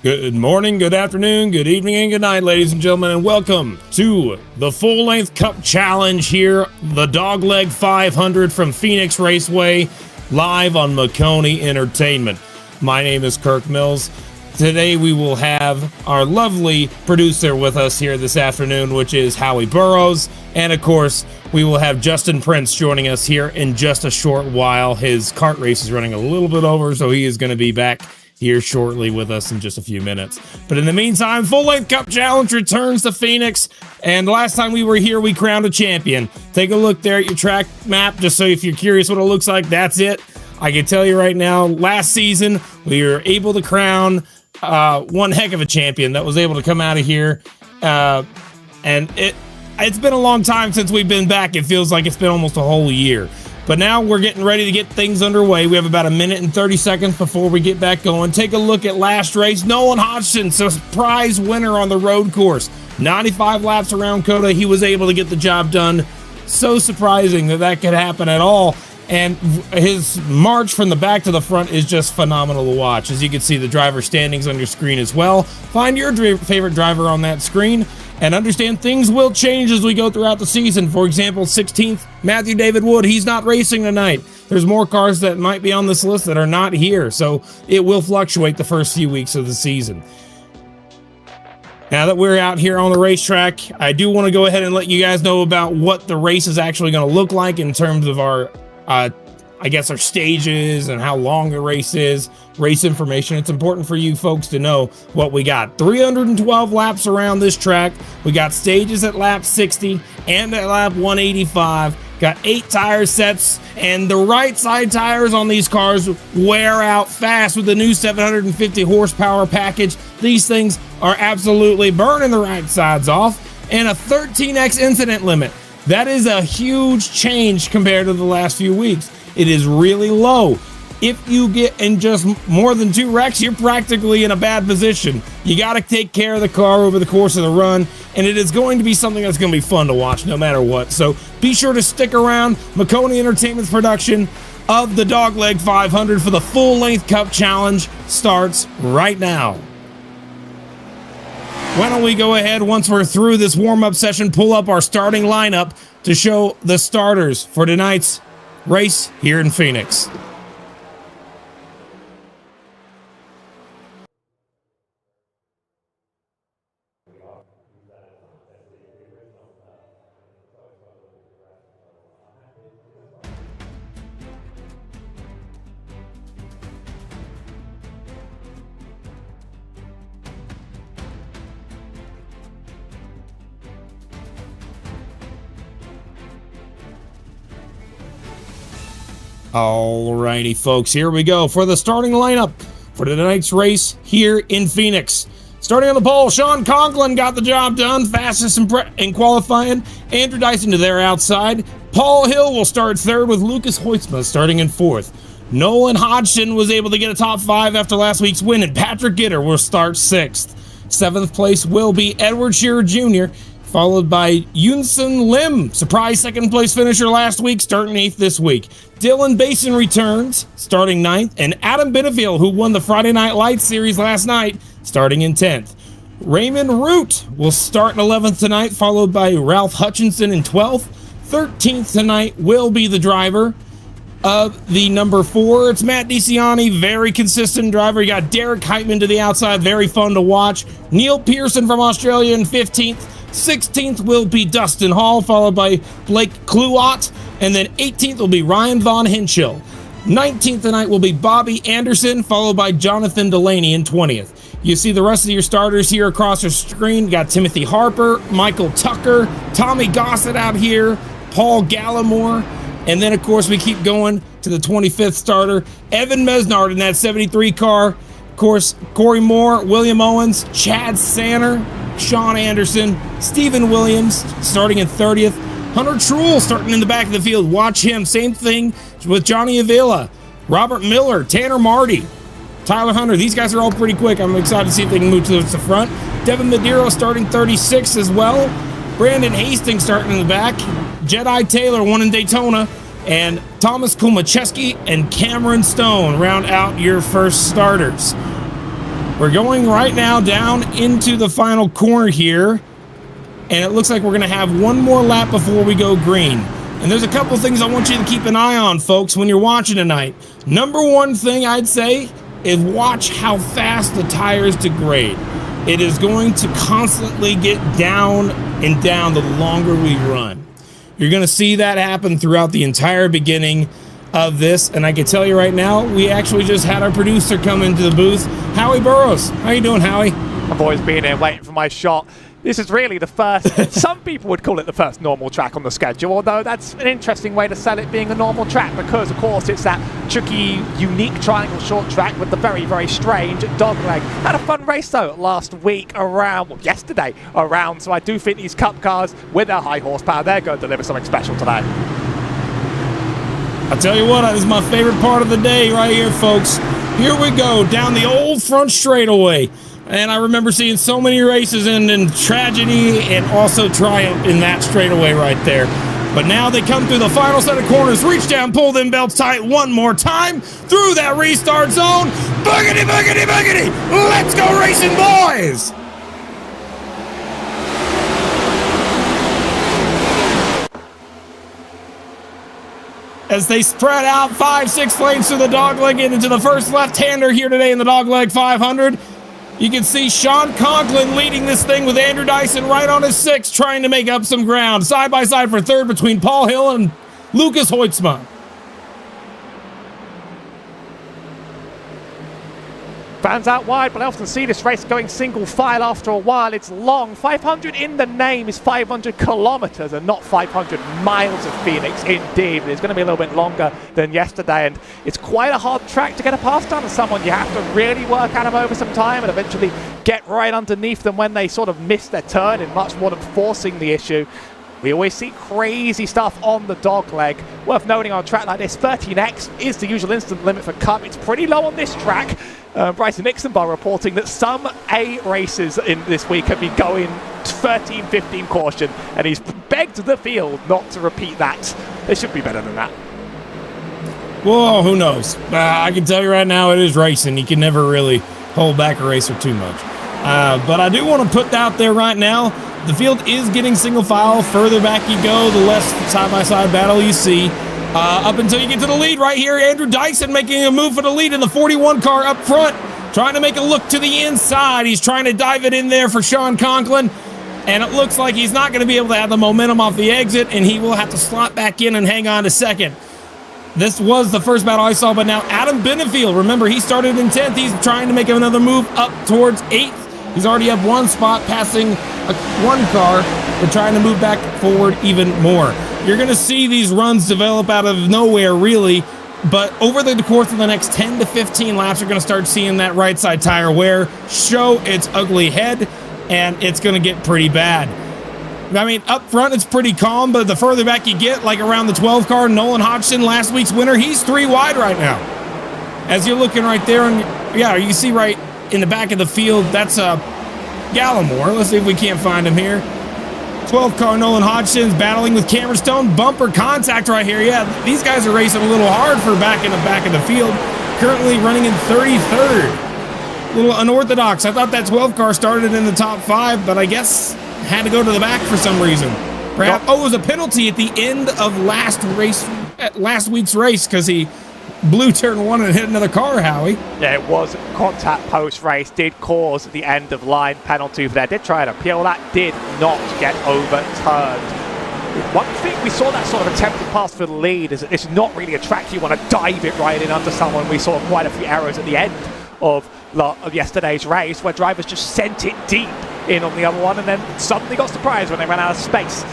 Good morning, good afternoon, good evening, and good night, ladies and gentlemen, and welcome to the full-length Cup Challenge here, the Dogleg 500 from Phoenix Raceway, live on Maconi Entertainment. My name is Kirk Mills. Today we will have our lovely producer with us here this afternoon, which is Howie Burrows, and of course, we will have Justin Prince joining us here in just a short while. His kart race is running a little bit over, so he is going to be back here shortly with us in just a few minutes. But in the meantime, full-length Cup Challenge returns to Phoenix, and last time we were here, we crowned a champion. Take a look there at your track map, just so if you're curious what it looks like, that's it. I can tell you right now, last season, we were able to crown one heck of a champion that was able to come out of here, and it's been a long time since we've been back. It feels like it's been almost a whole year. But now we're getting ready to get things underway. We have about a minute and 30 seconds before we get back going. Take a look at last race. Nolan Hodgson, surprise winner on the road course. 95 laps around COTA. He was able to get the job done. So surprising that could happen at all. And his march from the back to the front is just phenomenal to watch. As you can see, the driver standings on your screen as well. Find your favorite driver on that screen. And understand things will change as we go throughout the season. For example, 16th, Matthew David Wood, he's not racing tonight. There's more cars that might be on this list that are not here, so it will fluctuate the first few weeks of the season. Now that we're out here on the racetrack, I do want to go ahead and let you guys know about what the race is actually going to look like in terms of our our stages and how long the race is, race information. It's important for you folks to know what we got. 312 laps around this track. We got stages at lap 60 and at lap 185. Got 8 tire sets, and the right side tires on these cars wear out fast with the new 750 horsepower package. These things are absolutely burning the right sides off, and a 13x incident limit. That is a huge change compared to the last few weeks. It is really low. If you get in just more than 2 wrecks, you're practically in a bad position. You got to take care of the car over the course of the run, and it is going to be something that's going to be fun to watch no matter what. So be sure to stick around. Maconi Entertainment's production of the Dogleg 500 for the full-length Cup Challenge starts right now. Why don't we go ahead, once we're through this warm-up session, pull up our starting lineup to show the starters for tonight's race here in Phoenix. Alrighty, folks, here we go for the starting lineup for tonight's race here in Phoenix. Starting on the pole, Sean Conklin got the job done, fastest in qualifying. Andrew Dyson to their outside. Paul Hill will start third with Lucas Hoytsma starting in fourth. Nolan Hodgson was able to get a top 5 after last week's win, and Patrick Gitter will start 6th. 7th place will be Edward Shearer Jr., followed by Yunsun Lim, surprise second place finisher last week, starting 8th this week. Dylan Basin returns, starting 9th, and Adam Benefield, who won the Friday Night Lights series last night, starting in 10th. Raymond Root will start in 11th tonight, followed by Ralph Hutchinson in 12th. 13th tonight will be the driver of the number 4. It's Matt DeCiani, very consistent driver. You got Derek Heitman to the outside, very fun to watch. Neil Pearson from Australia in 15th. 16th will be Dustin Hall, followed by Blake Kluot, and then 18th will be Ryan Von Hinchel. 19th tonight will be Bobby Anderson, followed by Jonathan Delaney in 20th. You see the rest of your starters here across your screen. You got Timothy Harper, Michael Tucker, Tommy Gossett out here, Paul Gallimore, and then of course we keep going to the 25th starter, Evan Mesnard in that 73 car. Of course, Corey Moore, William Owens, Chad Sanner, Sean Anderson, Stephen Williams starting in 30th. Hunter Truel starting in the back of the field. Watch him. Same thing with Johnny Avila, Robert Miller, Tanner Marty, Tyler Hunter. These guys are all pretty quick. I'm excited to see if they can move to the front. Devin Medeiros starting 36 as well. Brandon Hastings starting in the back. Jedi Taylor won in Daytona. And Thomas Kumacheski and Cameron Stone round out your first starters. We're going right now down into the final corner here, and it looks like we're going to have one more lap before we go green. And there's a couple things I want you to keep an eye on, folks, when you're watching tonight. Number one thing I'd say is watch how fast the tires degrade. It is going to constantly get down and down the longer we run. You're going to see that happen throughout the entire beginning of this, and I can tell you right now, we actually just had our producer come into the booth, Howie Burrows. How you doing, Howie? I've always been here waiting for my shot. This is really the first, some people would call it the first normal track on the schedule, although that's an interesting way to sell it being a normal track because, of course, it's that tricky, unique triangle short track with the very, very strange Dogleg. Had a fun race, though, last week around, well, yesterday around, so I do think these Cup cars, with their high horsepower, they're going to deliver something special today. I'll tell you what, this is my favorite part of the day right here, folks. Here we go, down the old front straightaway. And I remember seeing so many races end in tragedy and also triumph in that straightaway right there. But now they come through the final set of corners, reach down, pull them belts tight one more time, through that restart zone. Boogity, boogity, boogity! Let's go racing, boys! As they spread out 5-6 lanes through the Dogleg into the first left-hander here today in the Dogleg 500. You can see Sean Conklin leading this thing with Andrew Dyson right on his 6, trying to make up some ground. Side by side for third between Paul Hill and Lucas Hoytsma. Fans out wide, but I often see this race going single file after a while. It's long. 500 in the name is 500 kilometers and not 500 miles of Phoenix, indeed. It's going to be a little bit longer than yesterday, and it's quite a hard track to get a pass down to someone. You have to really work at them over some time and eventually get right underneath them when they sort of miss their turn, in much more than forcing the issue. We always see crazy stuff on the Dogleg. Worth noting on a track like this, 13x is the usual instant limit for Cup. It's pretty low on this track. Bryson Nixonbar reporting that some A races in this week have been going 13-15 caution, and he's begged the field not to repeat that. They should be better than that. Well, who knows? I can tell you right now, it is racing. You can never really hold back a racer too much. But I do want to put out there right now, the field is getting single file. Further back you go, the less side-by-side battle you see. Up until you get to the lead right here, Andrew Dyson making a move for the lead in the 41 car up front, trying to make a look to the inside. He's trying to dive it in there for Sean Conklin, and it looks like he's not going to be able to have the momentum off the exit, and he will have to slot back in and hang on to second. This was the first battle I saw, but now Adam Benefield, remember, he started in 10th. He's trying to make another move up towards 8th. He's already up one spot, passing one car, but trying to move back forward even more. You're going to see these runs develop out of nowhere, really, but over the course of the next 10 to 15 laps, you're going to start seeing that right side tire wear show its ugly head, and it's going to get pretty bad. I mean, up front, it's pretty calm, but the further back you get, like around the 12 car, Nolan Hodgson, last week's winner, he's 3 wide right now. As you're looking right there, and yeah, you see right in the back of the field, that's Gallimore. Let's see if we can't find him here. 12 car Nolan Hodgson's battling with Cameron Stone. Bumper contact right here. Yeah, these guys are racing a little hard for back in the back of the field. Currently running in 33rd. A little unorthodox. I thought that 12 car started in the top 5, but I guess had to go to the back for some reason. Perhaps, it was a penalty at the end of last week's race because he blew turn 1 and hit another car, Howie. Yeah, it was contact post-race, did cause the end of line penalty for that. Did try to appeal that, did not get overturned. One thing we saw that sort of attempted pass for the lead is that it's not really a track you want to dive it right in under someone. We saw quite a few errors at the end of yesterday's race where drivers just sent it deep in on the other one and then suddenly got surprised when they ran out of space.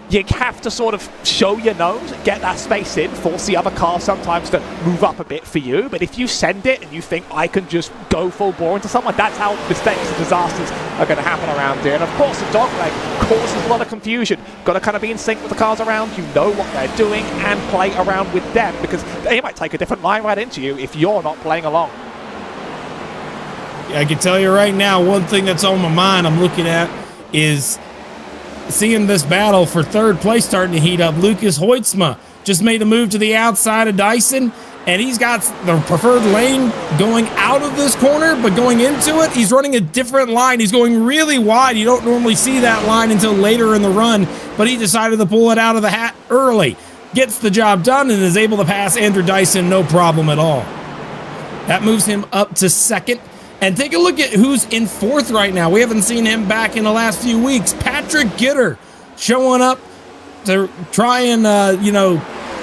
You have to sort of show your nose, get that space in, force the other car sometimes to move up a bit for you. But if you send it and you think, I can just go full bore into someone, that's how mistakes and disasters are going to happen around here. And of course, the Dogleg causes a lot of confusion. Got to kind of be in sync with the cars around you, know what they're doing, and play around with them, because they might take a different line right into you if you're not playing along. I can tell you right now, one thing that's on my mind I'm looking at is seeing this battle for third place starting to heat up. Lucas Hoytsma just made a move to the outside of Dyson, and he's got the preferred lane going out of this corner, but going into it, he's running a different line. He's going really wide. You don't normally see that line until later in the run, but he decided to pull it out of the hat early. Gets the job done and is able to pass Andrew Dyson no problem at all. That moves him up to second. And take a look at who's in fourth right now. We haven't seen him back in the last few weeks. Patrick Gitter showing up to try and,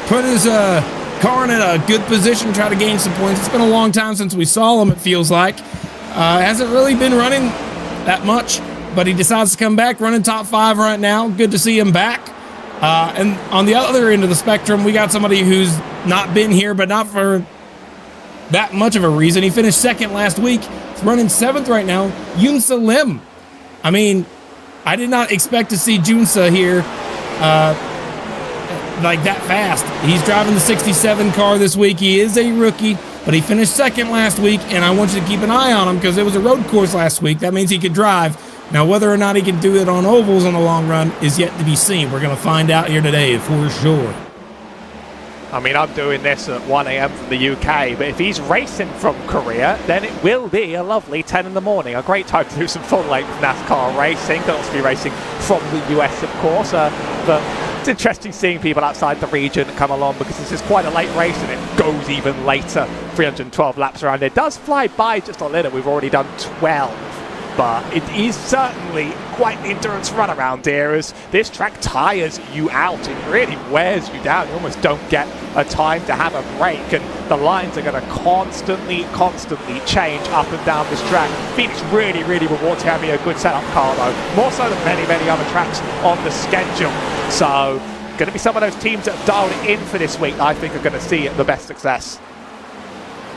put his car in a good position, try to gain some points. It's been a long time since we saw him, it feels like. Hasn't really been running that much, but he decides to come back, running top 5 right now. Good to see him back. And on the other end of the spectrum, we got somebody who's not been here, but not for that much of a reason. He finished second last week. He's running 7th right now. Yunsa Lim. I mean, I did not expect to see Junsa here like that fast. He's driving the 67 car this week. He is a rookie, but he finished second last week, and I want you to keep an eye on him because it was a road course last week. That means he could drive. Now, whether or not he can do it on ovals in the long run is yet to be seen. We're going to find out here today for sure. I mean, I'm doing this at 1 a.m. from the UK, but if he's racing from Korea, then it will be a lovely 10 in the morning. A great time to do some full-length NASCAR racing. Could also be racing from the US, of course, but it's interesting seeing people outside the region come along because this is quite a late race and it goes even later. 312 laps around. It does fly by just a little. We've already done 12. But it is certainly quite an endurance run around here as this track tires you out. It really wears you down. You almost don't get a time to have a break, and the lines are going to constantly change up and down this track. Phoenix really rewards having a good setup car though, more so than many other tracks on the schedule. So going to be some of those teams that have dialed it in for this week I think are going to see the best success.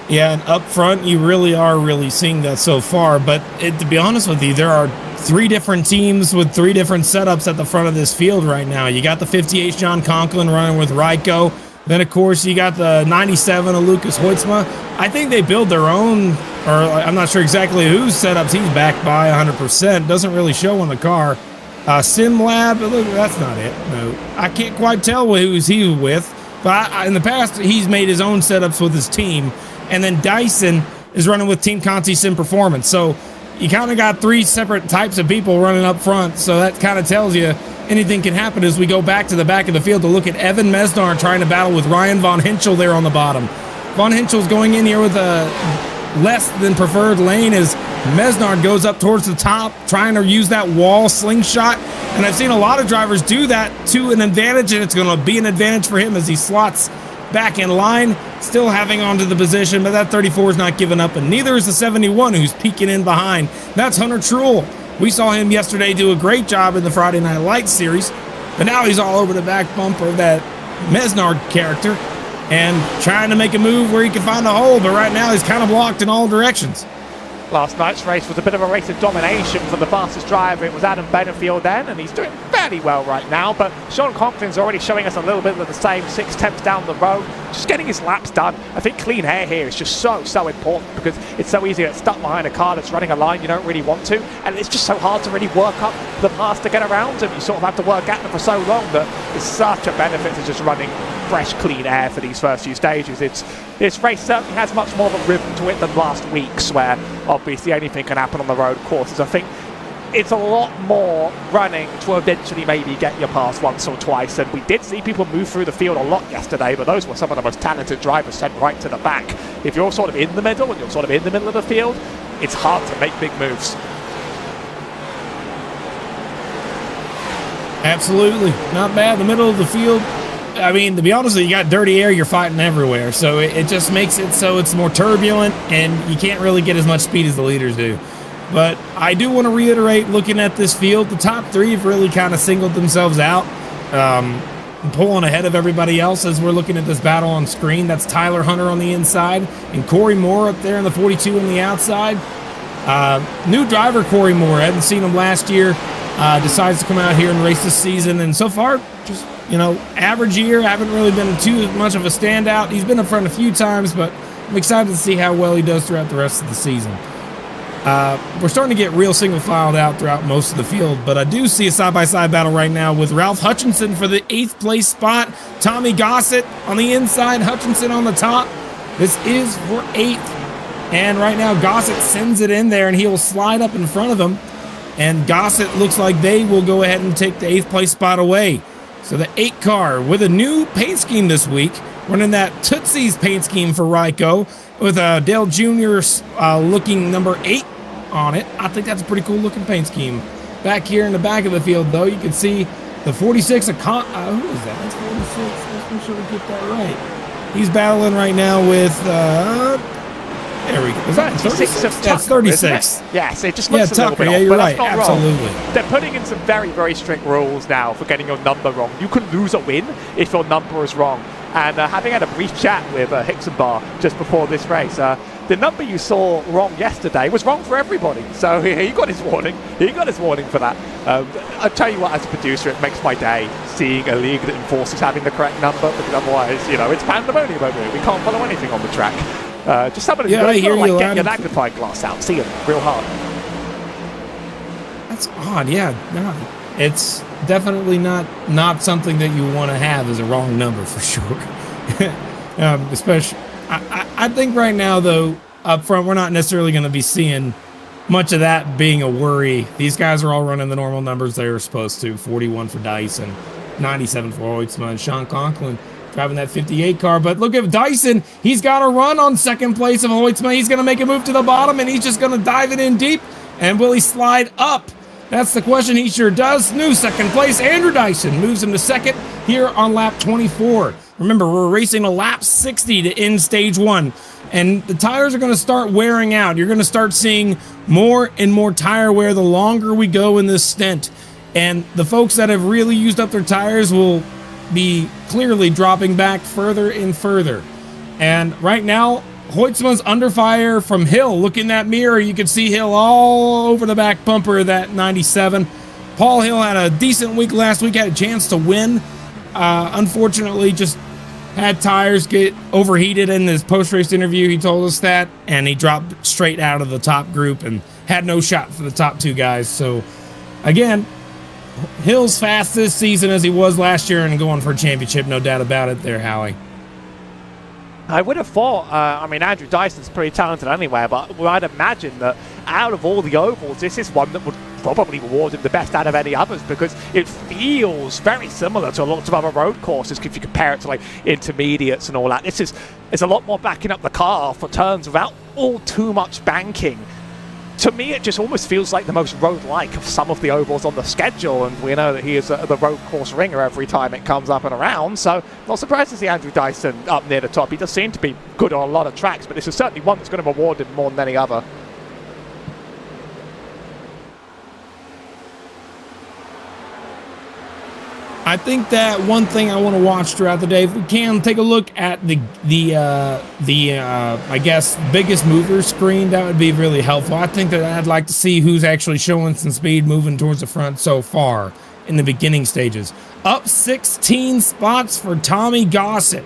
Yeah, and up front, you really are seeing that so far. But to be honest with you, there are 3 different teams with 3 different setups at the front of this field right now. You got the 58 John Conklin running with Raiko. Then, of course, you got the 97 of Lucas Hoytsma. I think they build their own, or I'm not sure exactly whose setups he's backed by 100%. Doesn't really show on the car. SimLab, look, that's not it. No, I can't quite tell who's he with. But in the past, he's made his own setups with his team. And then Dyson is running with Team Conti Sim Performance. So you kind of got 3 separate types of people running up front. So that kind of tells you anything can happen as we go back to the back of the field to look at Evan Mesnar trying to battle with Ryan Von Hinchel there on the bottom. Von Hinchel's going in here with a less than preferred lane as Mesnard goes up towards the top, trying to use that wall slingshot. And I've seen a lot of drivers do that to an advantage, and it's going to be an advantage for him as he slots back in line, still having onto the position, but that 34 is not giving up, and neither is the 71 who's peeking in behind. That's Hunter Truel. We saw him yesterday do a great job in the Friday Night Lights series, but now he's all over the back bumper of that Mesnard character and trying to make a move where he can find a hole, but right now he's kind of blocked in all directions. Last night's race was a bit of a race of domination for the fastest driver. It was Adam Benefield then, and he's doing fairly well right now. But Sean Conklin's already showing us a little bit of the same, 6 tenths down the road, just getting his laps done. I think clean air here is just so important because it's so easy to get stuck behind a car that's running a line you don't really want to, and it's just so hard to really work up the pass to get around them. You sort of have to work at them for so long that it's such a benefit to just running fresh, clean air for these first few stages. This race certainly has much more of a rhythm to it than last week's, where obviously anything can happen on the road courses. I think it's a lot more running to eventually maybe get your pass once or twice, and we did see people move through the field a lot yesterday, but those were some of the most talented drivers sent right to the back. If you're sort of in the middle and you're sort of in the middle of the field, it's hard to make big moves. Absolutely. Not bad. The middle of the field, I mean, to be honest with you, you got dirty air, you're fighting everywhere. So it just makes it so it's more turbulent and you can't really get as much speed as the leaders do. But I do want to reiterate, looking at this field, the top 3 have really kind of singled themselves out, pulling ahead of everybody else as we're looking at this battle on screen. That's Tyler Hunter on the inside and Corey Moore up there in the 42 on the outside. New driver Corey Moore, I hadn't seen him last year, decides to come out here and race this season. And so far, just, average year. Haven't really been too much of a standout. He's been up front a few times, but I'm excited to see how well he does throughout the rest of the season. We're starting to get real single filed out throughout most of the field, but I do see a side-by-side battle right now with Ralph Hutchinson for the 8th place spot. Tommy Gossett on the inside, Hutchinson on the top. This is for 8th. And right now, Gossett sends it in there, and he will slide up in front of him. And Gossett looks like they will go ahead and take the 8th place spot away. So the 8 car with a new paint scheme this week, running that Tootsie's paint scheme for Ryko with Dale Jr. Looking number 8 on it. I think that's a pretty cool looking paint scheme. Back here in the back of the field, though, you can see the 46. Who is that? That's 46. Let's make sure we get that right. He's battling right now with. There we go. Is that 36? That's 36. Yes, it just looks a little bit off, you're but right. that's not Absolutely. wrong. They're putting in some very, very strict rules now for getting your number wrong. You can lose a win if your number is wrong. And having had a brief chat with Hixenbar just before this race, the number you saw wrong yesterday was wrong for everybody. So he got his warning. He got his warning for that. I'll tell you what, as a producer, it makes my day seeing a league that enforces having the correct number, because otherwise, you know, it's pandemonium over here. We can't follow anything on the track. Just somebody who's like, get your magnifying glass out, see it real hard. That's odd, yeah. No, it's definitely not something that you want to have as a wrong number for sure. Especially, I think right now though, up front, we're not necessarily going to be seeing much of that being a worry. These guys are all running the normal numbers they were supposed to. 41 for Dyson, 97 for Hoytsma, and Sean Conklin driving that 58 car. But look at Dyson. He's got a run on second place of Hoytsma. He's going to make a move to the bottom, and he's just going to dive it in deep. And will he slide up? That's the question. He sure does. New second place. Andrew Dyson moves him to second here on lap 24. Remember, we're racing a lap 60 to end stage 1. And the tires are going to start wearing out. You're going to start seeing more and more tire wear the longer we go in this stint. And the folks that have really used up their tires will be clearly dropping back further and further. And right now, Hoytsma's under fire from Hill. Look in that mirror, you can see Hill all over the back bumper of that 97. Paul Hill had a decent week last week, had a chance to win. Unfortunately, just had tires get overheated in his post-race interview. He told us that, and he dropped straight out of the top group and had no shot for the top 2 guys. So, again, Hill's fast this season as he was last year and going for a championship, no doubt about it there, Howie. I would have thought, I mean, Andrew Dyson's pretty talented anyway, but I'd imagine that out of all the ovals, this is one that would probably reward him the best out of any others, because it feels very similar to lots of other road courses if you compare it to like intermediates and all that. It's a lot more backing up the car for turns without all too much banking. To me, it just almost feels like the most road-like of some of the ovals on the schedule, and we know that he is the road course ringer every time it comes up and around, so not surprised to see Andrew Dyson up near the top. He does seem to be good on a lot of tracks, but this is certainly one that's going to reward him more than any other. I think that one thing I want to watch throughout the day, if we can, take a look at the I guess biggest mover screen. That would be really helpful. I think that I'd like to see who's actually showing some speed moving towards the front so far in the beginning stages. Up 16 spots for Tommy Gossett.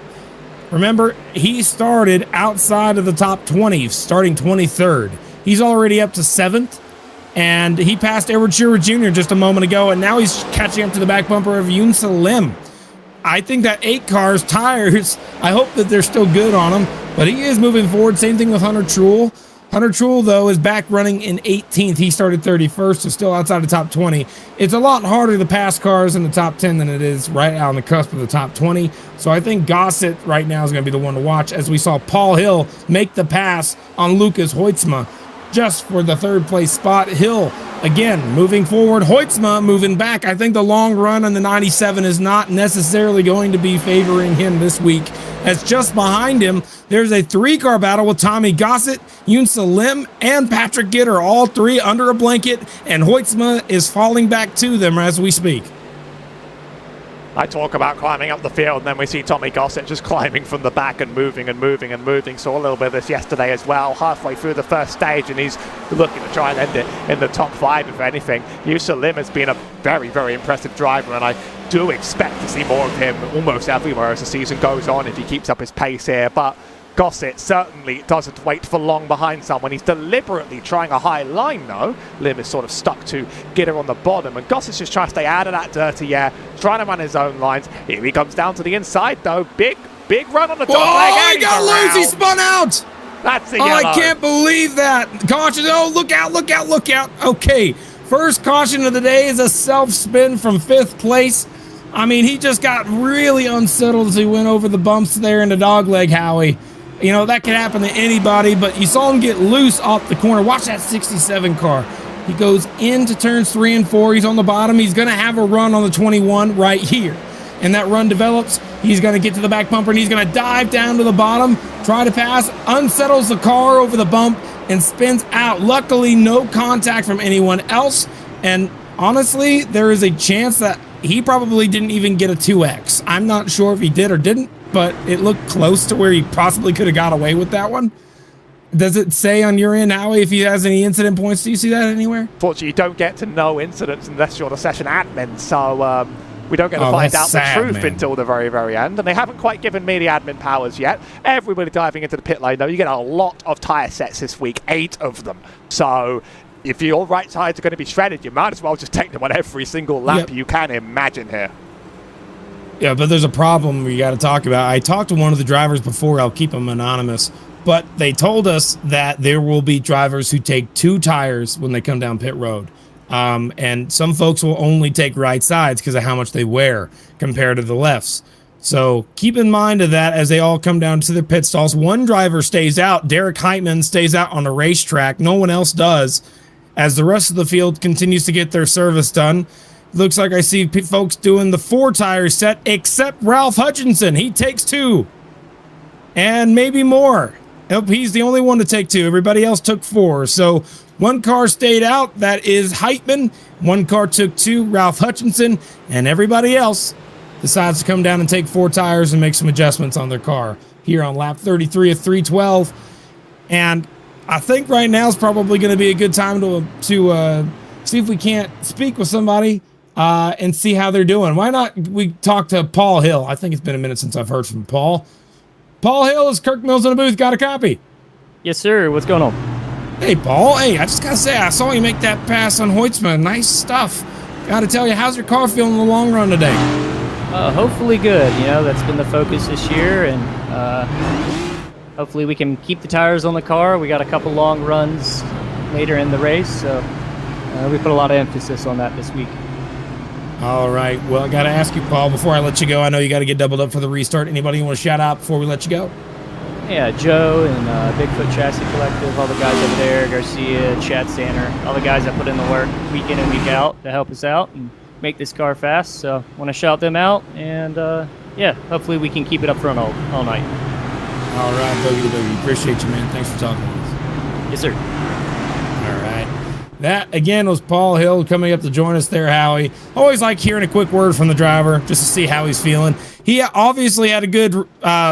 Remember, he started outside of the top 20, starting 23rd. He's already up to 7th. And he passed Edward Shearer Jr. just a moment ago, and now he's catching up to the back bumper of Yoon Lim. I think that 8 car's tires, I hope that they're still good on him, but he is moving forward. Same thing with Hunter Truel. Hunter Truel, though, is back running in 18th. He started 31st, so still outside the top 20. It's a lot harder to pass cars in the top 10 than it is right out on the cusp of the top 20. So I think Gossett right now is going to be the one to watch, as we saw Paul Hill make the pass on Lucas Hoytsma just for the 3rd place spot. Hill, again, moving forward. Hoytsma moving back. I think the long run on the 97 is not necessarily going to be favoring him this week, as just behind him, there's a 3-car battle with Tommy Gossett, Yoon Lim, and Patrick Gitter, all 3 under a blanket, and Hoytsma is falling back to them as we speak. I talk about climbing up the field, and then we see Tommy Gossett just climbing from the back and moving and moving and moving. Saw a little bit of this yesterday as well, halfway through the first stage, and he's looking to try and end it in the top 5, if anything. Yoon Lim has been a very, very impressive driver, and I do expect to see more of him almost everywhere as the season goes on if he keeps up his pace here. But Gossett certainly doesn't wait for long behind someone. He's deliberately trying a high line, though. Lim is sort of stuck to Gitter on the bottom, and Gossett's just trying to stay out of that dirty air, trying to run his own lines. Here he comes down to the inside, though. Big Big run on the Dogleg. Oh, he got loose. He spun out. That's the Oh, yellow. I can't believe that. Caution. Oh, look out, look out, look out. Okay, first caution of the day is a self-spin from 5th place. I mean, he just got really unsettled as he went over the bumps there in the Dogleg, Howie. You know, that could happen to anybody, but you saw him get loose off the corner. Watch that 67 car. He goes into turns 3 and 4. He's on the bottom. He's going to have a run on the 21 right here. And that run develops. He's going to get to the back bumper, and he's going to dive down to the bottom, try to pass, unsettles the car over the bump, and spins out. Luckily, no contact from anyone else. And honestly, there is a chance that he probably didn't even get a 2X. I'm not sure if he did or didn't, but it looked close to where he possibly could have got away with that one. Does it say on your end, Howie, if he has any incident points? Do you see that anywhere? Fortunately, you don't get to know incidents unless you're the session admin, so we don't get to find out the truth until the very, very end. And they haven't quite given me the admin powers yet. Everybody diving into the pit lane, though. You get a lot of tyre sets this week, 8 of them. So if your right sides are going to be shredded, you might as well just take them on every single lap you can imagine here. Yeah, but there's a problem we got to talk about. I talked to one of the drivers before. I'll keep him anonymous. But they told us that there will be drivers who take 2 tires when they come down pit road. And some folks will only take right sides because of how much they wear compared to the lefts. So keep in mind of that as they all come down to their pit stalls. One driver stays out. Derek Heitman stays out on the racetrack. No one else does. As the rest of the field continues to get their service done. Looks like I see folks doing the 4-tire set, except Ralph Hutchinson. He takes 2. And maybe more. Nope, he's the only one to take 2. Everybody else took 4. So 1 car stayed out. That is Heitman. 1 car took 2, Ralph Hutchinson. And everybody else decides to come down and take 4 tires and make some adjustments on their car here on lap 33 of 312. And I think right now is probably going to be a good time to see if we can't speak with somebody and see how they're doing. Why not we talk to Paul Hill? I think it's been a minute since I've heard from Paul. Paul Hill, is Kirk Mills in the booth? Got a copy? Yes, sir. What's going on? Hey, Paul. Hey, I just got to say, I saw you make that pass on Hoytsman. Nice stuff. Got to tell you, how's your car feeling in the long run today? Hopefully good. You know, that's been the focus this year, and hopefully we can keep the tires on the car. We got a couple long runs later in the race, so we put a lot of emphasis on that this week. All right. Well, I got to ask you, Paul, before I let you go, I know you got to get doubled up for the restart. Anybody you want to shout out before we let you go? Yeah, Joe and Bigfoot Chassis Collective, all the guys over there, Garcia, Chad Sanner, all the guys that put in the work week in and week out to help us out and make this car fast. So I want to shout them out, and yeah, hopefully we can keep it up front all night. All right, Boogie. Appreciate you, man. Thanks for talking with us. Yes, sir. All right. That, again, was Paul Hill coming up to join us there, Howie. Always like hearing a quick word from the driver just to see how he's feeling. He obviously had a good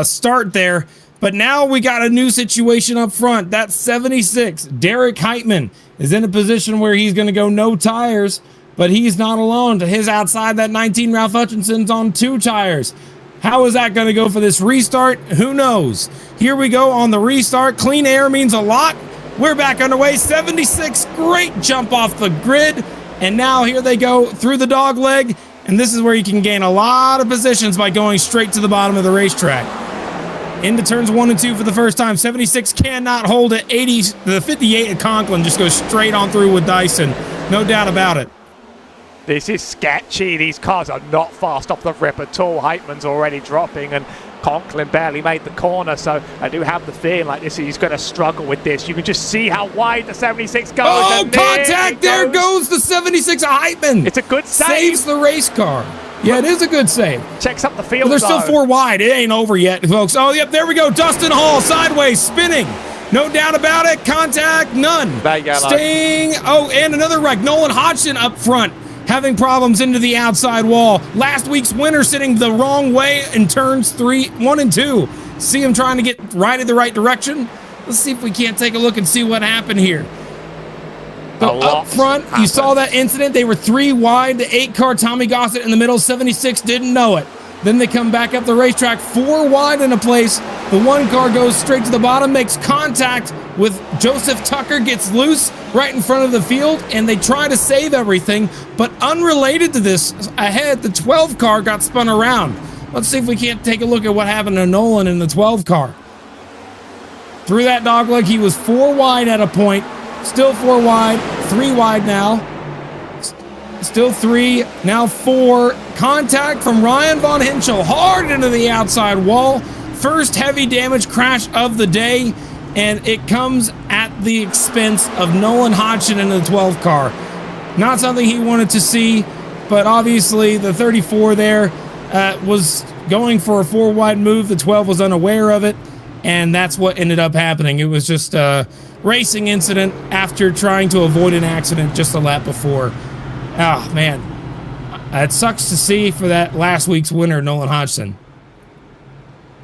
start there, but now we got a new situation up front. That 76, Derek Heitman, is in a position where he's going to go no tires, but he's not alone. To his outside, that 19, Ralph Hutchinson's on 2 tires. How is that going to go for this restart? Who knows? Here we go on the restart. Clean air means a lot. We're back underway. 76, great jump off the grid. And now here they go through the dog leg. And this is where you can gain a lot of positions by going straight to the bottom of the racetrack. Into turns 1 and 2 for the first time. 76 cannot hold it. 80, the 58 at Conklin just goes straight on through with Dyson. No doubt about it. This is sketchy. These cars are not fast off the rip at all. Heitman's already dropping, and Conklin barely made the corner, so I do have the feeling like this. He's going to struggle with this. You can just see how wide the 76 goes. Oh, contact! There goes the 76 Heitman. It's a good save. Saves the race car. Yeah, it is a good save. Checks up the field. Well, there's still 4 wide. It ain't over yet, folks. Oh, yep, there we go. Dustin Hall sideways, spinning. No doubt about it. Contact, none. Staying. Oh, and another wreck. Nolan Hodgson up front, having problems into the outside wall. Last week's winner sitting the wrong way in turns 1 and 2. See him trying to get right in the right direction. Let's see if we can't take a look and see what happened here. So up front, you saw that incident. They were 3 wide. The 8 car, Tommy Gossett in the middle. 76 didn't know it. Then they come back up the racetrack, 4 wide in a place. The 1 car goes straight to the bottom, makes contact with Joseph Tucker, gets loose right in front of the field, and they try to save everything. But unrelated to this, ahead, the 12 car got spun around. Let's see if we can't take a look at what happened to Nolan in the 12 car. Through that dogleg, he was 4 wide at a point. Still 4 wide, 3 wide now. Still 3, now 4. Contact from Ryan Von Hinchel, hard into the outside wall. First heavy damage crash of the day, and it comes at the expense of Nolan Hodgson in the 12 car. Not something he wanted to see, but obviously the 34 there was going for a 4 wide move. The 12 was unaware of it, and that's what ended up happening. It was just a racing incident after trying to avoid an accident just a lap before. Oh, man. It sucks to see for that last week's winner, Nolan Hodgson.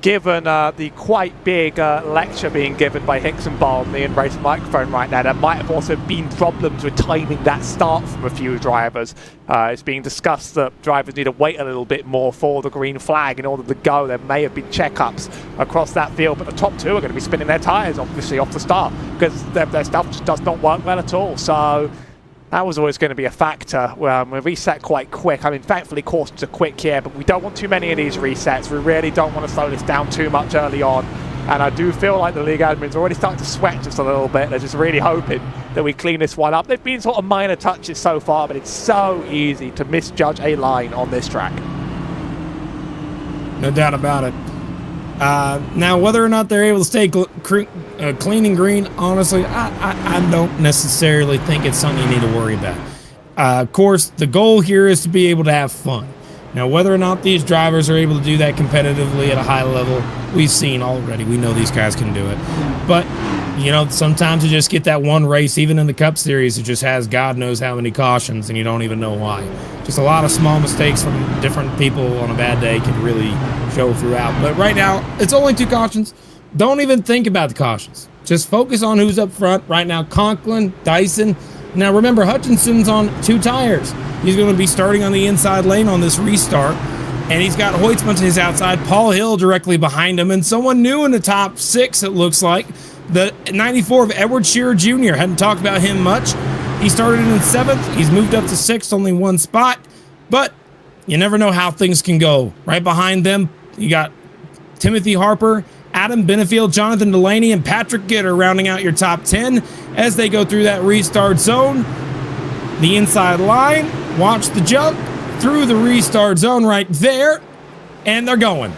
Given the quite big lecture being given by Hickson-Ball on the in-race microphone right now, there might have also been problems with timing that start from a few drivers. It's being discussed that drivers need to wait a little bit more for the green flag in order to go. There may have been checkups across that field, but the top 2 are going to be spinning their tyres, obviously, off the start, because their stuff just does not work well at all. So that was always going to be a factor. We reset quite quick. I mean, thankfully, cautions are quick here, but we don't want too many of these resets. We really don't want to slow this down too much early on. And I do feel like the league admin's already starting to sweat just a little bit. They're just really hoping that we clean this one up. They've been sort of minor touches so far, but it's so easy to misjudge a line on this track. No doubt about it. Now, whether or not they're able to stay clean and green, honestly, I don't necessarily think it's something you need to worry about. Of course, the goal here is to be able to have fun. Now, whether or not these drivers are able to do that competitively at a high level, we've seen already. We know these guys can do it. But, you know, sometimes you just get that one race, even in the Cup Series, it just has God knows how many cautions, and you don't even know why. Just a lot of small mistakes from different people on a bad day can really show throughout. But right now, it's only 2 cautions. Don't even think about the cautions. Just focus on who's up front. Right now, Conklin, Dyson. Now, remember, Hutchinson's on 2 tires. He's going to be starting on the inside lane on this restart. And he's got Hoytsman to his outside, Paul Hill directly behind him, and someone new in the top 6, it looks like. The 94 of Edward Shearer Jr. Hadn't talked about him much. He started in 7th. He's moved up to 6th, only 1 spot. But you never know how things can go. Right behind them, you got Timothy Harper, Adam Benefield, Jonathan Delaney, and Patrick Gitter rounding out your top 10 as they go through that restart zone. The inside line, watch the jump through the restart zone right there, and they're going.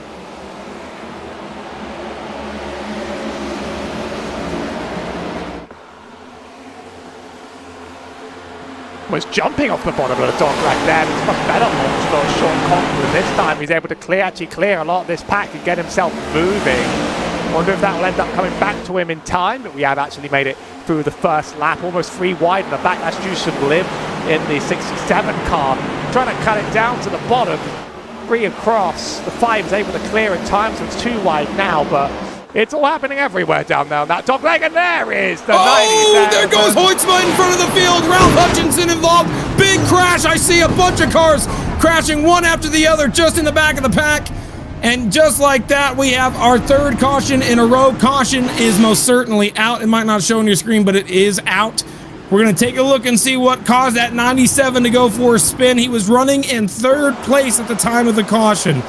Was jumping off the bottom of the Dogleg there. It's much better launch for Sean Conklin. This time he's able to actually clear a lot of this pack and get himself moving. Wonder if that will end up coming back to him in time, but we have actually made it through the first lap, almost 3 wide in the back. That's Jushin Lim in the 67 car, trying to cut it down to the bottom, 3 across. The 5 is able to clear in time, so it's 2 wide now, but it's all happening everywhere down there on that Dogleg, and there is the 90s. There goes Hoytsma in front of the field. Ralph Hutchinson involved. Big crash. I see a bunch of cars crashing one after the other just in the back of the pack. And just like that, we have our 3rd caution in a row. Caution is most certainly out. It might not show on your screen, but it is out. We're going to take a look and see what caused that 97 to go for a spin. He was running in 3rd place at the time of the caution.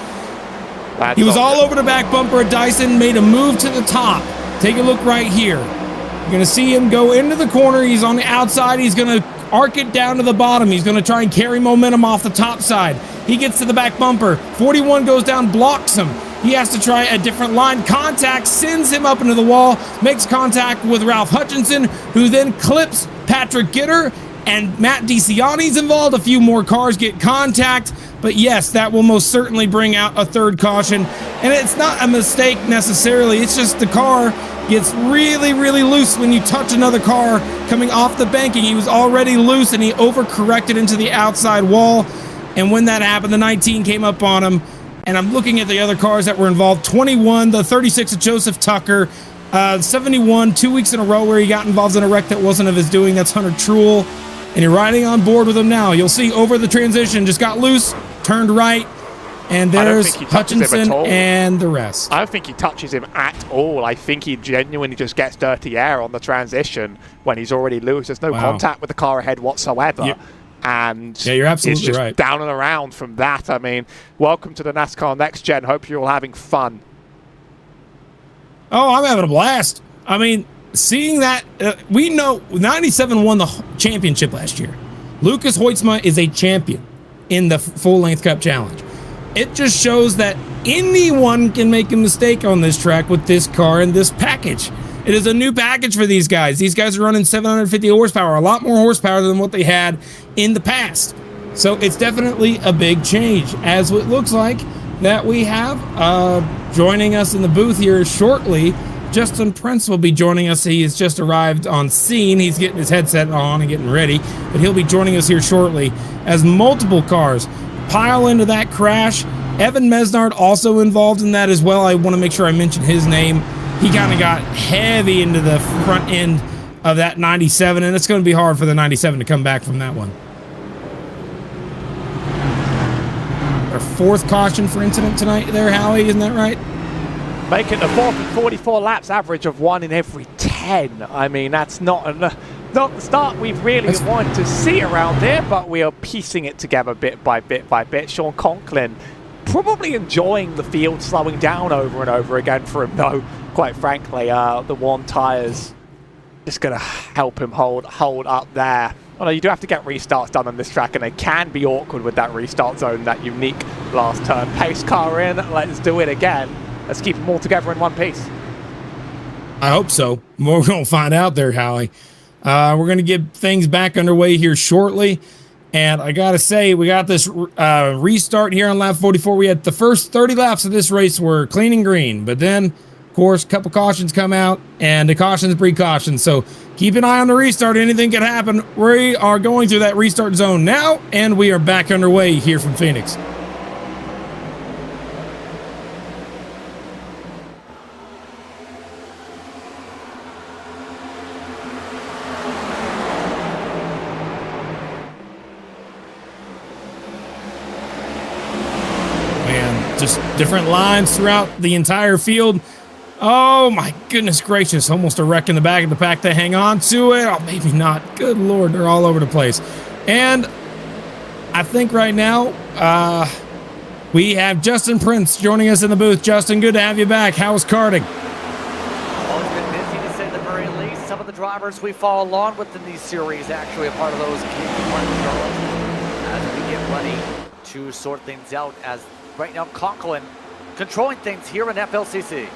He was all over the back bumper of Dyson, made a move to the top. Take a look right here. You're going to see him go into the corner. He's on the outside. He's going to arc it down to the bottom. He's going to try and carry momentum off the top side. He gets to the back bumper. 41 goes down, blocks him. He has to try a different line. Contact sends him up into the wall, makes contact with Ralph Hutchinson, who then clips Patrick Gitter, and Matt DeCiani's involved. A few more cars get contact, but yes, that will most certainly bring out a 3rd caution. And it's not a mistake necessarily. It's just the car gets really, really loose when you touch another car coming off the banking. He was already loose, and he overcorrected into the outside wall. And when that happened, the 19 came up on him. And I'm looking at the other cars that were involved. 21, the 36 of Joseph Tucker. 71, 2 weeks in a row where he got involved in a wreck that wasn't of his doing. That's Hunter Truel. And you're riding on board with him now. You'll see over the transition, just got loose, turned right, and there's Hutchinson and the rest. I don't think he touches him at all. I think he genuinely just gets dirty air on the transition when he's already loose. There's no contact with the car ahead whatsoever. Yep. and yeah, you're absolutely it's just right. down and around from that. I mean, welcome to the NASCAR Next Gen. Hope you're all having fun. Oh, I'm having a blast. I mean, seeing that, we know 97 won the championship last year. Lucas Hoytsma is a champion in the full-length Cup Challenge. It just shows that anyone can make a mistake on this track with this car and this package. It is a new package for these guys. These guys are running 750 horsepower, a lot more horsepower than what they had in the past. So it's definitely a big change, as it looks like that we have joining us in the booth here shortly. Justin Prince will be joining us. He has just arrived on scene. He's getting his headset on and getting ready, but he'll be joining us here shortly as multiple cars pile into that crash. Evan Mesnard also involved in that as well. I want to make sure I mention his name. He kind of got heavy into the front end of that 97, and it's going to be hard for the 97 to come back from that one. Our fourth caution for incident tonight there, Howie, isn't that right? Making the fourth and 44 laps average of 1 in every 10. I mean, that's not the start we've really wanted to see around here, but we are piecing it together bit by bit by bit. Sean Conklin probably enjoying the field slowing down over and over again for him, though, quite frankly. The worn tires just going to help him hold up there. Although you do have to get restarts done on this track, and they can be awkward with that restart zone, that unique last turn. Pace car in, let's do it again. Let's keep them all together in one piece. I hope so. We're going to find out there, Howie. We're going to get things back underway here shortly. And I got to say, we got this restart here on lap 44. We had the first 30 laps of this race were clean and green. But then, of course, a couple cautions come out, and the cautions breed cautions. So keep an eye on the restart. Anything can happen. We are going through that restart zone now, and we are back underway here from Phoenix. Just different lines throughout the entire field. Oh my goodness gracious, almost a wreck in the back of the pack. They hang on to it. Oh, maybe not. Good Lord, they're all over the place. And I think right now we have Justin Prince joining us in the booth. Justin, good to have you back. How's karting? Always been busy, to say the very least. Some of the drivers we follow along with in these series actually a part of those as we get ready to sort things out, as right now Conklin controlling things here in FLCC.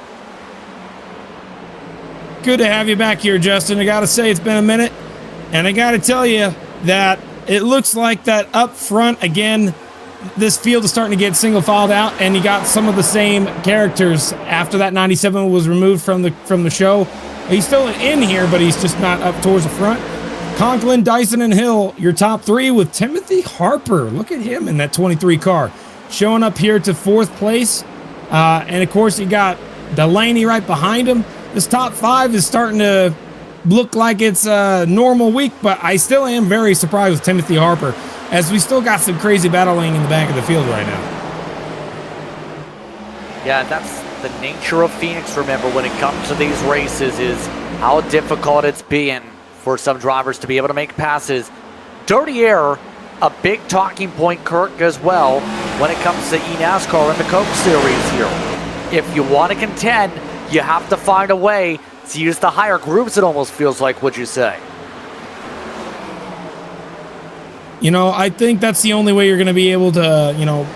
Good to have you back here, Justin. I got to say, it's been a minute, and I got to tell you that it looks like that up front, again, this field is starting to get single filed out, and you got some of the same characters after that 97 was removed from the show. He's still in here, but he's just not up towards the front. Conklin, Dyson, and Hill, your top three, with Timothy Harper. Look at him in that 23 car. Showing up here to fourth place. And of course, you got Delaney right behind him. This top five is starting to look like it's a normal week, but I still am very surprised with Timothy Harper, as we still got some crazy battling in the back of the field right now. Yeah, that's the nature of Phoenix, remember, when it comes to these races, is how difficult it's being for some drivers to be able to make passes. Dirty air, a big talking point, Kirk, as well, when it comes to NASCAR and the Cup Series here. If you want to contend, you have to find a way to use the higher groups, it almost feels like, would you say? You know, I think that's the only way you're going to be able to,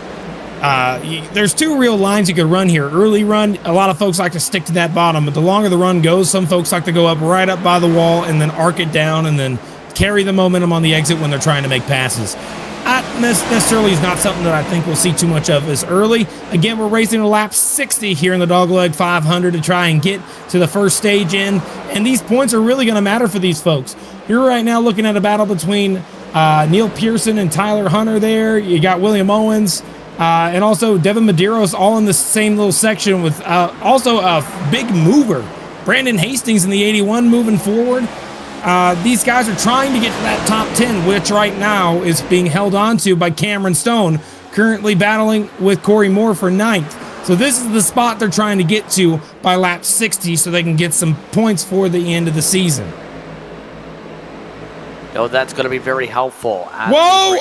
there's two real lines you could run here. Early run, a lot of folks like to stick to that bottom, but the longer the run goes, some folks like to go up right up by the wall and then arc it down and then carry the momentum on the exit when they're trying to make passes. That necessarily is not something that I think we'll see too much of as early. Again, we're racing a lap 60 here in the Dogleg 500 to try and get to the first stage in, and these points are really going to matter for these folks. You're right now looking at a battle between Neil Pearson and Tyler Hunter there. You got William Owens and also Devin Medeiros all in the same little section with also a big mover, Brandon Hastings in the 81 moving forward. These guys are trying to get to that top 10, which right now is being held on to by Cameron Stone, currently battling with Corey Moore for 9th. So this is the spot they're trying to get to by lap 60 so they can get some points for the end of the season. No, that's going to be very helpful. Whoa!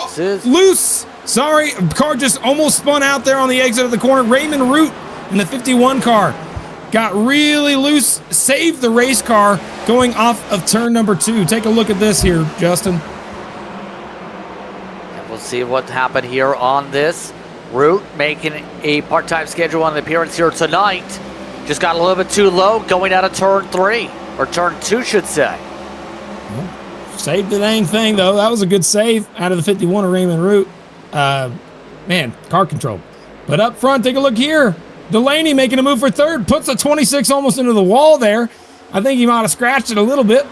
Loose! Sorry, car just almost spun out there on the exit of the corner. Raymond Root in the 51 car got really loose, saved the race car going off of turn number 2. Take a look at this here, Justin. And we'll see what happened here on this. Root making a part-time schedule on the appearance here tonight. Just got a little bit too low going out of turn 3, or turn 2, should say. Saved the dang thing, though. That was a good save out of the 51 of Raymond Root. Man, car control. But up front, take a look here. Delaney making a move for third, puts a 26 almost into the wall there. I think he might have scratched it a little bit,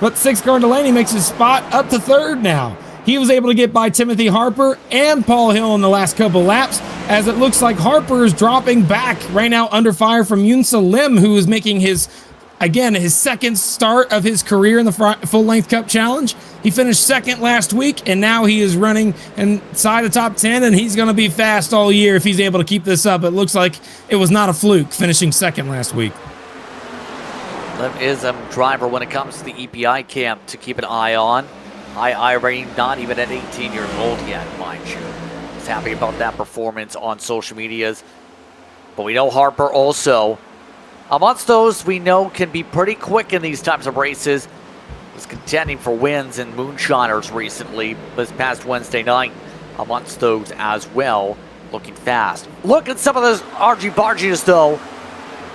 but 6-car Delaney makes his spot up to third now. He was able to get by Timothy Harper and Paul Hill in the last couple laps, as it looks like Harper is dropping back right now under fire from Yunsa Lim, who is making his second start of his career in the full-length Cup Challenge. He finished second last week, and now he is running inside the top 10, and he's going to be fast all year if he's able to keep this up. It looks like it was not a fluke finishing second last week. Lim is a driver when it comes to the EPI camp to keep an eye on. High I rating, not even at 18 years old yet, mind you. He's happy about that performance on social medias. But we know Harper also, amongst those we know can be pretty quick in these types of races, was contending for wins in Moonshiners recently, this past Wednesday night, amongst those as well, looking fast. Look at some of those argy-barginess though.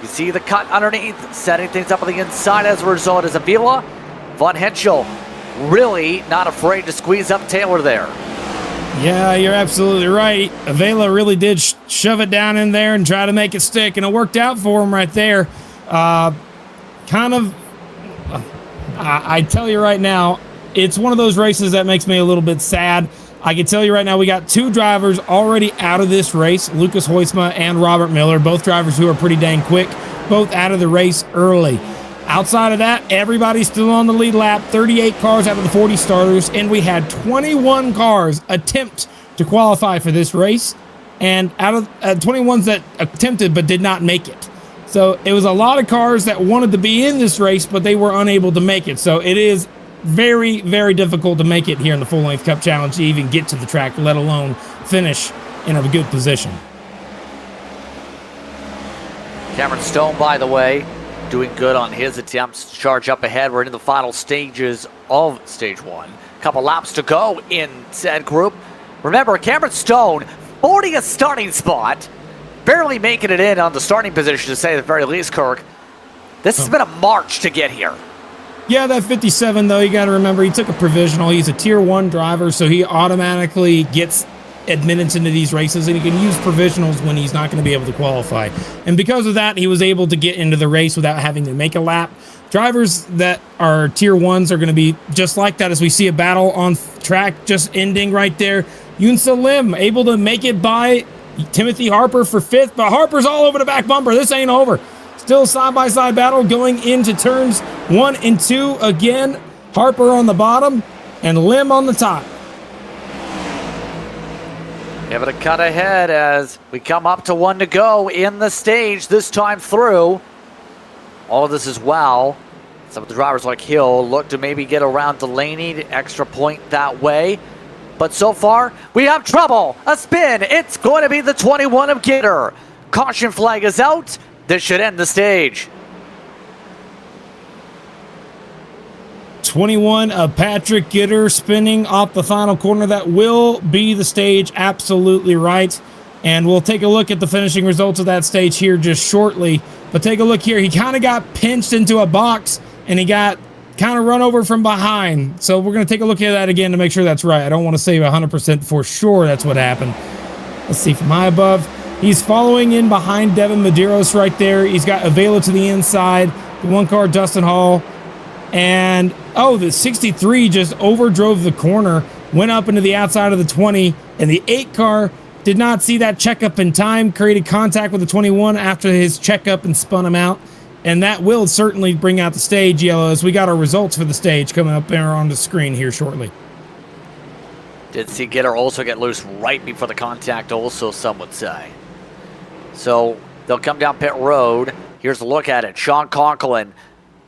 You see the cut underneath, setting things up on the inside as a result is Avila. Von Henschel really not afraid to squeeze up Taylor there. Yeah, you're absolutely right. Avila really did shove it down in there and try to make it stick, and it worked out for him right there. I tell you right now, it's one of those races that makes me a little bit sad. I can tell you right now, we got 2 drivers already out of this race, Lucas Hoysma and Robert Miller, both drivers who are pretty dang quick, both out of the race early. Outside of that, everybody's still on the lead lap, 38 cars out of the 40 starters, and we had 21 cars attempt to qualify for this race, and out of 21s that attempted but did not make it. So it was a lot of cars that wanted to be in this race, but they were unable to make it. So it is very, very difficult to make it here in the full-length Cup Challenge to even get to the track, let alone finish in a good position. Cameron Stone, by the way, doing good on his attempts to charge up ahead. We're into the final stages of stage 1. Couple laps to go in said group. Remember, Cameron Stone, 40th starting spot, barely making it in on the starting position, to say the very least, Kirk. This has been a march to get here. Yeah, that 57, though, you got to remember, he took a provisional. He's a Tier 1 driver, so he automatically gets admittance into these races, and he can use provisionals when he's not going to be able to qualify. And because of that, he was able to get into the race without having to make a lap. Drivers that are Tier 1s are going to be just like that, as we see a battle on track just ending right there. Yunsa Lim able to make it by Timothy Harper for 5th, but Harper's all over the back bumper. This ain't over. Still side-by-side battle going into turns 1 and 2 again. Harper on the bottom and Lim on the top. Able to cut ahead as we come up to 1 to go in the stage this time through. All of this as well. Some of the drivers like Hill look to maybe get around Delaney, to extra point that way. But so far, we have trouble. A spin. It's going to be the 21 of Gitter. Caution flag is out. This should end the stage. 21 of Patrick Gitter spinning off the final corner. That will be the stage, absolutely right. And we'll take a look at the finishing results of that stage here just shortly. But take a look here. He kind of got pinched into a box, and he got kind of run over from behind. So we're going to take a look at that again to make sure that's right. I don't want to say 100% for sure that's what happened. Let's see from high above. He's following in behind Devin Medeiros right there. He's got Avila to the inside. The 1 car, Dustin Hall. And, the 63 just overdrove the corner, went up into the outside of the 20, and the 8 car did not see that checkup in time, created contact with the 21 after his checkup and spun him out. And that will certainly bring out the stage yellow, as we got our results for the stage coming up there on the screen here shortly. Did see Gitter also get loose right before the contact also, some would say. So they'll come down pit road. Here's a look at it. Sean Conklin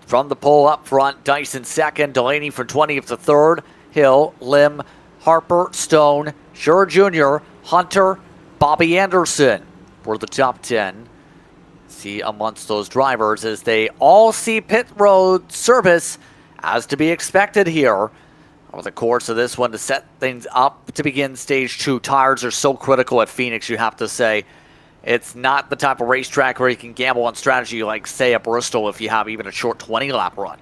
from the pole up front. Dyson second. Delaney from 20th to third. Hill, Lim, Harper, Stone, Schurer Jr., Hunter, Bobby Anderson were the top 10. See amongst those drivers as they all see pit road service as to be expected here over the course of this one to set things up to begin stage 2. Tires are so critical at Phoenix, you have to say. It's not the type of racetrack where you can gamble on strategy like, say, at Bristol if you have even a short 20-lap run.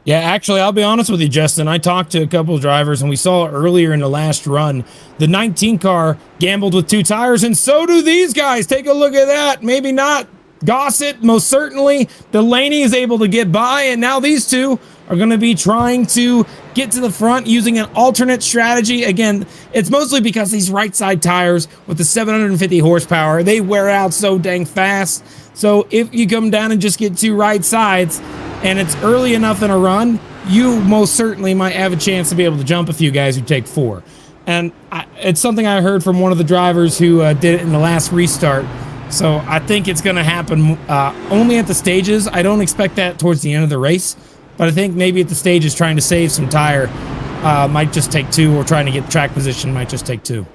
Yeah, actually, I'll be honest with you, Justin. I talked to a couple of drivers, and we saw earlier in the last run, the 19 car gambled with 2 tires, and so do these guys. Take a look at that. Maybe not Gossett, most certainly. Delaney is able to get by, and now these two are going to be trying to get to the front using an alternate strategy. Again, it's mostly because these right side tires with the 750 horsepower, they wear out so dang fast. So if you come down and just get 2 right sides, and it's early enough in a run, you most certainly might have a chance to be able to jump a few guys who take 4. And it's something I heard from one of the drivers who did it in the last restart. So I think it's going to happen only at the stages. I don't expect that towards the end of the race, but I think maybe at the stages trying to save some tire might just take 2, or trying to get track position might just take 2.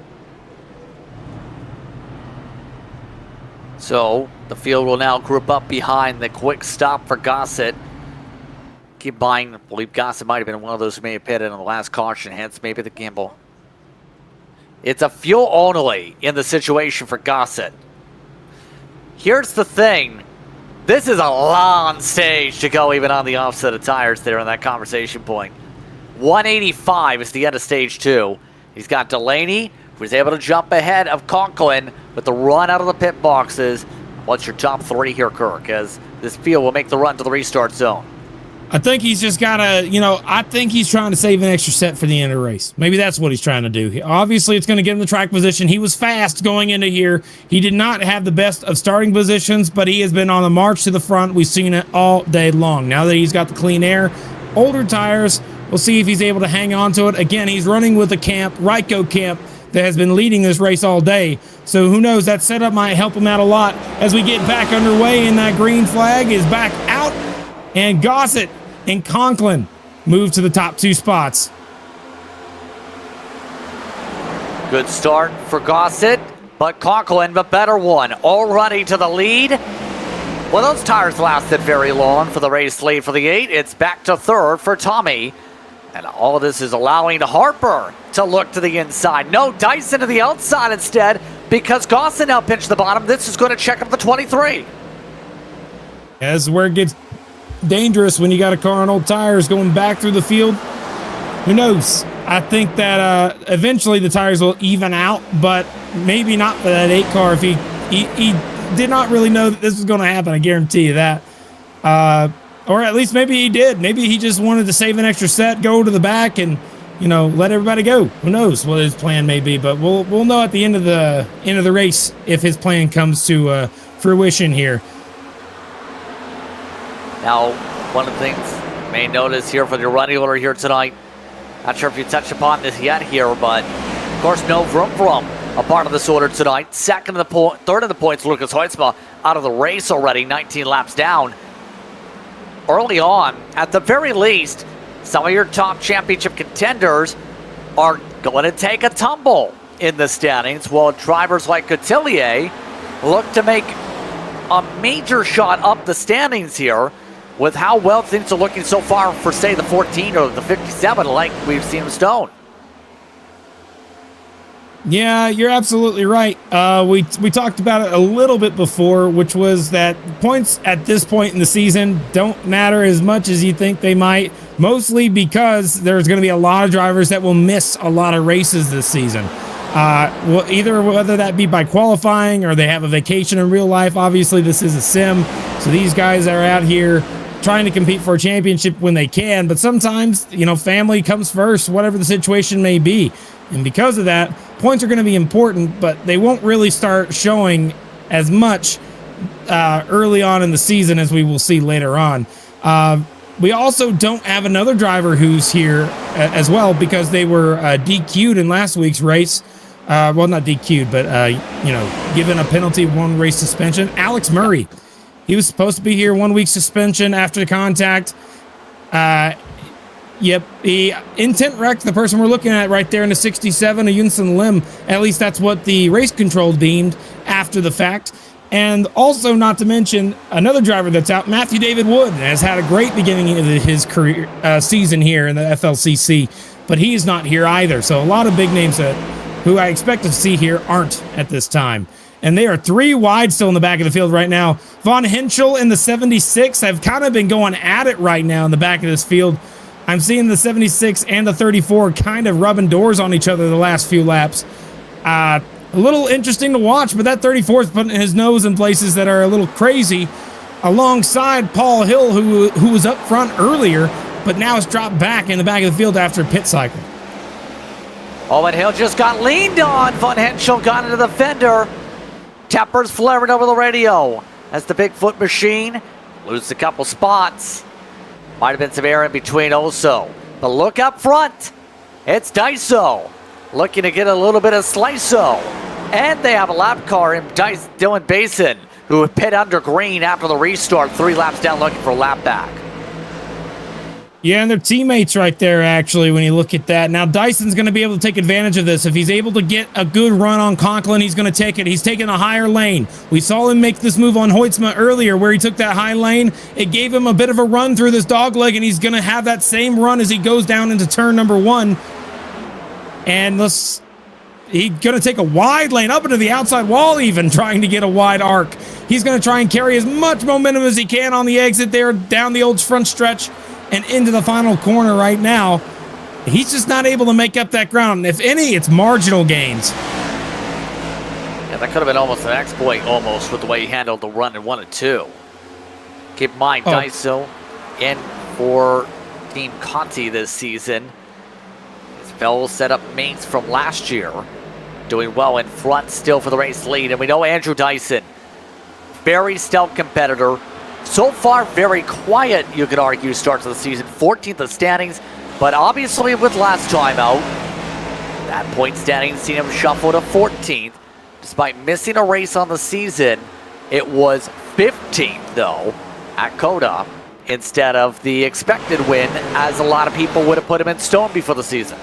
So the field will now group up behind the quick stop for Gossett. Keep buying. I believe Gossett might have been one of those who may have pitted on the last caution, hence maybe the gamble. It's a fuel only in the situation for Gossett. Here's the thing. This is a long stage to go even on the offset of tires there on that conversation point. 185 is the end of stage 2. He's got Delaney, who's able to jump ahead of Conklin with the run out of the pit boxes. What's your top 3 here, Kirk, as this field will make the run to the restart zone? I think he's just got to, I think he's trying to save an extra set for the end of the race. Maybe that's what he's trying to do. Obviously, it's going to get him the track position. He was fast going into here. He did not have the best of starting positions, but he has been on the march to the front. We've seen it all day long. Now that he's got the clean air, older tires, we'll see if he's able to hang on to it. Again, he's running with a camp, Ryko camp, that has been leading this race all day. So who knows, that setup might help him out a lot as we get back underway, and that green flag is back out, and Gossett and Conklin move to the top 2 spots. Good start for Gossett, but Conklin, the better one, already to the lead. Well, those tires lasted very long for the race lead for the 8. It's back to 3rd for Tommy. And all of this is allowing Harper to look to the inside. No, Dyson to the outside instead, because Gossett now pinched the bottom. This is going to check up the 23. As where it gets dangerous when you got a car on old tires going back through the field. Who knows? I think that eventually the tires will even out, but maybe not for that 8 car if he did not really know that this was going to happen. I guarantee you that. Or at least maybe he did. Maybe he just wanted to save an extra set, go to the back, and let everybody go. Who knows what his plan may be? But we'll know at the end of the race if his plan comes to fruition here. Now, one of the things you may notice here for the running order here tonight, not sure if you touched upon this yet here, but of course no Vroom a part of this order tonight. Third of the points, Lucas Hoitzma out of the race already, 19 laps down. Early on, at the very least, some of your top championship contenders are going to take a tumble in the standings, while drivers like Cotillier look to make a major shot up the standings here with how well things are looking so far for, say, the 14 or the 57, like we've seen in Stone. Yeah, you're absolutely right. We talked about it a little bit before, which was that points at this point in the season don't matter as much as you think they might, mostly because there's going to be a lot of drivers that will miss a lot of races this season. Whether that be by qualifying or they have a vacation in real life. Obviously, this is a sim, so these guys are out here trying to compete for a championship when they can, but sometimes, family comes first, whatever the situation may be. And because of that, points are going to be important, but they won't really start showing as much early on in the season as we will see later on. We also don't have another driver who's here as well, because they were DQ'd in last week's race. Well, not DQ'd, but, given a penalty, 1 race suspension. Alex Murray. He was supposed to be here, 1 week suspension after the contact. Yep, the intent wrecked the person we're looking at right there in the 67, a Yunsen Lim. At least that's what the race control deemed after the fact. And also, not to mention, another driver that's out, Matthew David Wood, has had a great beginning of his career season here in the FLCC, but he's not here either. So a lot of big names who I expect to see here aren't at this time. And they are 3 wide still in the back of the field right now. Von Henschel in the 76 have kind of been going at it right now in the back of this field. I'm seeing the 76 and the 34 kind of rubbing doors on each other the last few laps. A little interesting to watch, but that 34 is putting his nose in places that are a little crazy alongside Paul Hill, who was up front earlier, but now has dropped back in the back of the field after a pit cycle. Owen Hill just got leaned on. Von Henschel got into the fender. Tappers flaring over the radio as the Bigfoot machine loses a couple spots. Might have been some air in between also. But look up front. It's Daiso looking to get a little bit of Sliso. And they have a lap car in Dylan Basin, who pit under green after the restart. 3 laps down looking for a lap back. Yeah, and they're teammates right there, actually, when you look at that. Now, Dyson's going to be able to take advantage of this. If he's able to get a good run on Conklin, he's going to take it. He's taking a higher lane. We saw him make this move on Hoytsma earlier where he took that high lane. It gave him a bit of a run through this dogleg, and he's going to have that same run as he goes down into turn number 1. And he's going to take a wide lane up into the outside wall even, trying to get a wide arc. He's going to try and carry as much momentum as he can on the exit there, down the old front stretch, and into the final corner right now. He's just not able to make up that ground. If any, it's marginal gains. Yeah, that could have been almost an exploit almost with the way he handled the run in 1 and 2. Keep in mind, Daiso in for Team Conti this season. His fellow set up mates from last year. Doing well in front still for the race lead. And we know Andrew Dyson, very stout competitor. So far, very quiet, you could argue, starts of the season. 14th of standings, but obviously with last time out, that point standings seen him shuffle to 14th. Despite missing a race on the season, it was 15th, though, at Coda, instead of the expected win, as a lot of people would have put him in stone before the season.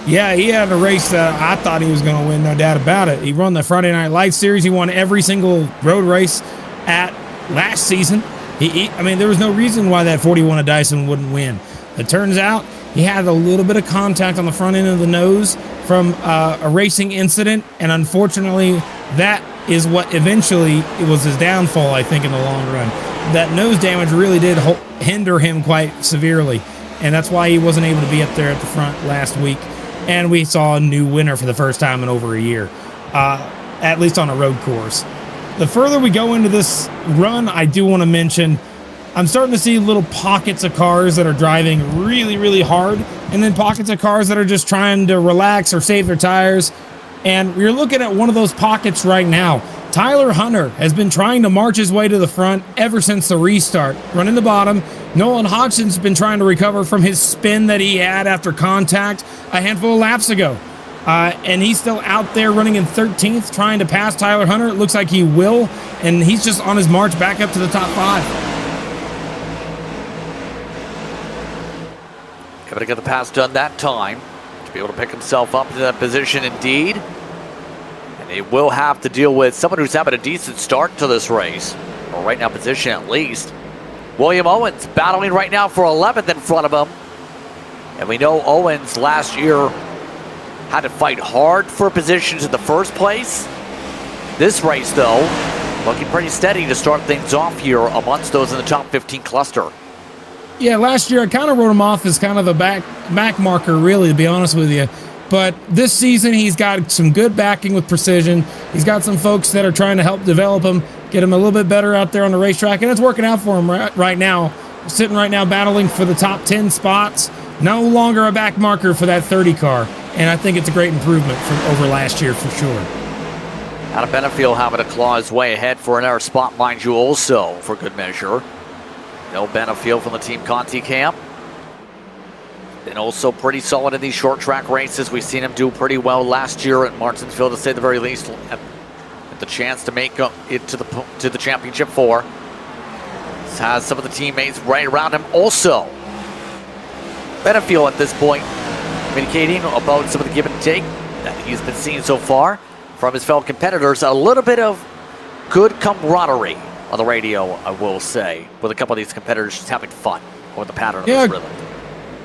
Yeah, he had a race that I thought he was going to win, no doubt about it. He won the Friday Night Lights Series. He won every single road race at last season. I mean, there was no reason why that 41 of Dyson wouldn't win. It turns out he had a little bit of contact on the front end of the nose from a racing incident, and unfortunately, that is what eventually it was his downfall, I think, in the long run. That nose damage really did hinder him quite severely, and that's why he wasn't able to be up there at the front last week. And we saw a new winner for the first time in over a year, at least on a road course. The further we go into this run, I do want to mention, I'm starting to see little pockets of cars that are driving really, really hard, and then pockets of cars that are just trying to relax or save their tires. And we're looking at one of those pockets right now. Tyler Hunter has been trying to march his way to the front ever since the restart, running the bottom. Nolan Hodgson's been trying to recover from his spin that he had after contact a handful of laps ago. And he's still out there running in 13th, trying to pass Tyler Hunter. It looks like he will, and he's just on his march back up to the top 5. Able to get the pass done that time to be able to pick himself up to that position indeed. And he will have to deal with someone who's having a decent start to this race, or right now position at least. William Owens battling right now for 11th in front of him. And we know Owens last year had to fight hard for positions in the first place. This race, though, looking pretty steady to start things off here amongst those in the top 15 cluster. Yeah, last year I kind of wrote him off as kind of a back marker, really, to be honest with you. But this season he's got some good backing with precision. He's got some folks that are trying to help develop him, get him a little bit better out there on the racetrack, and it's working out for him right now. Sitting right now battling for the top 10 spots. No longer a back marker for that 30 car. And I think it's a great improvement from over last year for sure. Out of Benefield having to claw his way ahead for another spot, mind you, also for good measure. No Benefield from the Team Conti camp. Been also pretty solid in these short track races. We've seen him do pretty well last year at Martinsville, to say the very least. At the chance to make it to the championship 4. Has some of the teammates right around him also. Benefield at this point communicating about some of the give and take that he's been seeing so far from his fellow competitors. A little bit of good camaraderie on the radio, I will say, with a couple of these competitors just having fun with the pattern of this rhythm.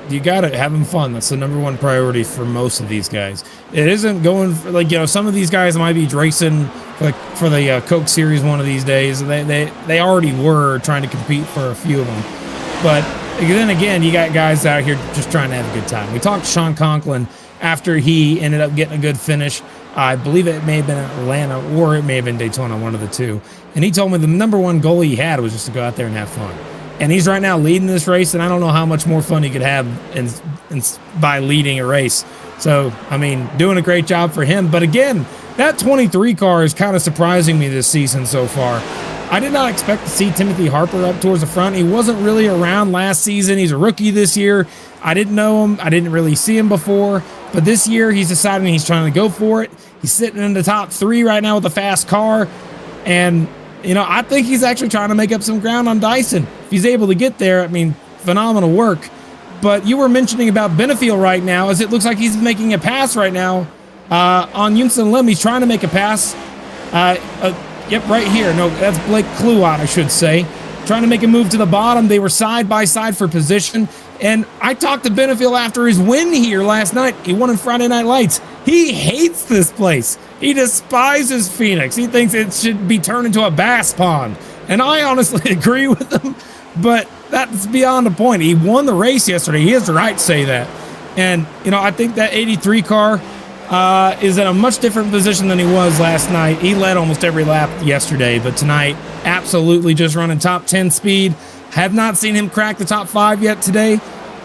You got it, having fun. That's the number one priority for most of these guys. It isn't going for, like, you know, some of these guys might be racing for the Coke Series one of these days. They already were trying to compete for a few of them. But then again, you got guys out here just trying to have a good time. We talked to Sean Conklin after he ended up getting a good finish. I believe it may have been Atlanta or it may have been Daytona, one of the two. And he told me the number one goal he had was just to go out there and have fun. And he's right now leading this race, and I don't know how much more fun he could have by leading a race. So, I mean, doing a great job for him. But again, that 23 car is kind of surprising me this season so far. I did not expect to see Timothy Harper up towards the front. He wasn't really around last season. He's a rookie this year. I didn't know him. I didn't really see him before. But this year, he's deciding he's trying to go for it. He's sitting in the top 3 right now with a fast car. And, you know, I think he's actually trying to make up some ground on Dyson. If he's able to get there, I mean, phenomenal work. But you were mentioning about Benefield right now, as it looks like he's making a pass right now on Yunson Lim. He's trying to make a pass. Yep, right here. No, that's Blake Kluot, I should say. Trying to make a move to the bottom. They were side by side for position. And I talked to Benefield after his win here last night. He won in Friday Night Lights. He hates this place. He despises Phoenix. He thinks it should be turned into a bass pond. And I honestly agree with him, but that's beyond the point. He won the race yesterday. He has the right to say that. And, you know, I think that 83 car is in a much different position than he was last night. He led almost every lap yesterday, but tonight, absolutely just running top 10 speed. Have not seen him crack the top 5 yet today,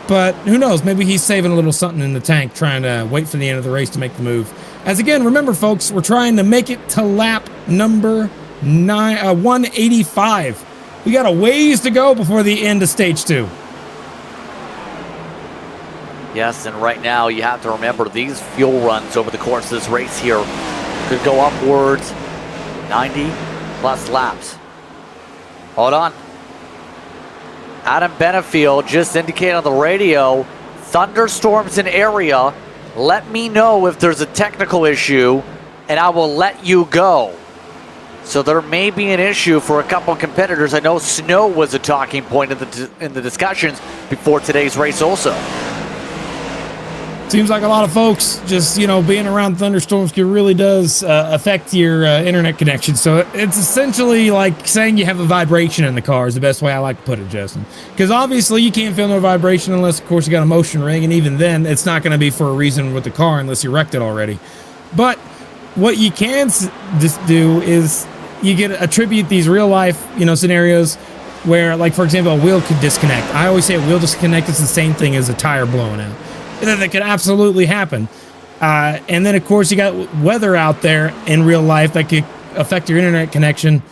but who knows? Maybe he's saving a little something in the tank, trying to wait for the end of the race to make the move. As again, remember, folks, we're trying to make it to lap number 185. We got a ways to go before the end of stage 2. Yes, and right now you have to remember these fuel runs over the course of this race here could go upwards 90 plus laps. Hold on. Adam Benefield just indicated on the radio, thunderstorms in area. Let me know if there's a technical issue, and I will let you go. So there may be an issue for a couple of competitors. I know snow was a talking point in the discussions before today's race also. Seems like a lot of folks just, you know, being around thunderstorms really does affect your internet connection. So it's essentially like saying you have a vibration in the car is the best way I like to put it, Justin. Because obviously you can't feel no vibration unless, of course, you got a motion ring. And even then, it's not going to be for a reason with the car unless you wrecked it already. But what you can just do is you get attribute these real life, you know, scenarios where, like, for example, a wheel could disconnect. I always say a wheel disconnect is the same thing as a tire blowing out. That could absolutely happen. And then, of course, you got weather out there in real life that could affect your internet connection.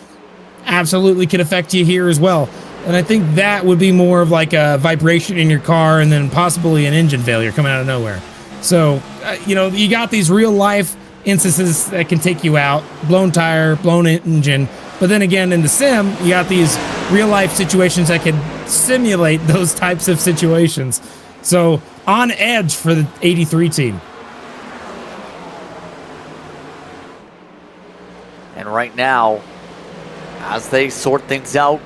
Absolutely could affect you here as well. And I think that would be more of like a vibration in your car and then possibly an engine failure coming out of nowhere. So, you know, you got these real life instances that can take you out. Blown tire, blown engine. But then again, in the sim, you got these real life situations that can simulate those types of situations. So, on edge for the 83 team. And right now, as they sort things out,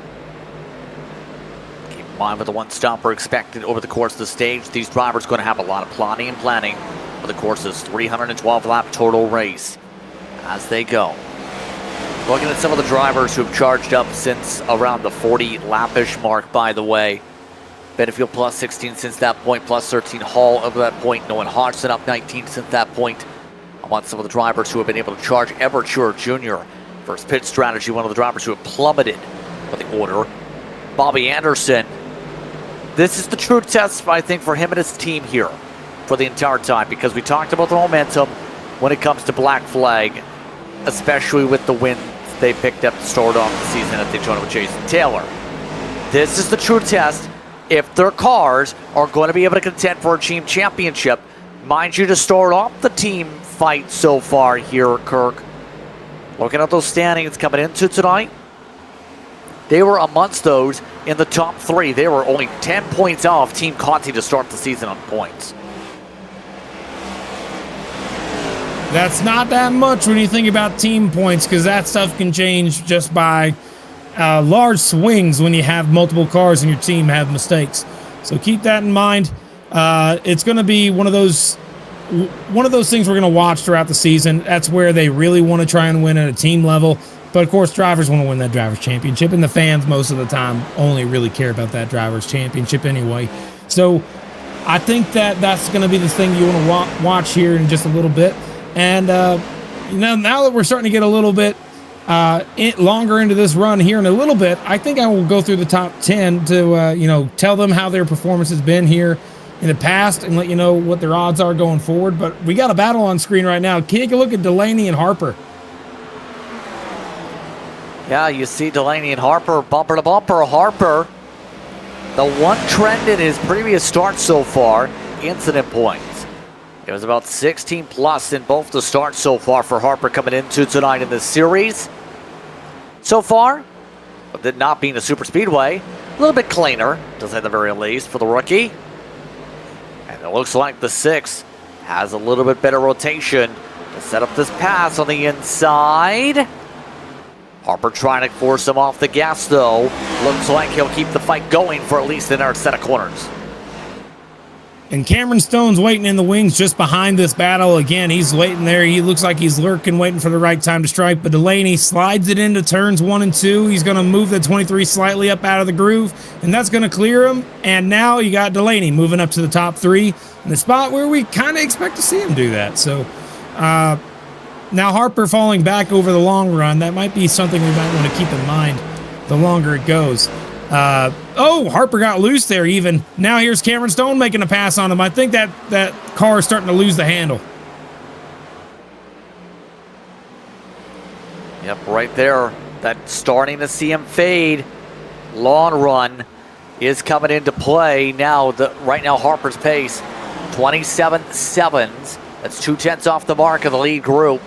keep in mind with the one stopper expected over the course of the stage, these drivers are going to have a lot of plotting and planning over the course of this 312 lap total race as they go. Looking at some of the drivers who have charged up since around the 40 lap-ish mark, by the way. Benefield plus 16 since that point, plus 13 Hall over that point. Nolan Hodgson up 19 since that point. I want some of the drivers who have been able to charge. Everture Jr., first pit strategy, one of the drivers who have plummeted for the order. Bobby Anderson. This is the true test, I think, for him and his team here for the entire time, because we talked about the momentum when it comes to Black Flag, especially with the wins they picked up to start off the season at Daytona with Jason Taylor. This is the true test. If their cars are going to be able to contend for a team championship. Mind you, to start off the team fight so far here, Kirk. Looking at those standings coming into tonight. they were amongst those in the top 3. They were only 10 points off Team Conti to start the season on points. That's not that much when you think about team points, because that stuff can change just by large swings when you have multiple cars in your team have mistakes. So keep that in mind. It's going to be one of those things we're going to watch throughout the season. That's where they really want to try and win at a team level. But of course, drivers want to win that drivers' championship, and the fans most of the time only really care about that drivers' championship anyway. So I think that's going to be the thing you want to watch here in just a little bit. And now that we're starting to get a little bit longer into this run here in a little bit, I think I will go through the top 10 to tell them how their performance has been here in the past and let you know what their odds are going forward. But we got a battle on screen right now. Take a look at Delaney and Harper. Yeah, you see Delaney and Harper bumper to bumper. Harper, the one trend in his previous starts so far, incident points. It was about 16 plus in both the starts so far for Harper coming into tonight in this series. So far, but did not being a super speedway, a little bit cleaner, to say the very least, for the rookie. And it looks like the 6 has a little bit better rotation to set up this pass on the inside. Harper trying to force him off the gas, though. Looks like he'll keep the fight going for at least another set of corners. And Cameron Stone's waiting in the wings just behind this battle. Again, he's waiting there. He looks like he's lurking, waiting for the right time to strike. But Delaney slides it into turns 1 and 2. He's going to move the 23 slightly up out of the groove, and that's going to clear him. And now you got Delaney moving up to the top 3 in the spot where we kind of expect to see him do that. So now Harper falling back over the long run, that might be something we might want to keep in mind the longer it goes. Harper got loose there even. Now here's Cameron Stone making a pass on him. I think that car is starting to lose the handle. Yep, right there. That's starting to see him fade. Long run is coming into play. Now, right now Harper's pace, 27.7s. That's 0.2 off the mark of the lead group.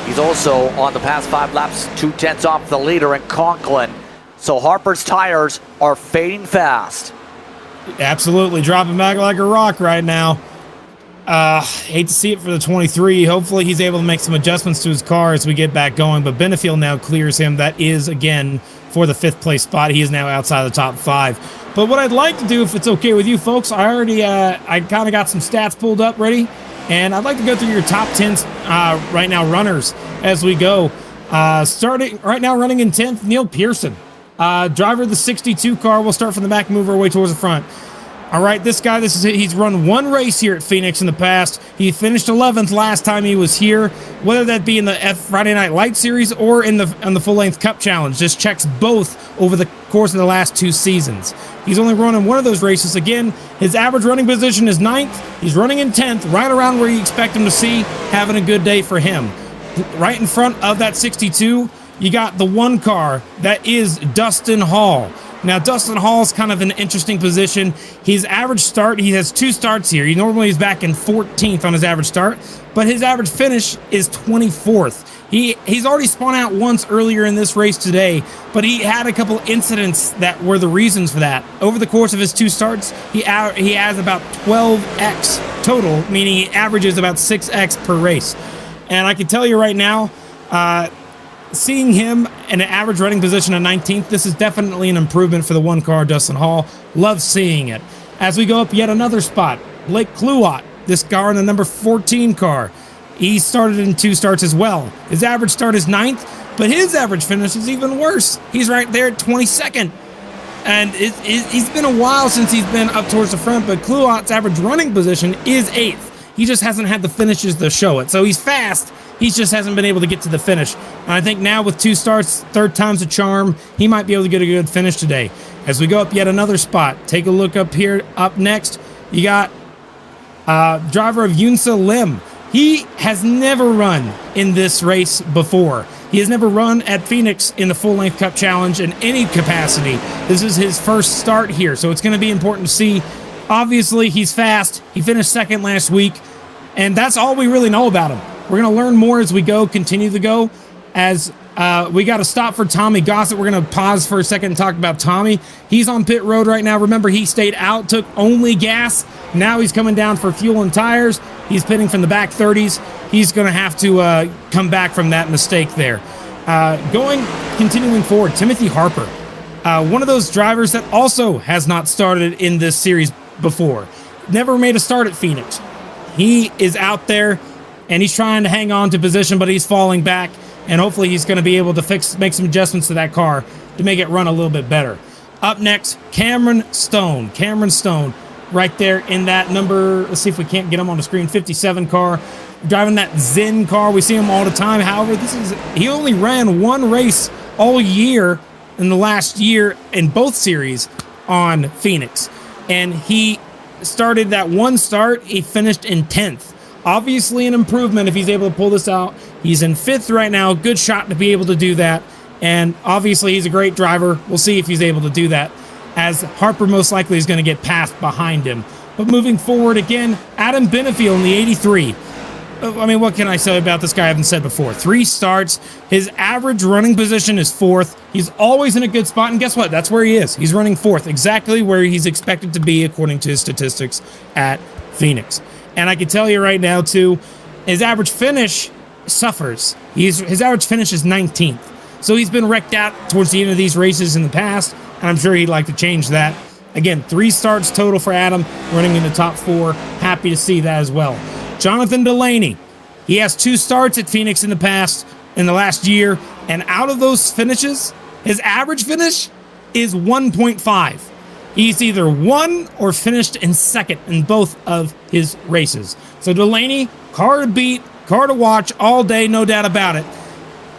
He's also on the past 5 laps, 0.2 off the leader in Conklin. So Harper's tires are fading fast. Absolutely, dropping back like a rock right now. Hate to see it for the 23. Hopefully he's able to make some adjustments to his car as we get back going. But Benefield now clears him. That is, again, for the 5th place spot. He is now outside the top 5. But what I'd like to do, if it's okay with you folks, I already I kind of got some stats pulled up ready. And I'd like to go through your top 10 right now runners as we go. Starting right now, running in 10th, Neil Pearson. Driver of the 62 car. We'll start from the back, move our way towards the front. All right, this guy, he's run 1 race here at Phoenix in the past. He finished 11th last time he was here, whether that be in the Friday Night Light Series or on the full-length Cup Challenge. Just checks both over the course of the last 2 seasons. He's only run in 1 of those races. Again, his average running position is 9th. He's running in 10th, right around where you expect him to see, having a good day for him. Right in front of that 62, you got the 1 car, that is Dustin Hall. Now, Dustin Hall's kind of an interesting position. His average start, he has 2 starts here. He normally is back in 14th on his average start, but his average finish is 24th. He's already spun out once earlier in this race today, but he had a couple incidents that were the reasons for that. Over the course of his 2 starts, he has about 12x total, meaning he averages about 6x per race. And I can tell you right now, seeing him in an average running position of 19th, this is definitely an improvement for the 1 car, Dustin Hall. Love seeing it. As we go up yet another spot, Blake Kluwat, this car in the number 14 car. He started in 2 starts as well. His average start is 9th, but his average finish is even worse. He's right there at 22nd. And it's been a while since he's been up towards the front, but Kluwat's average running position is 8th. He just hasn't had the finishes to show it. So he's fast. He just hasn't been able to get to the finish. And I think now with 2 starts, 3rd time's a charm, he might be able to get a good finish today. As we go up yet another spot, take a look up here. Up next, you got driver of Yunsa Lim. He has never run in this race before. He has never run at Phoenix in the full-length Cup Challenge in any capacity. This is his first start here, so it's going to be important to see. Obviously, he's fast. He finished 2nd last week, and that's all we really know about him. We're going to learn more as we go, continue to go, as We got to stop for Tommy Gossett. We're going to pause for a second and talk about Tommy. He's on pit road right now. Remember, he stayed out, took only gas. Now he's coming down for fuel and tires. He's pitting from the back 30s. He's going to have to come back from that mistake there. Continuing forward, Timothy Harper. One of those drivers that also has not started in this series before. Never made a start at Phoenix. He is out there, and he's trying to hang on to position, but he's falling back. And hopefully he's going to be able to make some adjustments to that car to make it run a little bit better. Up next, Cameron Stone. Cameron Stone right there in that number, let's see if we can't get him on the screen, 57 car. Driving that Zen car. We see him all the time. However, he only ran one race all year in the last year in both series on Phoenix. And he started that one start, he finished in 10th. Obviously an improvement if he's able to pull this out. He's in 5th right now. Good shot to be able to do that. And obviously he's a great driver. We'll see if he's able to do that, as Harper most likely is going to get passed behind him. But moving forward again, Adam Benefield in the 83. I mean, what can I say about this guy I haven't said before? 3 starts. His average running position is 4th. He's always in a good spot. And guess what? That's where he is. He's running 4th, exactly where he's expected to be according to his statistics at Phoenix. And I can tell you right now, too, his average finish suffers. His average finish is 19th. So he's been wrecked out towards the end of these races in the past, and I'm sure he'd like to change that. Again, 3 starts total for Adam, running in the top 4. Happy to see that as well. Jonathan Delaney. He has 2 starts at Phoenix in the last year, and out of those finishes, his average finish is 1.5. He's either won or finished in 2nd in both of his races. So Delaney, car to beat, car to watch all day, no doubt about it.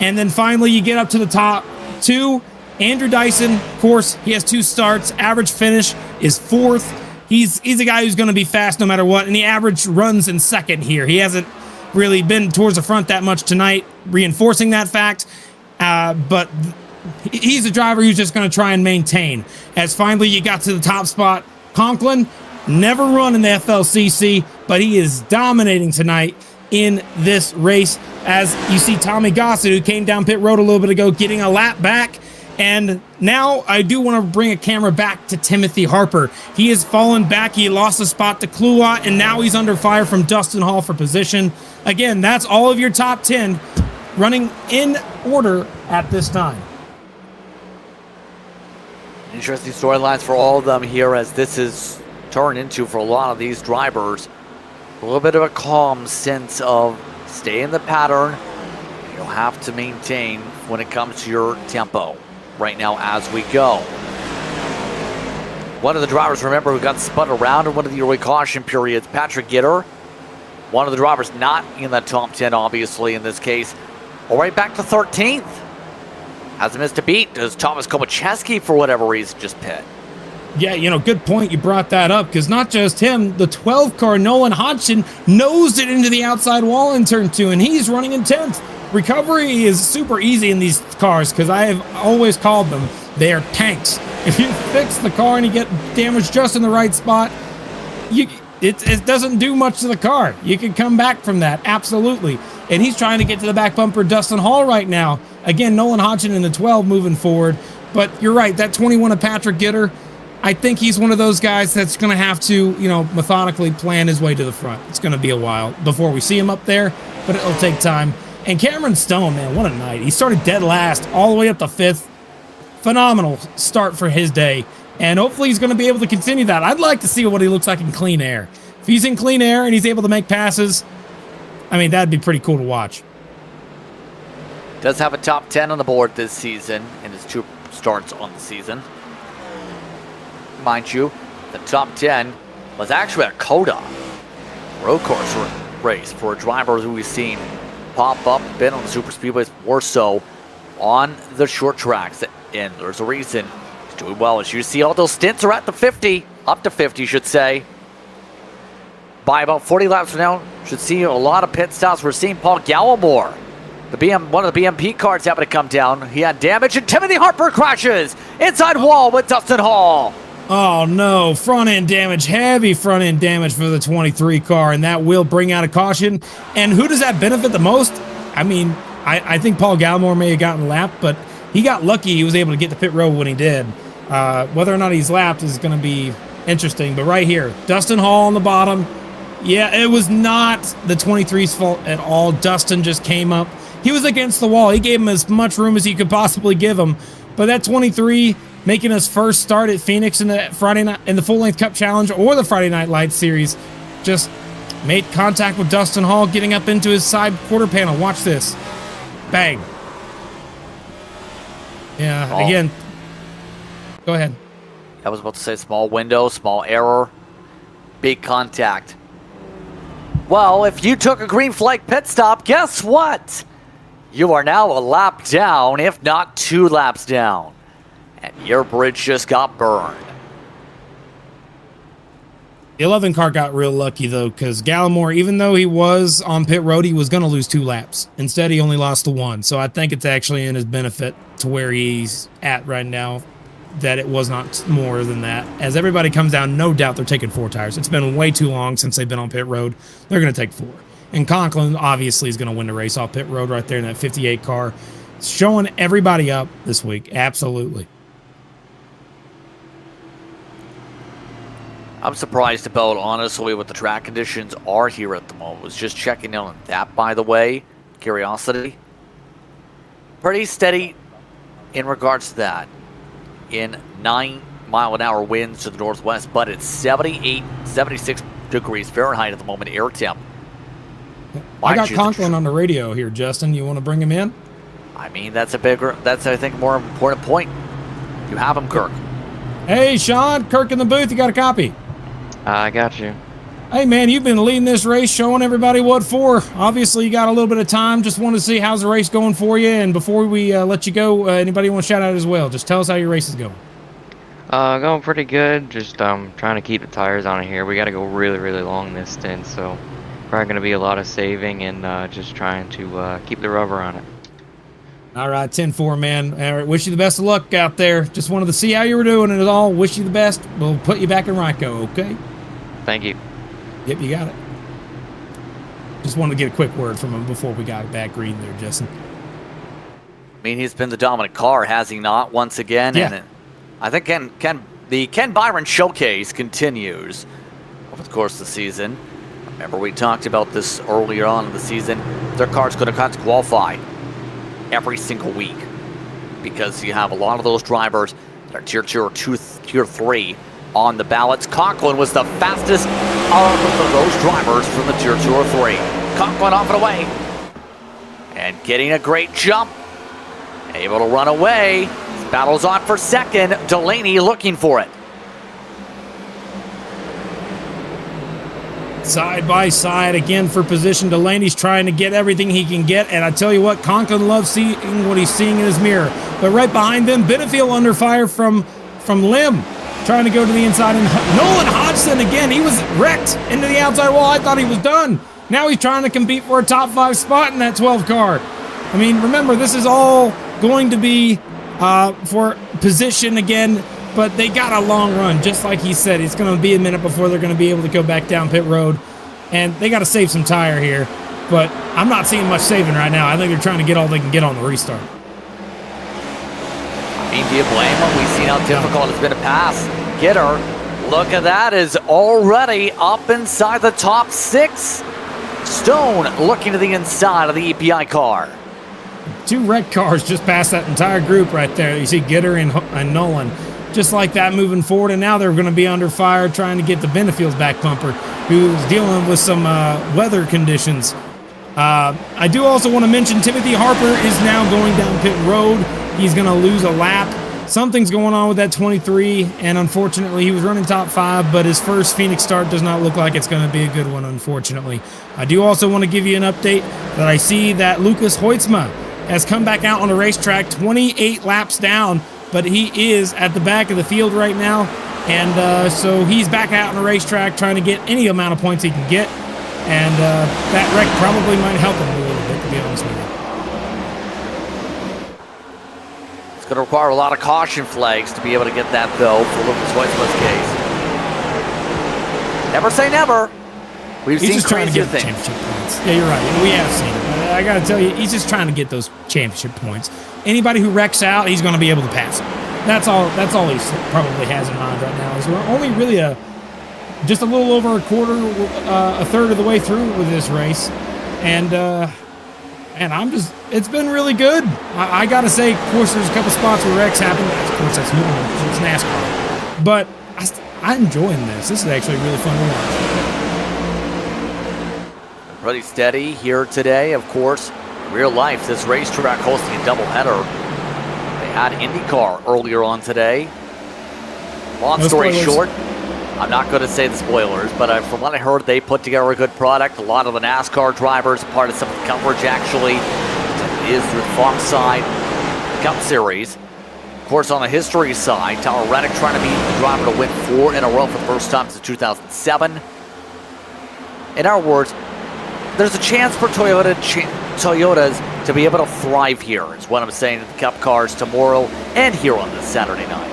And then finally, you get up to the top 2. Andrew Dyson, of course, he has 2 starts. Average finish is 4th. He's a guy who's going to be fast no matter what, and the average runs in 2nd here. He hasn't really been towards the front that much tonight, reinforcing that fact. But he's a driver who's just going to try and maintain. As finally you got to the top spot, Conklin, never run in the FLCC, but he is dominating tonight in this race. As you see Tommy Gossett, who came down pit road a little bit ago, getting a lap back. And now I do want to bring a camera back to Timothy Harper. He has fallen back. He lost a spot to Kluwat, and now he's under fire from Dustin Hall for position. Again, that's all of your top 10 running in order at this time. Interesting storylines for all of them here, as this is turned into, for a lot of these drivers, a little bit of a calm sense of stay in the pattern. You'll have to maintain when it comes to your tempo right now as we go. One of the drivers, remember, who got spun around in one of the early caution periods, Patrick Gitter. One of the drivers not in the top 10, obviously, in this case. All right, back to 13th. Hasn't missed a beat. Does Thomas Komacheski, for whatever reason, just pit? Yeah, good point you brought that up, because not just him, the 12 car, Nolan Hodgson, nosed it into the outside wall in turn 2, and he's running in 10th. Recovery is super easy in these cars, because I have always called them, they are tanks. If you fix the car and you get damage just in the right spot, it doesn't do much to the car. You can come back from that, absolutely. And he's trying to get to the back bumper, Dustin Hall, right now. Again, Nolan Hodgson in the 12 moving forward. But you're right, that 21 of Patrick Gitter, I think he's one of those guys that's going to have to, methodically plan his way to the front. It's going to be a while before we see him up there, but it'll take time. And Cameron Stone, man, what a night. He started dead last all the way up to 5th. Phenomenal start for his day. And hopefully he's going to be able to continue that. I'd like to see what he looks like in clean air. If he's in clean air and he's able to make passes, I mean, that'd be pretty cool to watch. Does have a top 10 on the board this season in his 2 starts on the season. Mind you, the top 10 was actually a COTA road course race for a driver who we've seen pop up, been on the super speedways, more so on the short tracks. And there's a reason he's doing well. As you see, all those stints are at the 50, up to 50, should say. By about 40 laps from now, should see a lot of pit stops. We're seeing Paul Gallimore, one of the BMP cars, happen to come down. He had damage, and Timothy Harper crashes inside wall with Dustin Hall. Oh no, front end damage, heavy front end damage for the 23 car, and that will bring out a caution. And who does that benefit the most? I mean, I think Paul Gallimore may have gotten lapped, but he got lucky. He was able to get to pit road when he did. Whether or not he's lapped is going to be interesting. But right here, Dustin Hall on the bottom. Yeah, it was not the 23's fault at all. Dustin just came up. He was against the wall. He gave him as much room as he could possibly give him. But that 23 making his first start at Phoenix in the Friday night in the Full Length Cup Challenge or the Friday Night Lights Series just made contact with Dustin Hall, getting up into his side quarter panel. Watch this. Bang. Yeah, again. Go ahead. I was about to say small window, small error, big contact. Well, if you took a green flag pit stop, guess what? You are now a lap down, if not 2 laps down. And your bridge just got burned. The 11 car got real lucky, though, because Gallimore, even though he was on pit road, he was going to lose 2 laps. Instead, he only lost the 1. So I think it's actually in his benefit to where he's at right now, that it was not more than that. As everybody comes down, no doubt they're taking 4 tires. It's been way too long since they've been on pit road. They're going to take 4. And Conklin, obviously, is going to win the race off pit road right there in that 58 car. Showing everybody up this week. Absolutely. I'm surprised about, honestly, what the track conditions are here at the moment. Was just checking in on that, by the way. Curiosity. Pretty steady in regards to that. In 9-mile-an-hour winds to the northwest, but it's 78, 76 degrees Fahrenheit at the moment, air temp. I got Conklin on the radio here, Justin. You want to bring him in? I mean, that's, I think, a more important point. You have him, Kirk. Hey, Sean, Kirk in the booth. You got a copy? I got you. Hey, man, you've been leading this race, showing everybody what for. Obviously, you got a little bit of time. Just want to see how's the race going for you. And before we let you go, anybody want to shout out as well? Just tell us how your race is going. Going pretty good. Just trying to keep the tires on it here. We got to go really, really long this stint, so probably going to be a lot of saving and just trying to keep the rubber on it. All right, 10-4, man. All right, wish you the best of luck out there. Just wanted to see how you were doing and it all. Wish you the best. We'll put you back in Ryco, okay? Thank you. Yep, you got it. Just wanted to get a quick word from him before we got back green there, Justin. I mean, he's been the dominant car, has he not, once again? Yeah. And I think the Ken Byron showcase continues over the course of the season. Remember, we talked about this earlier on in the season. Their car's going to have to qualify every single week because you have a lot of those drivers that are tier 2 or tier 3 on the ballots. Conklin was the fastest of those drivers from the tier 2 or 3. Conklin off and away and getting a great jump, able to run away. Battles on for second. Delaney looking for it. Side by side again for position. Delaney's trying to get everything he can get, and I tell you what, Conklin loves seeing what he's seeing in his mirror. But right behind them, Benefield under fire from Lim, trying to go to the inside. And Nolan Hodgson again, he was wrecked into the outside wall. I thought he was done. Now he's trying to compete for a top 5 spot in that 12 car. I mean, remember, this is all going to be for position again. But they got a long run, just like he said. It's going to be a minute before they're going to be able to go back down pit road. And they got to save some tire here. But I'm not seeing much saving right now. I think they're trying to get all they can get on the restart. I mean, do you blame them? We've seen how difficult it's been to pass. Get her. Look at that, is already up inside the top 6. Stone looking to the inside of the EPI car. 2 wrecked cars just past that entire group right there. You see Gitter and Nolan. Just like that moving forward, and now they're going to be under fire trying to get the Benefield's back bumper, who's dealing with some weather conditions. I do also want to mention Timothy Harper is now going down pit road. He's going to lose a lap. Something's going on with that 23, and unfortunately he was running top 5, but his first Phoenix start does not look like it's going to be a good one, unfortunately. I do also want to give you an update that I see that Lucas Hoytsma has come back out on the racetrack 28 laps down, but he is at the back of the field right now, and so he's back out on the racetrack trying to get any amount of points he can get, and that wreck probably might help him a little bit, to be honest with you. It's going to require a lot of caution flags to be able to get that, though, for Lucas Hoytsma's case. Never say never. We've He's seen just trying to crazier get the things. championship points. Yeah, you're right. We have seen it. I got to tell you, he's just trying to get those championship points. Anybody who wrecks out, he's going to be able to pass him. That's all he probably has in mind right now. Is we're only really just a little over a third of the way through with this race, and it's been really good. I got to say, of course, there's a couple spots where wrecks happen. Of course, that's normal. It's NASCAR, but I'm enjoying this. This is actually really fun to watch. Pretty steady here today, of course. Real life, this racetrack hosting a doubleheader. They had IndyCar earlier on today. Long story short, I'm not going to say the spoilers, but from what I heard, they put together a good product. A lot of the NASCAR drivers, part of some of the coverage actually, is through the Fox side, the Cup Series. Of course, on the history side, Tyler Reddick trying to be the driver to win 4 in a row for the first time since 2007. In our words, there's a chance for Toyotas to be able to thrive here, is what I'm saying to the Cup cars tomorrow and here on this Saturday night.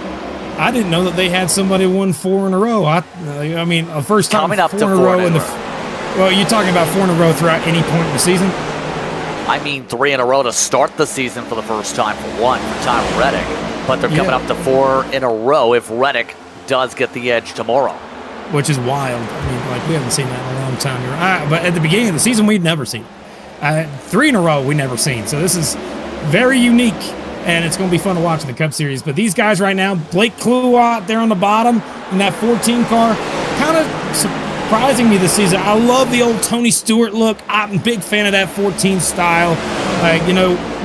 I didn't know that they had somebody won 4 in a row. I mean, a first time Coming up 4 to in a 4 row in a in the. row. Well, you're talking about 4 in a row throughout any point in the season. I mean 3 in a row to start the season for the first time for Tyler Reddick, but they're coming up to 4 in a row if Reddick does get the edge tomorrow. Which is wild. I mean, like, we haven't seen that in a long time. But at the beginning of the season, we'd never seen it. 3 in a row, we never seen. So this is very unique, and it's going to be fun to watch in the Cup Series. But these guys right now, Blake Kluwat there on the bottom in that 14 car, kind of surprising me this season. I love the old Tony Stewart look. I'm a big fan of that 14 style.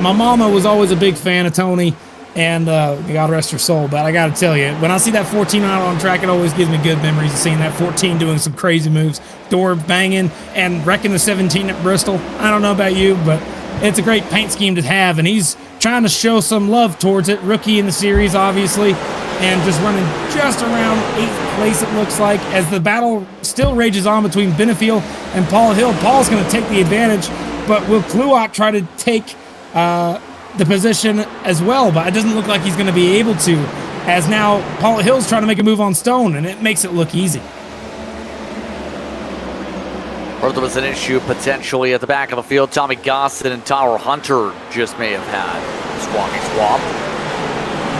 My mama was always a big fan of Tony, and God rest her soul. But I got to tell you, when I see that 14 out on track, it always gives me good memories of seeing that 14 doing some crazy moves, door banging and wrecking the 17 at Bristol. I don't know about you, but it's a great paint scheme to have, and he's trying to show some love towards it. Rookie in the series, obviously, and just running just around 8th place, it looks like, as the battle still rages on between Benefiel and Paul Hill. Paul's going to take the advantage, but will Kluwat try to take the position as well? But it doesn't look like he's going to be able to, as now Paul Hill's trying to make a move on Stone, and it makes it look easy. Or there was an issue potentially at the back of the field. Tommy Gosson and Tyler Hunter just may have had a squawky swap.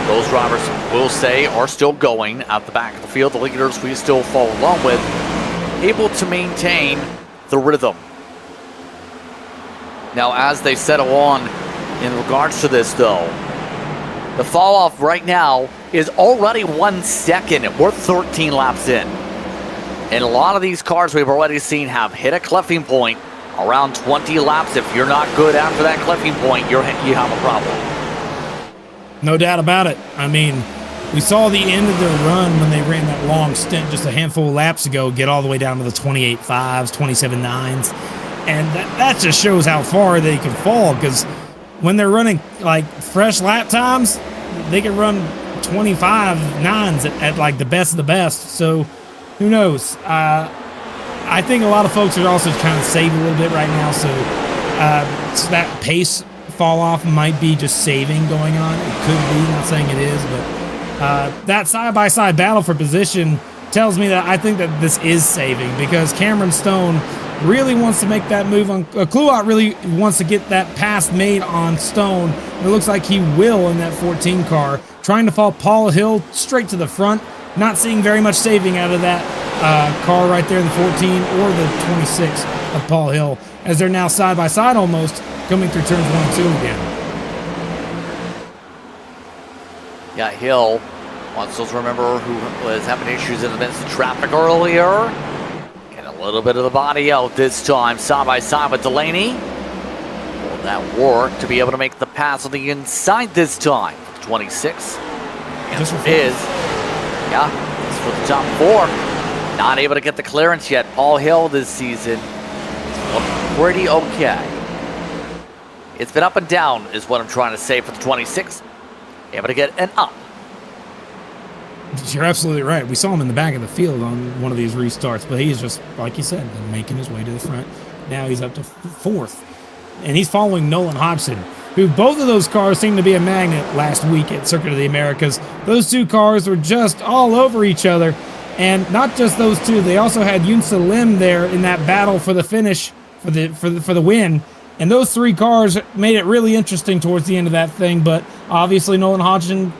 Those drivers, will say, are still going at the back of the field. The leaders we still follow along with, able to maintain the rhythm. Now, as they settle on in regards to this, though, the fall off right now is already 1 second. We're 13 laps in. And a lot of these cars we've already seen have hit a cliffing point around 20 laps. If you're not good after that cliffing point, you have a problem. No doubt about it. I mean, we saw the end of their run when they ran that long stint just a handful of laps ago, get all the way down to the 28.5s, 27.9s. And that just shows how far they can fall, because when they're running like fresh lap times, they can run 25.9s at like the best of the best. So who knows? I think a lot of folks are also trying to save a little bit right now, so that pace fall off might be just saving going on. It could be, not saying it is, but that side-by-side battle for position tells me that I think that this is saving, because Cameron Stone really wants to make that move on. Kluwat really wants to get that pass made on Stone. It looks like he will in that 14 car, trying to fall Paul Hill straight to the front. Not seeing very much saving out of that car right there in the 14 or the 26 of Paul Hill, as they're now side by side almost coming through turns 1 and 2 again. Yeah, Hill wants us to remember who was having issues in the midst of traffic earlier. Get a little bit of the body out this time, side by side with Delaney. Will that work to be able to make the pass on the inside this time? 26. Answer is, yeah, it's for the top 4. Not able to get the clearance yet. Paul Hill this season looked pretty okay. It's been up and down is what I'm trying to say for the 26. Able to get an up. You're absolutely right. We saw him in the back of the field on one of these restarts, but he's just, like you said, making his way to the front. Now he's up to 4th. And he's following Nolan Hodgson, who both of those cars seemed to be a magnet last week at Circuit of the Americas. Those two cars were just all over each other. And not just those two, they also had Yunsa Lim there in that battle for the finish, for the win. And those 3 cars made it really interesting towards the end of that thing. But obviously Nolan Hodgson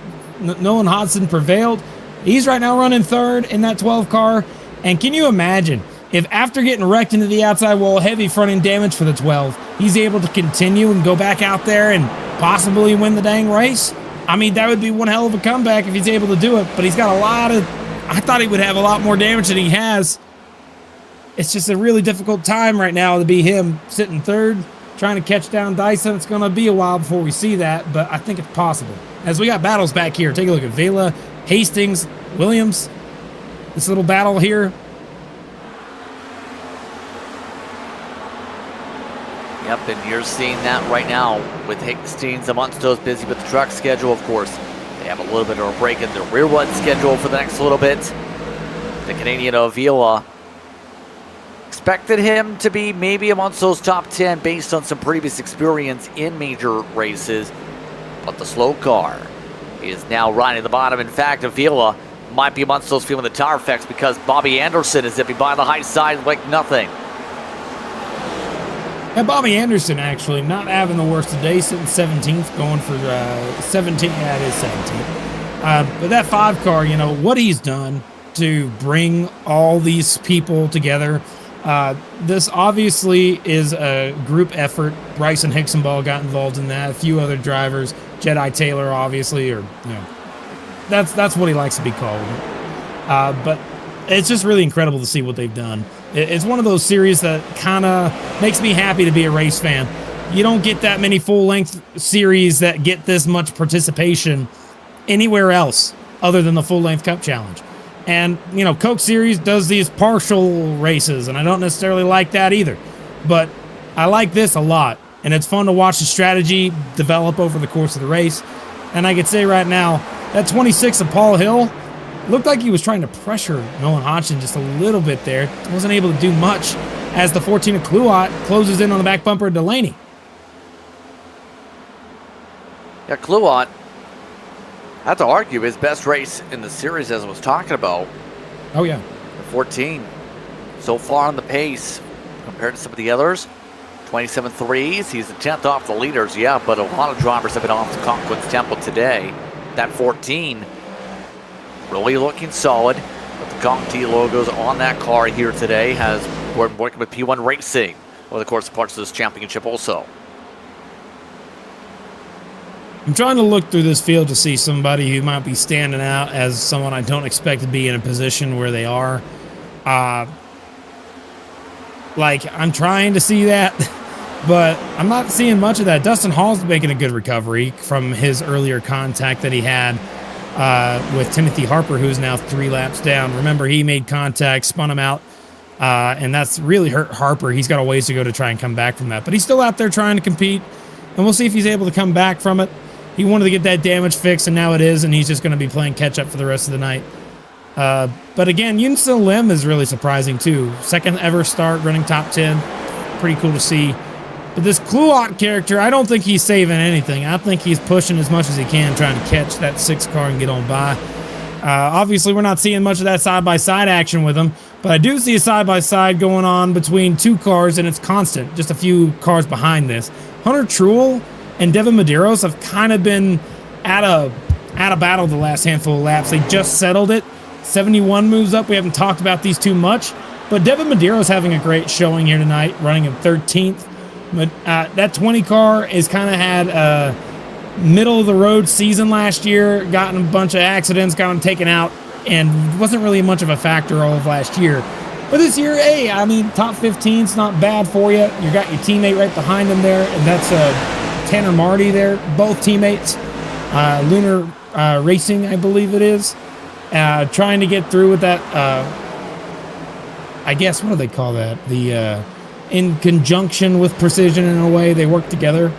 prevailed. He's right now running 3rd in that 12 car. And can you imagine if after getting wrecked into the outside wall, heavy front end damage for the 12, he's able to continue and go back out there and possibly win the dang race? I mean, that would be one hell of a comeback if he's able to do it. But he's got a lot of... I thought he would have a lot more damage than he has. It's just a really difficult time right now to be him sitting 3rd, trying to catch down Dyson. It's going to be a while before we see that, but I think it's possible. As we got battles back here, take a look at Vela, Hastings, Williams. This little battle here. Yep, and you're seeing that right now with Hastings amongst those busy with the truck schedule, of course. They have a little bit of a break in their rear one schedule for the next little bit. The Canadian Avila expected him to be maybe amongst those top 10 based on some previous experience in major races, but the slow car is now riding the bottom. In fact, Avila might be amongst those feeling the tire effects because Bobby Anderson is zipping by the high side like nothing. And Bobby Anderson actually not having the worst of day, sitting 17th, going for 17. Yeah, it is 17th. But that 5 car, you know, what he's done to bring all these people together. This obviously is a group effort. Bryson Hicksonball got involved in that. A few other drivers, Jedi Taylor, obviously, or you know, that's what he likes to be called. But it's just really incredible to see what they've done. It's one of those series that kind of makes me happy to be a race fan. You don't get that many full-length series that get this much participation anywhere else other than the full-length Cup Challenge. And, you know, Coke Series does these partial races, and I don't necessarily like that either. But I like this a lot, and it's fun to watch the strategy develop over the course of the race. And I could say right now, that 26 of Paul Hill looked like he was trying to pressure Nolan Hodgson just a little bit there. Wasn't able to do much as the 14 of Kluot closes in on the back bumper of Delaney. Yeah, Kluot had to argue his best race in the series, as I was talking about. Oh, yeah. The 14 so far on the pace compared to some of the others. 27 threes. He's the 10th off the leaders, yeah, but a lot of drivers have been off the Conquest Temple today. That 14 really looking solid. With the Kong T logos on that car here today, has been working with P1 Racing over the course of parts of this championship also. I'm trying to look through this field to see somebody who might be standing out as someone I don't expect to be in a position where they are. Like, I'm trying to see that, but I'm not seeing much of that. Dustin Hall's making a good recovery from his earlier contact that he had with Timothy Harper, who's now 3 laps down. Remember, he made contact, spun him out, and that's really hurt Harper. He's got a ways to go to try and come back from that, but he's still out there trying to compete, and we'll see if he's able to come back from it. He wanted to get that damage fixed, and now it is, and he's just going to be playing catch-up for the rest of the night. But again, Yunsa Lim is really surprising, too. Second ever start, running top 10. Pretty cool to see. But this Kluot character, I don't think he's saving anything. I think he's pushing as much as he can, trying to catch that 6 car and get on by. Obviously, we're not seeing much of that side-by-side action with him, but I do see a side-by-side going on between 2 cars, and it's constant, just a few cars behind this. Hunter Truel and Devin Medeiros have kind of been out of battle the last handful of laps. They just settled it. 71 moves up. We haven't talked about these too much, but Devin Medeiros having a great showing here tonight, running in 13th. But that 20 car has kind of had a middle-of-the-road season last year, gotten a bunch of accidents, got them taken out, and wasn't really much of a factor all of last year. But this year, hey, I mean, top 15 is not bad for you. You got your teammate right behind him there, and that's Tanner Marty there, both teammates. Lunar Racing, I believe it is. Trying to get through with that, I guess, what do they call that? The in conjunction with Precision in a way, they work together.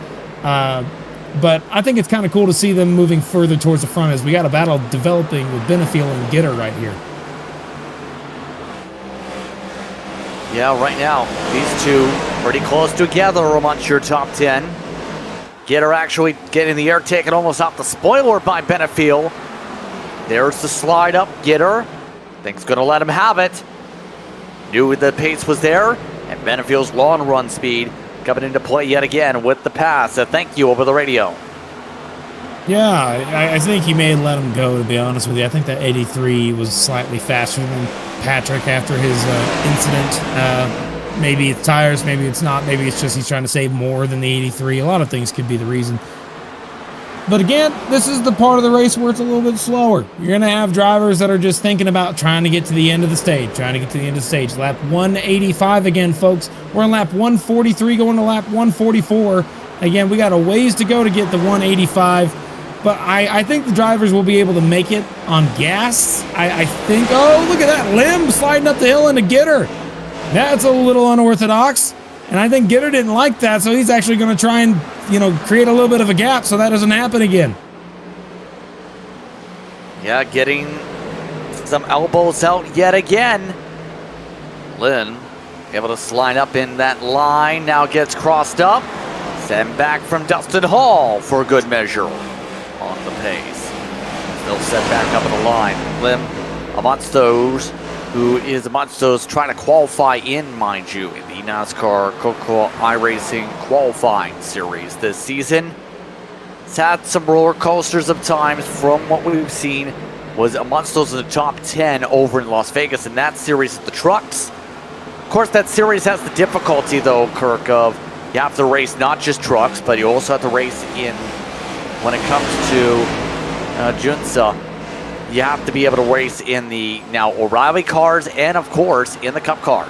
But I think it's kind of cool to see them moving further towards the front as we got a battle developing with Benefiel and Gitter right here. Yeah, right now, these two pretty close together amongst your top 10. Gitter actually getting the air taken almost off the spoiler by Benefiel. There's the slide up, Gitter. Thing's going to let him have it. Knew the pace was there, and Benefield's long run speed coming into play yet again with the pass. Thank you over the radio. Yeah, I think he may have let him go, to be honest with you. I think that 83 was slightly faster than Patrick after his incident. Maybe it's tires, maybe it's not. Maybe it's just he's trying to save more than the 83. A lot of things could be the reason. But again, this is the part of the race where it's a little bit slower. You're going to have drivers that are just thinking about trying to get to the end of the stage, Lap 185 again, folks. We're on lap 143 going to lap 144. Again, we got a ways to go to get the 185. But I think the drivers will be able to make it on gas. I think, oh, look at that limb sliding up the hill into Gitter. That's a little unorthodox. And I think Gitter didn't like that, so he's actually going to try and, create a little bit of a gap so that doesn't happen again. Yeah, getting some elbows out yet again. Lynn able to slide up in that line, now gets crossed up. Send back from Dustin Hall for good measure on the pace. Still set back up in the line. Lim amongst those who is amongst those trying to qualify in, mind you, in the NASCAR Coca-Cola iRacing qualifying series this season. It's had some roller coasters of times. From what we've seen, was amongst those in the top 10 over in Las Vegas in that series of the trucks. Of course, that series has the difficulty, though, Kirk, of you have to race not just trucks, but you also have to race in, when it comes to Junsa, you have to be able to race in the now O'Reilly cars and, of course, in the Cup car.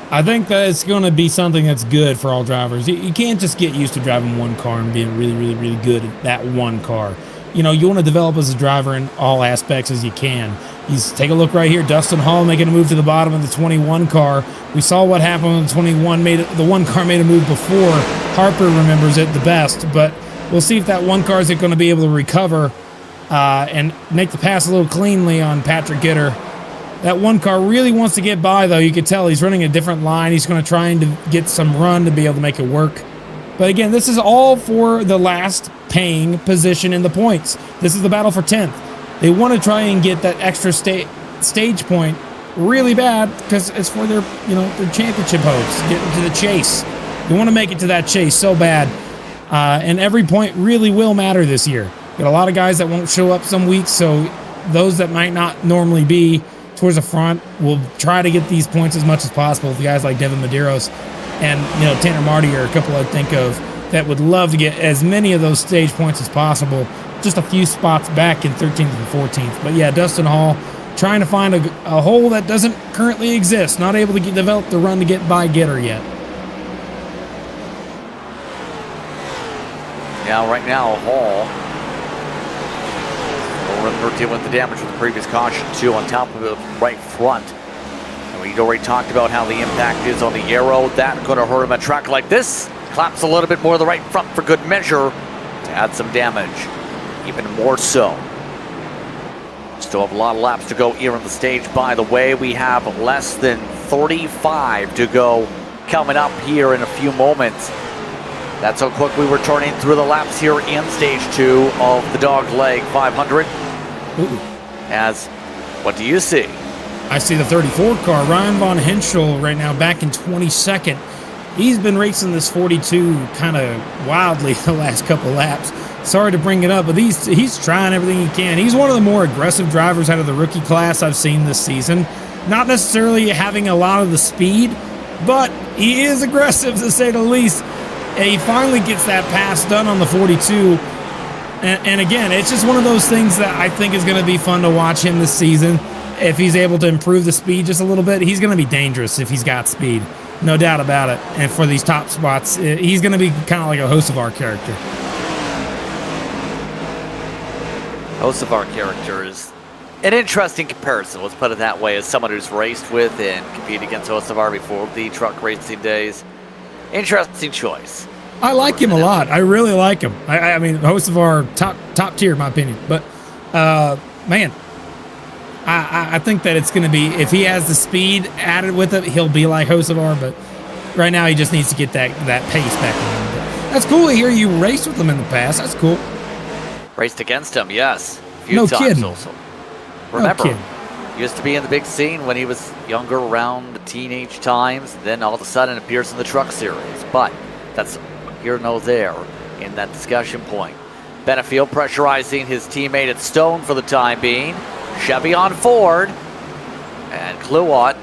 I think that it's going to be something that's good for all drivers. You can't just get used to driving one car and being really, really, really good at that one car. You want to develop as a driver in all aspects as you can. Take a look right here. Dustin Hall making a move to the bottom of the 21 car. We saw what happened when the 21 the one car made a move before. Harper remembers it the best, but we'll see if that one car is going to be able to recover and make the pass a little cleanly on Patrick Gitter. That one car really wants to get by, though. You can tell he's running a different line. He's going to try and get some run to be able to make it work. But again, this is all for the last paying position in the points. This is the battle for 10th. They want to try and get that extra stage point really bad because it's for their championship hopes, getting to the chase. They want to make it to that chase so bad. And every point really will matter this year. Got a lot of guys that won't show up some weeks, so those that might not normally be towards the front will try to get these points as much as possible. The guys like Devin Medeiros and Tanner Marty are a couple I think of that would love to get as many of those stage points as possible. Just a few spots back in 13th and 14th. But yeah, Dustin Hall trying to find a hole that doesn't currently exist. Not able to develop the run to get by Gitter yet. Yeah, right now Hall will deal with the damage from the previous caution too on top of the right front. And we already talked about how the impact is on the aero. That's going to hurt him. A track like this claps a little bit more to the right front for good measure to add some damage. Even more so. Still have a lot of laps to go here on the stage. By the way, we have less than 35 to go coming up here in a few moments. That's how quick we were turning through the laps here in stage 2 of the Dogleg 500. Ooh. As, what do you see? I see the 34 car, Ryan Von Henschel, right now back in 22nd. He's been racing this 42 kind of wildly the last couple laps. Sorry to bring it up, but he's trying everything he can. He's one of the more aggressive drivers out of the rookie class I've seen this season. Not necessarily having a lot of the speed, but he is aggressive to say the least. And he finally gets that pass done on the 42. And again, it's just one of those things that I think is going to be fun to watch him this season. If he's able to improve the speed just a little bit, he's going to be dangerous if he's got speed. No doubt about it. And for these top spots, he's going to be kind of like a Hocevar character. Hocevar character is an interesting comparison, let's put it that way, as someone who's raced with and competed against Hocevar before the truck racing days. Interesting choice. I like him a lot. I really like him. I mean, Hocevar, top tier in my opinion. But, man, I think that it's going to be, if he has the speed added with it, he'll be like Hocevar. But right now he just needs to get that pace back on. But that's cool to hear you raced with him in the past. That's cool. Raced against him, yes. A few no times kidding. also. Remember, kidding. used to be in the big scene when he was younger, around the teenage times, then all of a sudden appears in the Truck Series. But that's here no there in that discussion point. Benefield pressurizing his teammate at Stone for the time being. Chevy on Ford. And Kluwat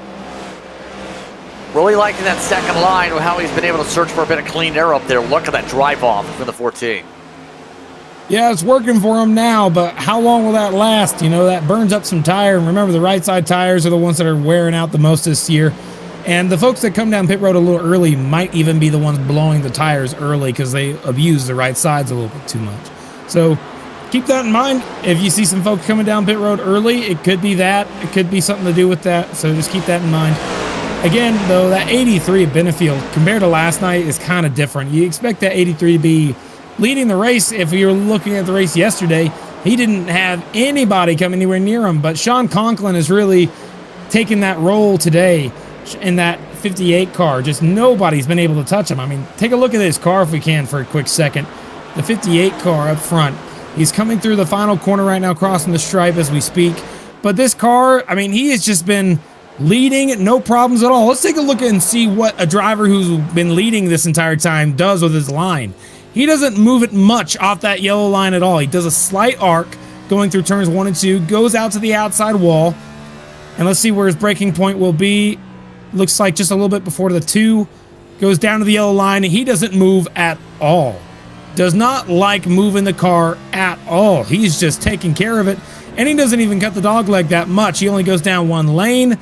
really liking that second line with how he's been able to search for a bit of clean air up there. Look at that drive off from the 14. Yeah, it's working for him now, but how long will that last? You know, that burns up some tire. And remember, the right side tires are the ones that are wearing out the most this year. And the folks that come down pit road a little early might even be the ones blowing the tires early because they abuse the right sides a little bit too much. So keep that in mind. If you see some folks coming down pit road early, it could be that. It could be something to do with that. So just keep that in mind. Again, though, that 83 at Benefield compared to last night is kind of different. You expect that 83 to be leading the race. If you're looking at the race yesterday, he didn't have anybody come anywhere near him. But Sean Conklin has really taken that role today in that 58 car. Just nobody's been able to touch him. I mean, take a look at this car if we can for a quick second. The 58 car up front. He's coming through the final corner right now, crossing the stripe as we speak. But this car, I mean, he has just been leading, no problems at all. Let's take a look and see what a driver who's been leading this entire time does with his line. He doesn't move it much off that yellow line at all. He does a slight arc going through turns 1 and 2, goes out to the outside wall, and let's see where his braking point will be. Looks like just a little bit before the 2, goes down to the yellow line, and he doesn't move at all. Does not like moving the car at all. He's just taking care of it, and he doesn't even cut the dog leg that much. He only goes down 1 lane,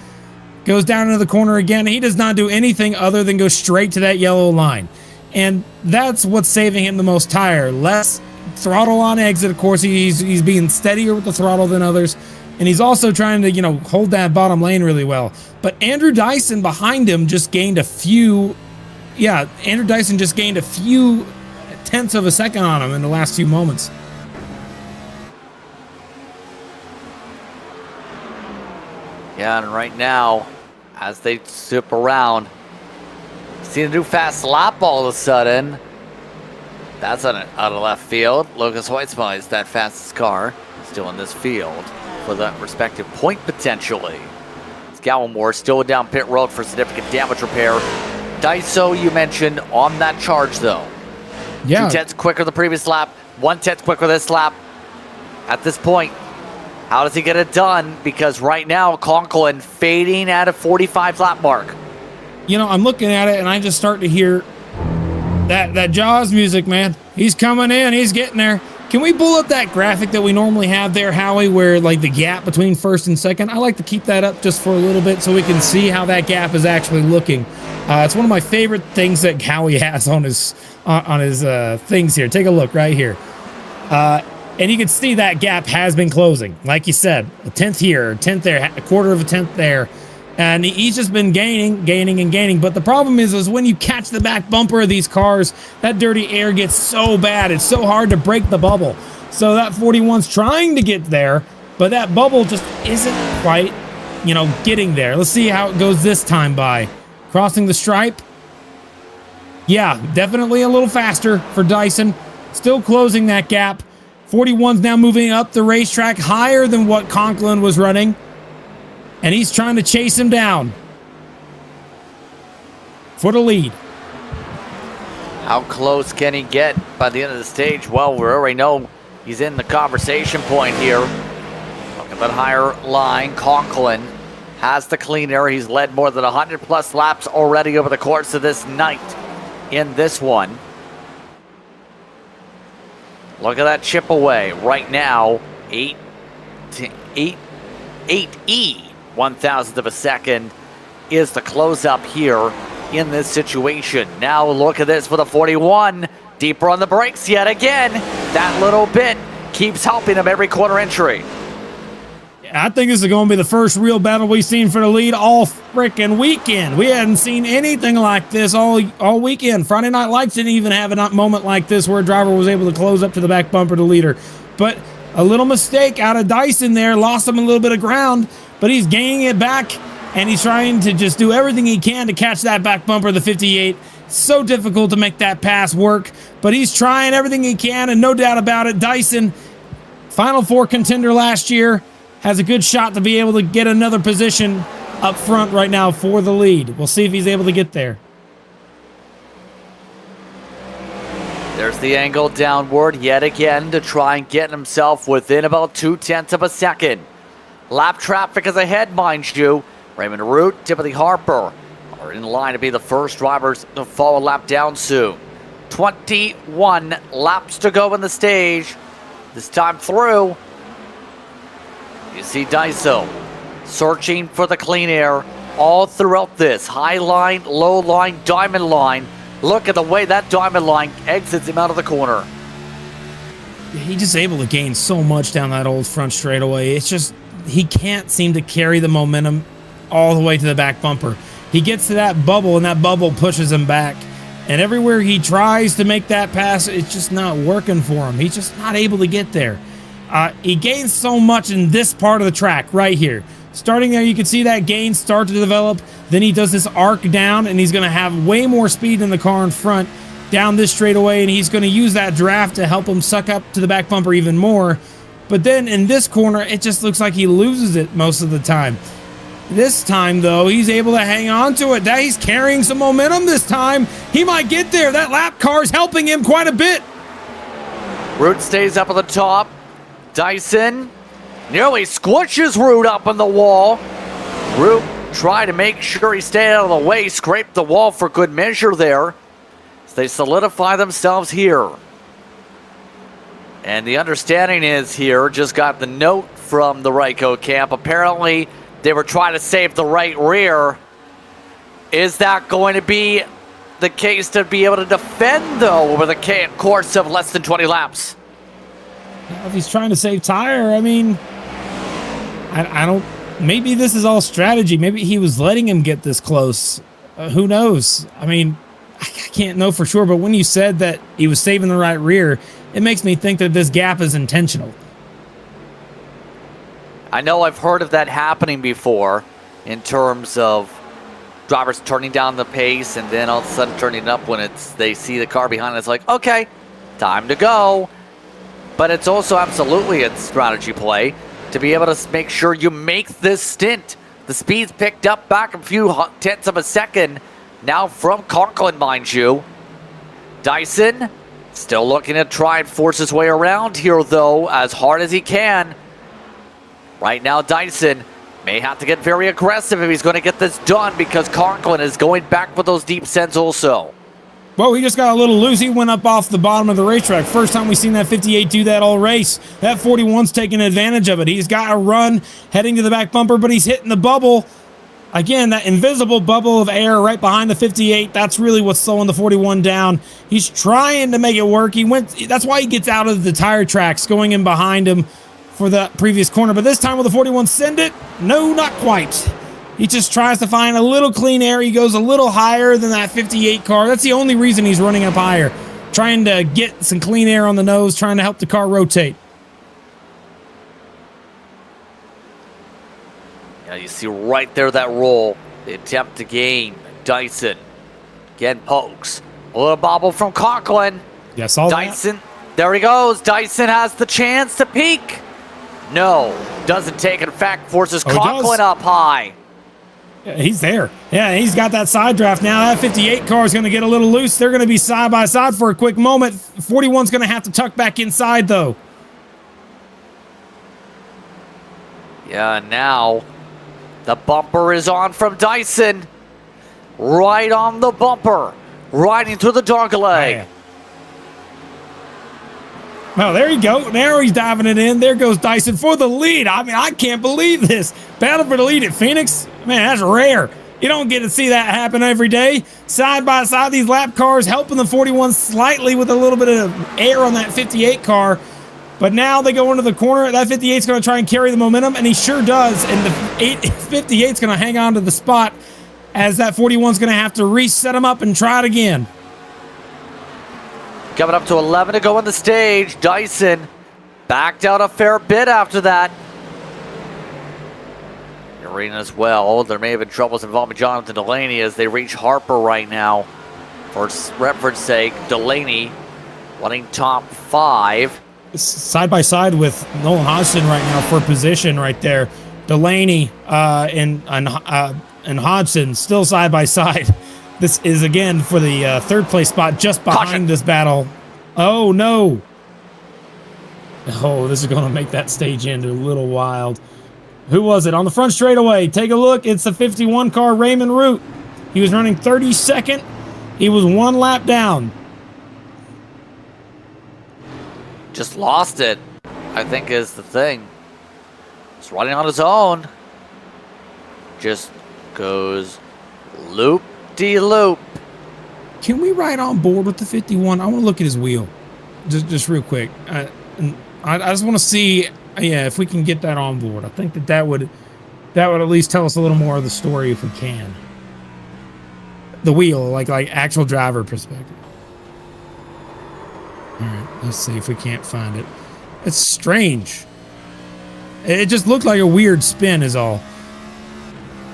goes down into the corner again. He does not do anything other than go straight to that yellow line. And that's what's saving him the most tire. Less throttle on exit, of course. He's being steadier with the throttle than others. And he's also trying to, you know, hold that bottom lane really well. But Andrew Dyson behind him just gained a few... Yeah, Andrew Dyson just gained a few tenths of a second on him in the last few moments. Yeah, and right now, as they zip around, see a new fast lap all of a sudden. That's out of left field. Lucas Weitzman is that fastest car still in this field for that respective point potentially. It's Gallimore still down pit road for significant damage repair. Daiso, you mentioned on that charge though. Yeah. 2/10 quicker the previous lap, 1/10 quicker this lap. At this point, how does he get it done? Because right now, Conklin fading at a 45 lap mark. You know, I'm looking at it and I just start to hear that Jaws music, man. He's coming in, he's getting there. Can we pull up that graphic that we normally have there, Howie, where like the gap between first and second? I like to keep that up just for a little bit so we can see how that gap is actually looking. It's one of my favorite things that Howie has on his things here. Take a look right here. And you can see that gap has been closing. Like you said, a tenth here, a tenth there, a quarter of a tenth there. And he's just been gaining. But the problem is when you catch the back bumper of these cars, that dirty air gets so bad. It's so hard to break the bubble. So that 41's trying to get there, but that bubble just isn't quite, you know, getting there. Let's see how it goes this time by. Crossing the stripe. Yeah, definitely a little faster for Dyson. Still closing that gap. 41's now moving up the racetrack higher than what Conklin was running. And he's trying to chase him down for the lead. How close can he get by the end of the stage? Well, we already know he's in the conversation point here. Look at that higher line. Conklin has the clean air. He's led more than 100 plus laps already over the course of this night in this one. Look at that chip away. Right now, 8 1/1000th of a second is the close up here in this situation. Now look at this for the 41. Deeper on the brakes yet again. That little bit keeps helping him every quarter entry. I think this is going to be the first real battle we've seen for the lead all freaking weekend. We hadn't seen anything like this all weekend. Friday Night Lights didn't even have a moment like this where a driver was able to close up to the back bumper of the leader. But a little mistake out of Dyson there, lost him a little bit of ground, but he's gaining it back, and he's trying to just do everything he can to catch that back bumper of the 58. So difficult to make that pass work, but he's trying everything he can, and no doubt about it, Dyson, Final Four contender last year, has a good shot to be able to get another position up front right now for the lead. We'll see if he's able to get there. There's the angle downward yet again to try and get himself within about 0.2 of a second. Lap traffic is ahead, mind you. Raymond Root, Timothy Harper are in line to be the first drivers to follow a lap down soon. 21 laps to go in the stage. This time through, you see Daiso searching for the clean air all throughout this. High line, low line, diamond line. Look at the way that diamond line exits him out of the corner. He's just able to gain so much down that old front straightaway. It's just, he can't seem to carry the momentum all the way to the back bumper. He gets to that bubble, and that bubble pushes him back. And everywhere he tries to make that pass, it's just not working for him. He's just not able to get there. He gains so much in this part of the track right here. Starting there, you can see that gain start to develop. Then he does this arc down, and he's going to have way more speed than the car in front down this straightaway, and he's going to use that draft to help him suck up to the back bumper even more. But then in this corner, it just looks like he loses it most of the time. This time, though, he's able to hang on to it. Now he's carrying some momentum this time. He might get there. That lap car is helping him quite a bit. Root stays up at the top. Dyson nearly squishes Root up on the wall. Root tried to make sure he stayed out of the way, scraped the wall for good measure there. So they solidify themselves here. And the understanding is here, just got the note from the Ryko camp. Apparently, they were trying to save the right rear. Is that going to be the case to be able to defend, though, over the course of less than 20 laps? If he's trying to save tire, I mean, I don't, maybe this is all strategy. Maybe he was letting him get this close. Who knows? I mean, I can't know for sure, but when you said that he was saving the right rear, it makes me think that this gap is intentional. I know I've heard of that happening before in terms of drivers turning down the pace and then all of a sudden turning it up when they see the car behind. It's like, okay, time to go. But it's also absolutely a strategy play to be able to make sure you make this stint. The speed's picked up back a few tenths of a second now from Conklin, mind you. Dyson still looking to try and force his way around here, though, as hard as he can. Right now, Dyson may have to get very aggressive if he's going to get this done, because Conklin is going back for those deep sends also. Well, he just got a little loose. He went up off the bottom of the racetrack. First time we've seen that 58 do that all race. That 41's taking advantage of it. He's got a run heading to the back bumper, but he's hitting the bubble. Again, that invisible bubble of air right behind the 58, that's really what's slowing the 41 down. He's trying to make it work. That's why he gets out of the tire tracks, going in behind him for the previous corner. But this time will the 41 send it? No, not quite. He just tries to find a little clean air. He goes a little higher than that 58 car. That's the only reason he's running up higher. Trying to get some clean air on the nose, trying to help the car rotate. Yeah, you see right there that roll. The attempt to gain. Dyson again pokes. A little bobble from Conklin. Yeah, saw Dyson. There he goes. Dyson has the chance to peak. No, doesn't take effect. Forces Conklin up high. Yeah, he's there. Yeah, he's got that side draft now. That 58 car is going to get a little loose. They're going to be side by side for a quick moment. 41's going to have to tuck back inside, though. Yeah, now the bumper is on from Dyson. Right on the bumper. Riding through the Dogleg. Oh, there you go. Now he's diving it in. There goes Dyson for the lead. I mean, I can't believe this. Battle for the lead at Phoenix. Man, that's rare. You don't get to see that happen every day. Side by side, these lap cars helping the 41 slightly with a little bit of air on that 58 car. But now they go into the corner. That 58's going to try and carry the momentum, and he sure does. And the 58's going to hang on to the spot as that 41's going to have to reset him up and try it again. Coming up to 11 to go on the stage. Dyson backed out a fair bit after that. Arena as well. There may have been troubles involving Jonathan Delaney as they reach Harper right now. For reference sake, Delaney running top 5. side by side with Nolan Hodgson right now for position right there. Delaney and Hodgson still side by side. This is again for the third place spot just behind this battle. Oh no. Oh, this is going to make that stage end a little wild. Who was it on the front straightaway? Take a look. It's the 51 car, Raymond Root. He was running 32nd. He was 1 lap down. Just lost it, I think, is the thing. He's running on his own. Just goes loop-de-loop. Can we ride on board with the 51? I want to look at his wheel. Just real quick. I just want to see, if we can get that on board. I think that would at least tell us a little more of the story if we can. The wheel, like actual driver perspective. All right, let's see if we can't find it. It's strange. It just looked like a weird spin is all.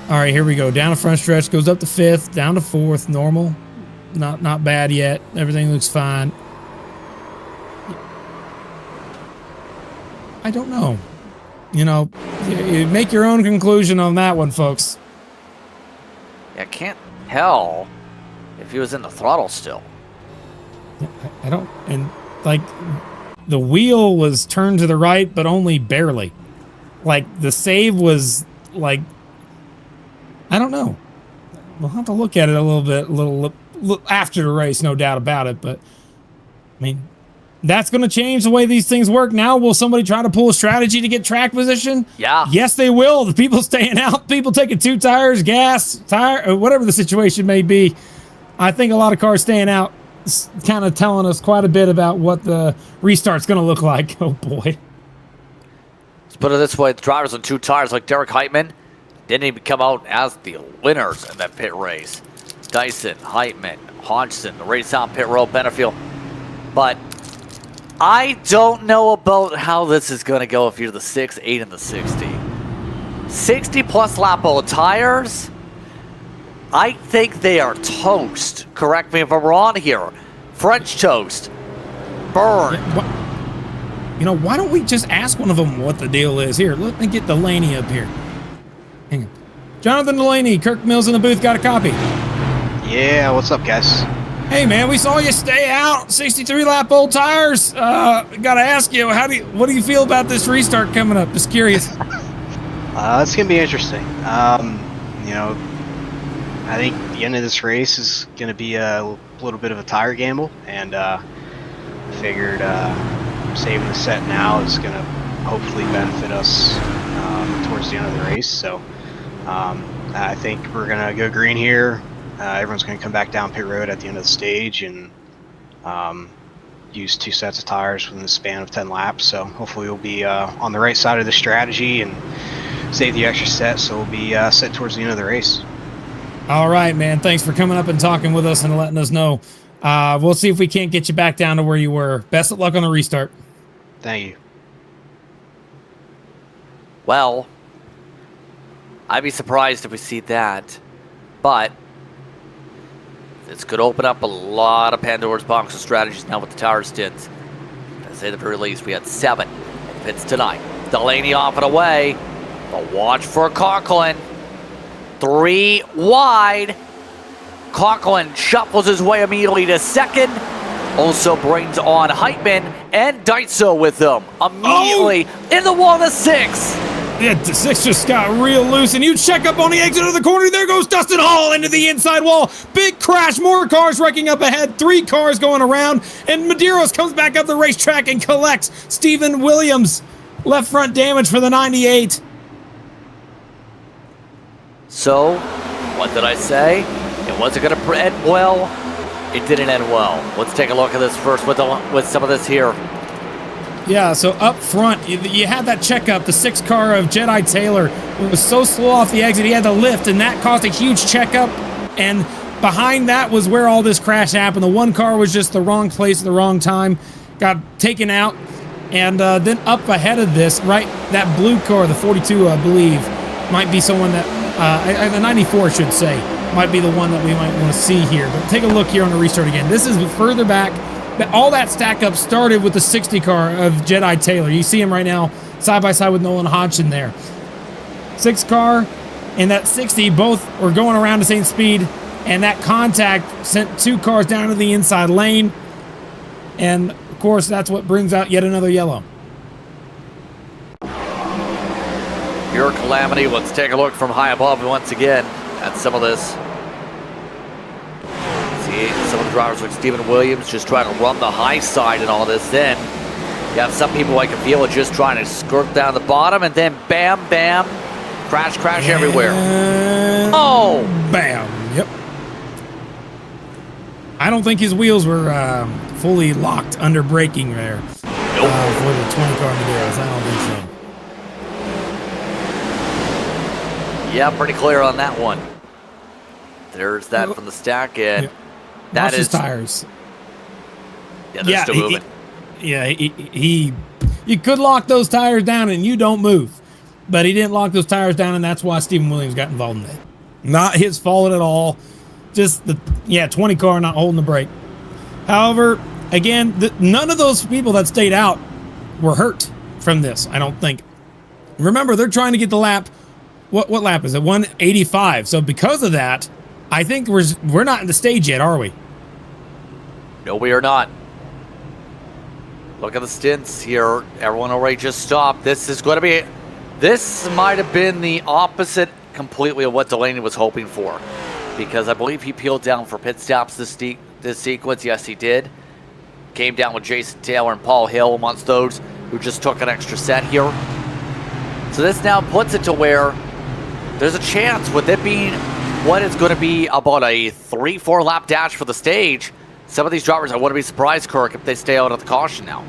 All right, here we go. Down the front stretch, goes up to 5th, down to 4th, normal. Not bad yet. Everything looks fine. I don't know. You make your own conclusion on that one, folks. I can't tell if he was in the throttle still. I don't, and like the wheel was turned to the right, but only barely. Like the save was like, I don't know. We'll have to look at it a little after the race, no doubt about it. But I mean, that's going to change the way these things work. Now, will somebody try to pull a strategy to get track position? Yeah. Yes, they will. The people staying out, people taking 2 tires, gas, tire, or whatever the situation may be. I think a lot of cars staying out is kind of telling us quite a bit about what the restart's going to look like. Oh, boy. Let's put it this way. The drivers on 2 tires like Derek Heitman didn't even come out as the winners in that pit race. Dyson, Heitman, Hodgson, the race out pit road, Benefield. But I don't know about how this is going to go if you're the 6, 8, and the 60. 60-plus lap old tires, I think they are toast. Correct me if I'm wrong here. French toast. Burn. Why don't we just ask one of them what the deal is? Here, let me get Delaney up here. Hang on. Jonathan Delaney, Kirk Mills in the booth, got a copy. Yeah, what's up, guys? Hey man, we saw you stay out. 63 lap old tires. Gotta ask you, what do you feel about this restart coming up? Just curious. It's gonna be interesting. I think the end of this race is gonna be a little bit of a tire gamble, and figured saving the set now is gonna hopefully benefit us towards the end of the race. So I think we're gonna go green here. Everyone's going to come back down pit road at the end of the stage and use 2 sets of tires within the span of 10 laps. So hopefully we'll be on the right side of the strategy and save the extra set, so we'll be set towards the end of the race. All right, man. Thanks for coming up and talking with us and letting us know. We'll see if we can't get you back down to where you were. Best of luck on the restart. Thank you. Well, I'd be surprised if we see that, but this could open up a lot of Pandora's box of strategies now with the tire stints. To say the very least, we had 7 pits tonight. Delaney off and away, but watch for Conklin. 3 wide. Conklin shuffles his way immediately to 2nd. Also brings on Heitman and Daiso with them. Immediately in the wall to 6. Yeah, the 6 just got real loose, and you check up on the exit of the corner. There goes Dustin Hall into the inside wall. Big crash, more cars wrecking up ahead, 3 cars going around, and Medeiros comes back up the racetrack and collects Stephen Williams. Left front damage for the 98. So, what did I say? It wasn't going to end well. It didn't end well. Let's take a look at this first with some of this here. Yeah, so up front, you had that checkup, the 6 car of Jedi Taylor. It was so slow off the exit, he had to lift, and that caused a huge checkup. And behind that was where all this crash happened. The 1 car was just the wrong place at the wrong time, got taken out. And then up ahead of this, right, that blue car, the 42, I believe, might be someone that, the 94, I should say, might be the one that we might want to see here. But take a look here on the restart again. This is further back all that stack up started with the 60 car of Jedi Taylor. You see him right now side by side with Nolan Hodgson there. 6 car and that 60 both were going around the same speed, and that contact sent 2 cars down to the inside lane. And of course, that's what brings out yet another yellow. Pure calamity. Let's take a look from high above once again at some of this. See some of the drivers like Stephen Williams just trying to run the high side and all this. Then you have some people like Avila just trying to skirt down the bottom, and then bam, bam, crash, crash everywhere. Oh! Bam. Yep. I don't think his wheels were fully locked under braking there for the 20 car Maderas. I don't think so. Yeah, pretty clear on that one. There's that from the stack, and that watch is his tires. Yeah, they're still moving. You could lock those tires down and you don't move, but he didn't lock those tires down, and that's why Stephen Williams got involved in that. Not his fault at all. Just the 20 car not holding the brake. However, again, none of those people that stayed out were hurt from this, I don't think. Remember, they're trying to get the lap. What lap is it? 185. So because of that, I think we're not in the stage yet, are we? No, we are not. Look at the stints here. Everyone already just stopped. This might have been the opposite completely of what Delaney was hoping for, because I believe he peeled down for pit stops this sequence. Yes, he did. Came down with Jason Taylor and Paul Hill amongst those who just took an extra set here. So this now puts it to where there's a chance, with it being what is going to be about a 3-4 lap dash for the stage, some of these drivers, I wouldn't be surprised, Kirk, if they stay out of the caution now.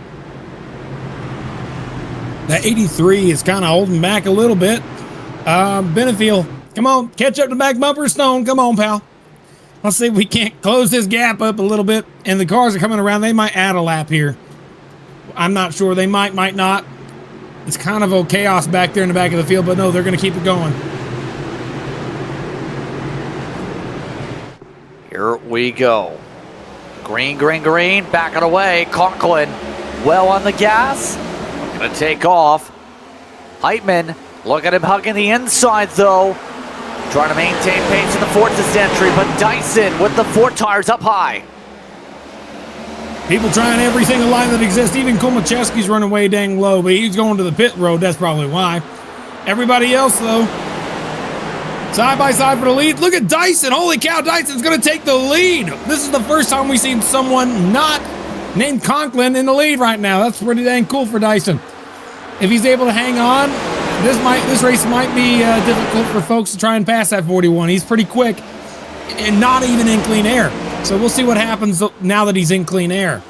That 83 is kind of holding back a little bit. Benefield, come on, catch up to back bumper Stone. Come on, pal. Let's see if we can't close this gap up a little bit. And the cars are coming around. They might add a lap here. I'm not sure. They might not. It's kind of a chaos back there in the back of the field, but no, they're going to keep it going. Here we go. Green, green, green. Backing away. Conklin well on the gas. Going to take off. Heitman, look at him hugging the inside, though. Trying to maintain pace in the Forza's entry, but Dyson with the 4 tires up high. People trying every single line that exists. Even Komachevsky's running way dang low, but he's going to the pit road. That's probably why. Everybody else, though, side by side for the lead. Look at Dyson. Holy cow, Dyson's going to take the lead. This is the first time we've seen someone not named Conklin in the lead right now. That's pretty dang cool for Dyson. If he's able to hang on, this race might be difficult for folks to try and pass that 41. He's pretty quick and not even in clean air. So we'll see what happens now that he's in clean air.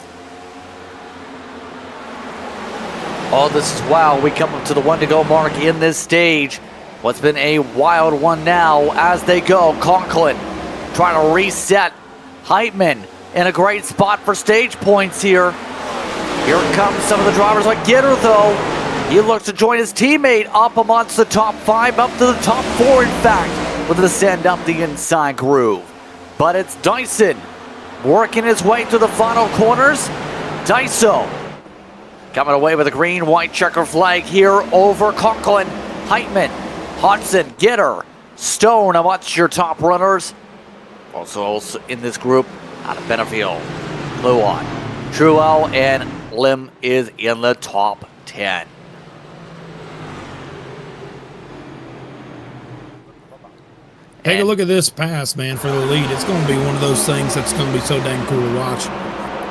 Oh, this is wow. We come up to the 1 to go mark in this stage. What's been a wild one now as they go. Conklin trying to reset. Heitman in a great spot for stage points here. Here comes some of the drivers like Gitter, though. He looks to join his teammate up amongst the top 5, up to the top 4, in fact, with a descend up the inside groove. But it's Dyson working his way through the final corners. Dyso coming away with a green-white checker flag here over Conklin. Heitman, Hodgson, Gitter, Stone amongst your top runners. Also in this group, out of Benefield, Luan, Truel, and Lim is in the top 10. Take a look at this pass, man, for the lead. It's going to be one of those things that's going to be so dang cool to watch.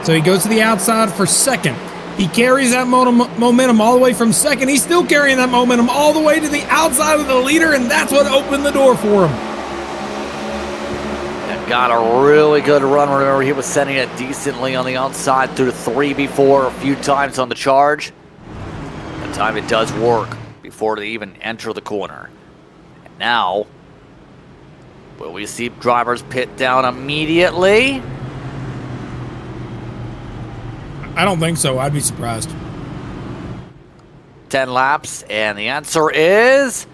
So he goes to the outside for second. He carries that momentum all the way from second. He's still carrying that momentum all the way to the outside of the leader, and that's what opened the door for him. And got a really good run. Remember, he was sending it decently on the outside through 3 before, a few times on the charge. The time it does work before they even enter the corner. And now, will we see drivers pit down immediately? I don't think so. I'd be surprised. 10 laps, and the answer is...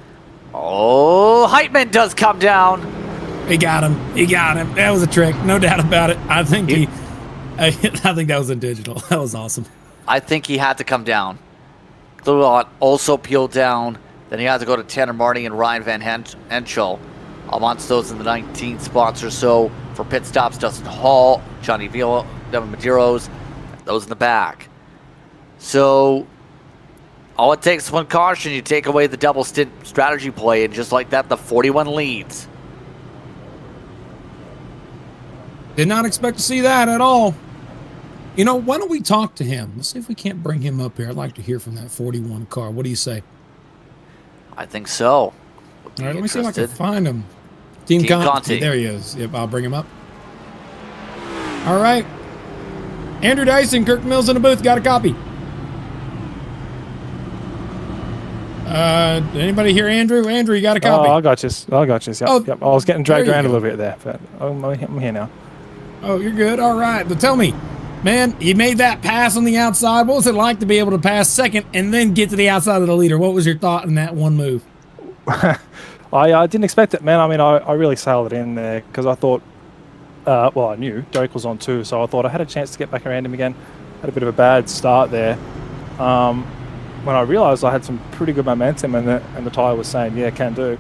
Oh, Heitman does come down. He got him. He got him. That was a trick. No doubt about it. I think I think that was in digital. That was awesome. I think he had to come down. Gluot also peeled down. Then he had to go to Tanner Marty and Ryan Van Henschel. Amongst those in the 19 spots or so for pit stops, Dustin Hall, Johnny Villa, Devin Medeiros, those in the back. So all it takes is one caution. You take away the double stint strategy play, and just like that, the 41 leads. Did not expect to see that at all. You know, why don't we talk to him? Let's see if we can't bring him up here. I'd like to hear from that 41 car. What do you say? I think so. All right, let me see if I can find him. Team Conti. There he is. Yep, I'll bring him up. All right. Andrew Dyson, Kirk Mills in the booth. Got a copy. Anybody hear Andrew? Andrew, you got a copy? Oh, I got you. Yep, Oh, yep. I was getting dragged there you around a go. little bit there, but I'm here now. Oh, you're good. All right. But tell me, man, you made that pass on the outside. What was it like to be able to pass second and then get to the outside of the leader? What was your thought in that one move? I didn't expect it, man. I mean, I really sailed it in there because I thought, well, I knew Derek was on too, so I thought I had a chance to get back around him again. Had a bit of a bad start there. When I realised I had some pretty good momentum and the tyre was saying, yeah, can do,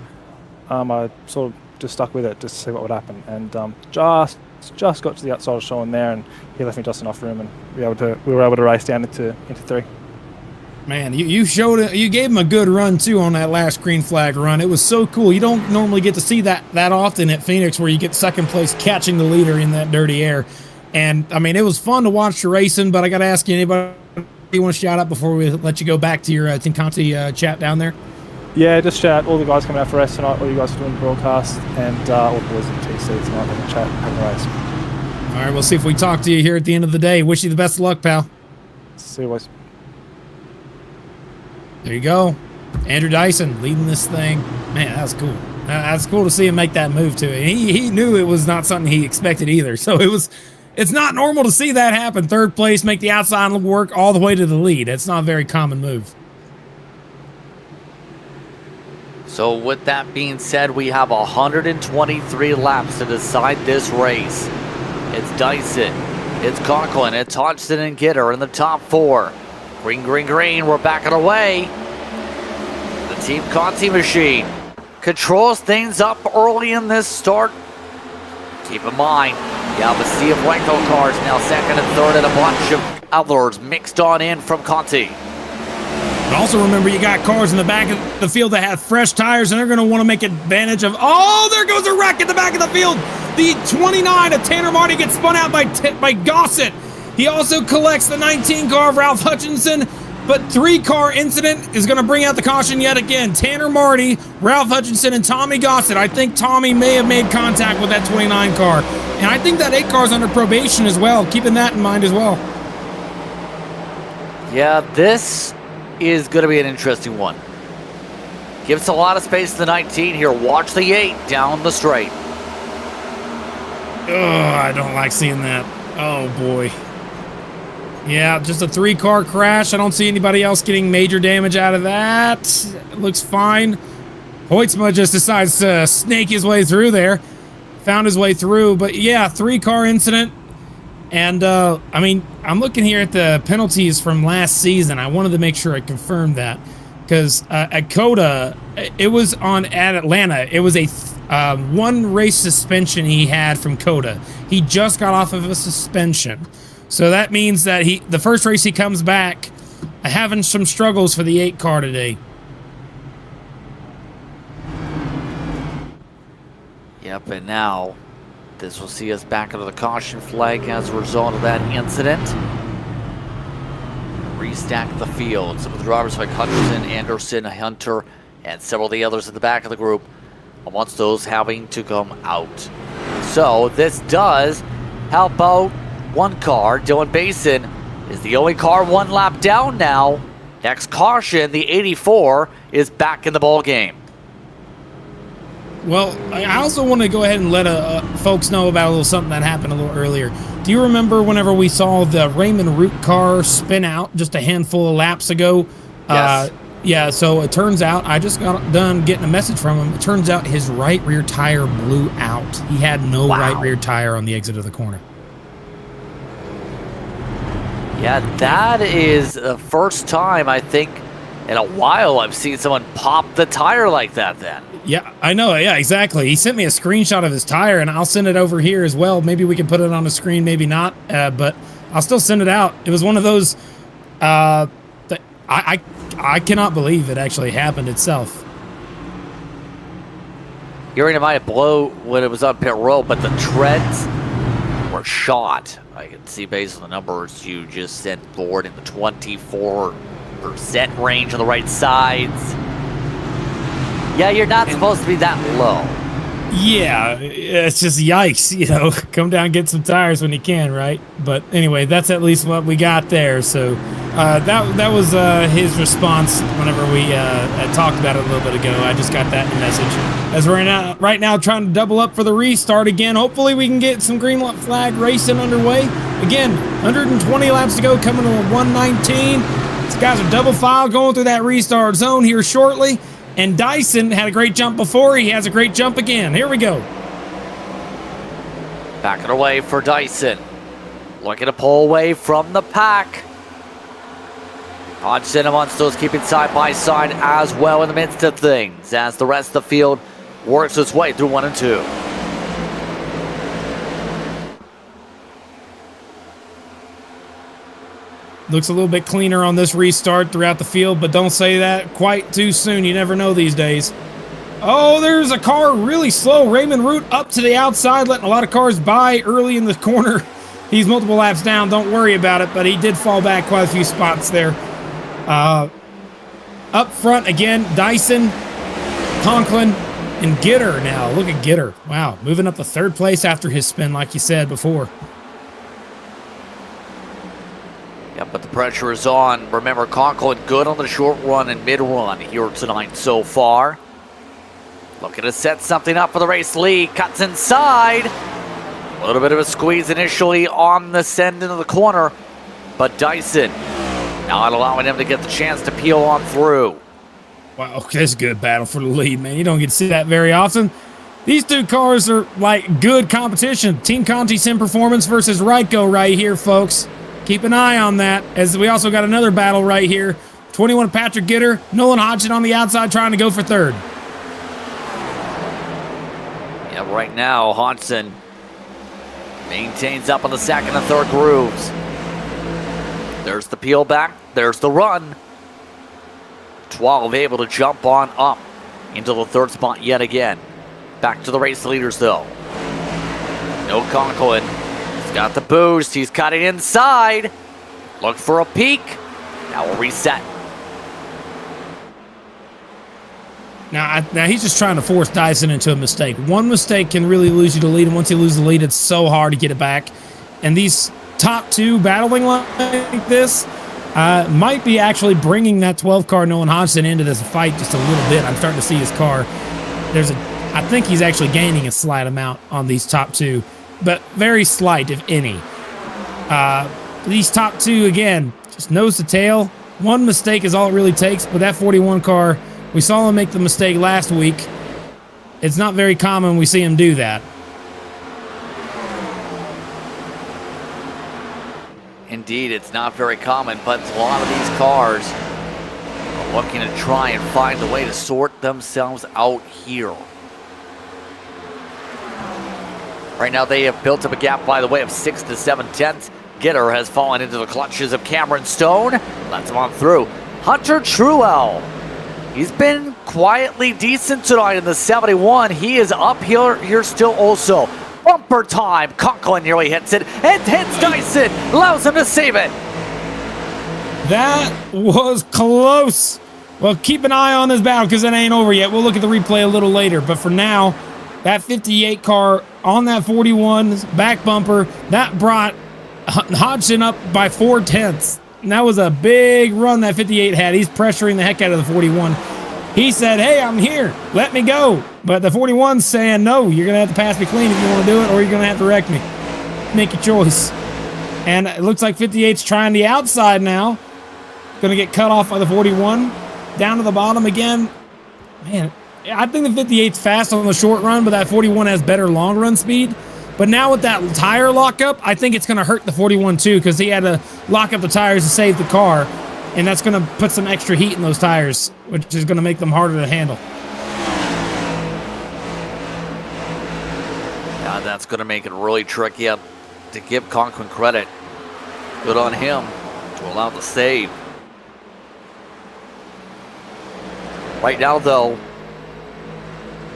I sort of just stuck with it just to see what would happen. And just got to the outside of Sean there, and he left me just enough room, and we were able to race down into three. Man, you gave him a good run too on that last green flag run. It was so cool. You don't normally get to see that often at Phoenix, where you get second place catching the leader in that dirty air. And I mean, it was fun to watch the racing. But I got to ask you, anybody you want to shout out before we let you go back to your Team Conti chat down there? Yeah, just shout all the guys coming out for race tonight, all you guys for doing the broadcast, and all the boys in TC tonight having a chat, having a race. All right, we'll see if we talk to you here at the end of the day. Wish you the best of luck, pal. See you boys. There you go. Andrew Dyson leading this thing. Man, that's cool. That's cool to see him make that move too. He knew it was not something he expected either. So it's not normal to see that happen. Third place, make the outside work all the way to the lead. It's not a very common move. So with that being said, we have 123 laps to decide this race. It's Dyson, it's Conklin, it's Hodgson and Gitter in the top four. Green, green, green, we're backing away. The Team Conti machine controls things up early in this start. Keep in mind, you have a sea of Renko cars now, second and third, and a bunch of others mixed on in from Conti. But also remember, you got cars in the back of the field that have fresh tires, and they're going to want to make advantage of. Oh, there goes a wreck in the back of the field. The 29 of Tanner Marty gets spun out by Gossett. He also collects the 19 car of Ralph Hutchinson, but 3-car incident is going to bring out the caution yet again. Tanner Marty, Ralph Hutchinson, and Tommy Gossett. I think Tommy may have made contact with that 29 car. And I think that 8 car is under probation as well, keeping that in mind as well. Yeah, this is going to be an interesting one. Gives a lot of space to the 19 here. Watch the 8 down the straight. Oh, I don't like seeing that. Oh, boy. Yeah, just a 3-car crash. I don't see anybody else getting major damage out of that. It looks fine. Hoytsma just decides to snake his way through there. Found his way through. But yeah, 3-car incident. And, I mean, I'm looking here at the penalties from last season. I wanted to make sure I confirmed that. Because at COTA, it was at Atlanta. It was a 1-race suspension he had from COTA. He just got off of a suspension. So that means that the first race he comes back having some struggles for the 8-car today. Yep, and now this will see us back into the caution flag as a result of that incident. Restack the field. Some of the drivers like Hutchinson, Anderson, Hunter, and several of the others at the back of the group, amongst those having to come out. So this does help out one car. Dylan Basin is the only car 1 lap down now. Next caution, the 84, is back in the ball game. Well, I also want to go ahead and let folks know about a little something that happened a little earlier. Do you remember whenever we saw the Raymond Root car spin out just a handful of laps ago? Yes. Yeah, so it turns out, I just got done getting a message from him. It turns out his right rear tire blew out. He had no right rear tire on the exit of the corner. Yeah, that is the first time I think in a while I've seen someone pop the tire like that then. Yeah, I know. Yeah, exactly. He sent me a screenshot of his tire, and I'll send it over here as well. Maybe we can put it on the screen, maybe not, but I'll still send it out. It was one of those that I cannot believe it actually happened itself. Hearing it might blow when it was on pit road, but the treads were shot. I can see based on the numbers you just sent forward in the 24% range on the right sides. Yeah, you're not supposed to be that low. Yeah, it's just yikes, you know, come down and get some tires when you can, right? But anyway, that's at least what we got there. So that was his response whenever we had talked about it a little bit ago. I just got that message. As we're right now trying to double up for the restart again. Hopefully we can get some green flag racing underway. Again, 120 laps to go, coming to a 119. These guys are double file going through that restart zone here shortly. And Dyson had a great jump before. He has a great jump again. Here we go. Backing away for Dyson. Looking to pull away from the pack. Hodgson and Munstow's keeping side by side as well in the midst of things as the rest of the field works its way through 1 and 2. Looks a little bit cleaner on this restart throughout the field, but don't say that quite too soon. You never know these days. Oh, there's a car really slow. Raymond Root up to the outside, letting a lot of cars by early in the corner. He's multiple laps down. Don't worry about it, but he did fall back quite a few spots there. Up front again, Dyson, Conklin, and Gitter now. Look at Gitter. Wow, moving up to 3rd place after his spin, like you said before. Yeah, but the pressure is on. Remember, Conklin good on the short run and mid run here tonight so far. Looking to set something up for the race lead. Cuts inside. A little bit of a squeeze initially on the send into the corner. But Dyson not allowing him to get the chance to peel on through. Wow, that's a good battle for the lead, man. You don't get to see that very often. These two cars are like good competition. Team Conti Sim Performance versus Ryko right here, folks. Keep an eye on that, as we also got another battle right here. 21 Patrick Gitter, Nolan Hodgson on the outside trying to go for 3rd. Yeah, right now, Hodgson maintains up on the 2nd and 3rd grooves. There's the peel back, there's the run. 12 able to jump on up into the 3rd spot yet again. Back to the race leaders, though. No Conklin. Got the boost. He's cutting inside. Look for a peak. Now we'll reset. Now he's just trying to force Dyson into a mistake. One mistake can really lose you the lead, and once you lose the lead, it's so hard to get it back. And these top 2 battling like this might be actually bringing that 12 car Nolan Hodgson into this fight just a little bit. I'm starting to see his car. I think he's actually gaining a slight amount on these top 2. But very slight, if any. These top 2, again, just nose to tail. One mistake is all it really takes, but that 41 car, we saw him make the mistake last week. It's not very common we see him do that. Indeed, it's not very common, but a lot of these cars are looking to try and find a way to sort themselves out here. Right now, they have built up a gap, by the way, of 6 to 7 tenths. Gitter has fallen into the clutches of Cameron Stone. Lets him on through. Hunter Truell. He's been quietly decent tonight in the 71. He is up here still also. Bumper time. Conklin nearly hits it. And hits Dyson. Allows him to save it. That was close. Well, keep an eye on this battle because it ain't over yet. We'll look at the replay a little later. But for now, that 58 car on that 41's back bumper, that brought Hodgson up by 4 tenths. And that was a big run that 58 had. He's pressuring the heck out of the 41. He said, hey, I'm here. Let me go. But the 41's saying, no, you're going to have to pass me clean if you want to do it, or you're going to have to wreck me. Make your choice. And it looks like 58's trying the outside now. Going to get cut off by the 41. Down to the bottom again. Man, I think the 58's fast on the short run, but that 41 has better long run speed. But now with that tire lockup, I think it's going to hurt the 41 too, because he had to lock up the tires to save the car, and that's going to put some extra heat in those tires, which is going to make them harder to handle. Yeah, that's going to make it really tricky. To give Conklin credit, good on him to allow the save. Right now, though,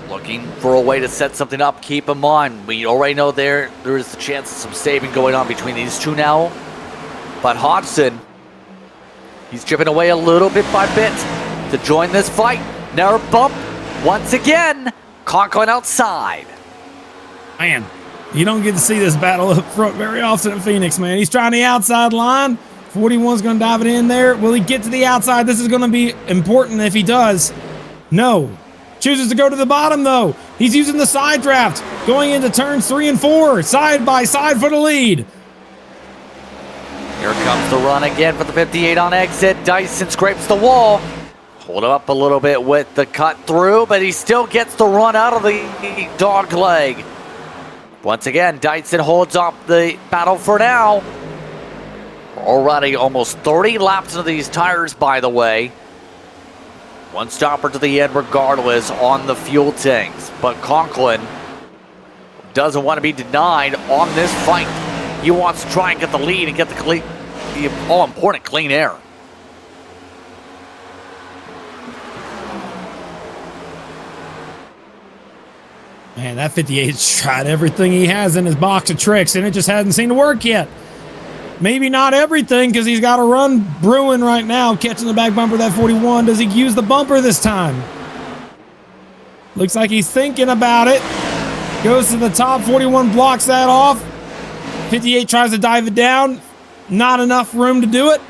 looking for a way to set something up. Keep in mind, we already know there is the chance of some saving going on between these two now. But Hodgson, he's chipping away a little bit by bit to join this fight. Narrow bump once again. Conklin outside. Man, you don't get to see this battle up front very often at Phoenix, man. He's trying the outside line. 41's going to dive it in there. Will he get to the outside? This is going to be important if he does. No. Chooses to go to the bottom, though. He's using the side draft. Going into turns 3 and 4. Side by side for the lead. Here comes the run again for the 58 on exit. Dyson scrapes the wall. Hold him up a little bit with the cut through, but he still gets the run out of the dog leg. Once again, Dyson holds up the battle for now. Already almost 30 laps into these tires, by the way. One stopper to the end regardless on the fuel tanks. But Conklin doesn't want to be denied on this fight. He wants to try and get the lead and get the all-important clean air. Man, that 58's tried everything he has in his box of tricks, and it just hasn't seemed to work yet. Maybe not everything, because he's got a run brewing right now, catching the back bumper of that 41. Does he use the bumper this time? Looks like he's thinking about it. Goes to the top, 41 blocks that off. 58 tries to dive it down. Not enough room to do it.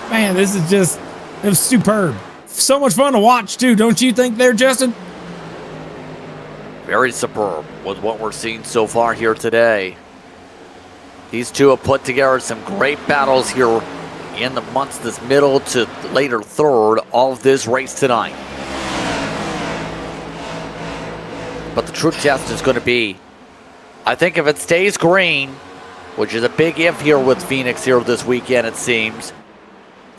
Man, this is just, it was superb. So much fun to watch, too. Don't you think there, Justin? Very superb with what we're seeing so far here today. These two have put together some great battles here in the months, this middle to later third of this race tonight. But the true test is going to be, I think if it stays green, which is a big if here with Phoenix here this weekend it seems,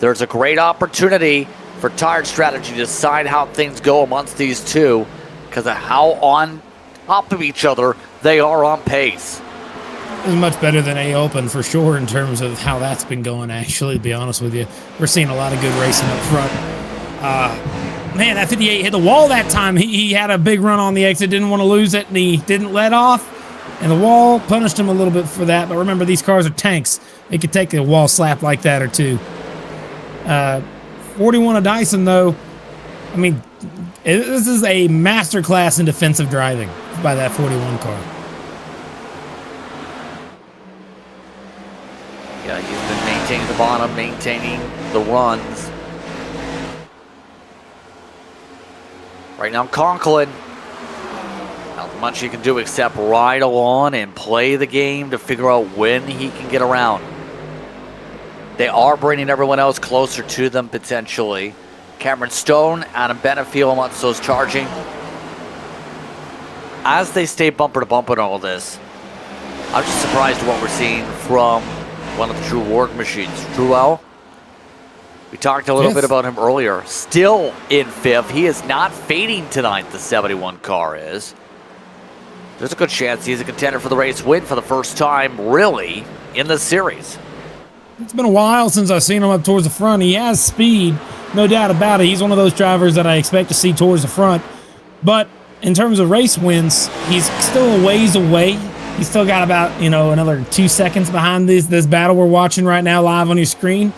there's a great opportunity for tire strategy to decide how things go amongst these two because of how on top of each other they are on pace. It's much better than A Open for sure in terms of how that's been going, actually, to be honest with you. We're seeing a lot of good racing up front. Man, that 58 hit the wall that time. He had a big run on the exit, didn't want to lose it, and he didn't let off. And the wall punished him a little bit for that. But remember, these cars are tanks. They could take a wall slap like that or two. 41 of Dyson, though, I mean, this is a masterclass in defensive driving by that 41 car. Yeah, he's been maintaining the bottom, maintaining the runs. Right now, Conklin, not much he can do except ride along and play the game to figure out when he can get around. They are bringing everyone else closer to them potentially. Cameron Stone, Adam Benefield, wants those charging. As they stay bumper to bumper in all this, I'm just surprised at what we're seeing from one of the true work machines. Truel, we talked a little bit about him earlier. Still in fifth. He is not fading tonight, the 71 car is. There's a good chance he's a contender for the race win for the first time, really, in the series. It's been a while since I've seen him up towards the front. He has speed, no doubt about it. He's one of those drivers that I expect to see towards the front. But in terms of race wins, he's still a ways away. He's still got about, another 2 seconds behind this battle we're watching right now live on your screen.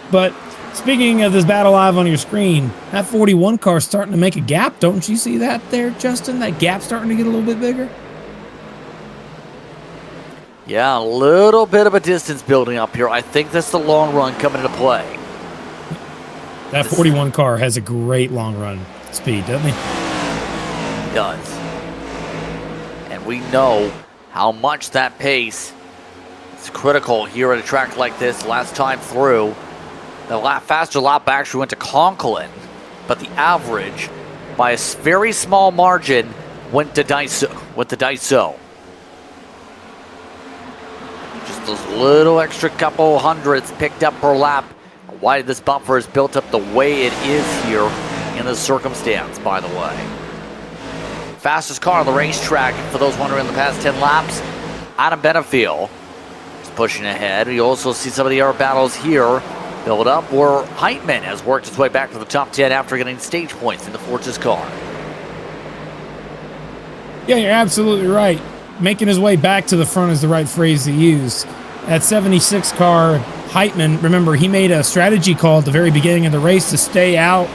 But speaking of this battle live on your screen, that 41 car is starting to make a gap. Don't you see that there, Justin? That gap starting to get a little bit bigger? Yeah, a little bit of a distance building up here. I think that's the long run coming into play. That 41 car has a great long run speed, doesn't he? He does. And we know how much that pace is critical here at a track like this. Last time through, the faster lap actually went to Conklin, but the average, by a very small margin, went to Daiso. those little extra couple hundredths picked up per lap. Why this buffer is built up the way it is here in this circumstance, by the way. Fastest car on the racetrack, for those wondering, the past 10 laps, Adam Benefiel is pushing ahead. You also see some of the air battles here build up, where Heitman has worked his way back to the top 10 after getting stage points in the Forza's car. Yeah, you're absolutely right. Making his way back to the front is the right phrase to use. That 76 car, Heitman, remember, he made a strategy call at the very beginning of the race to stay out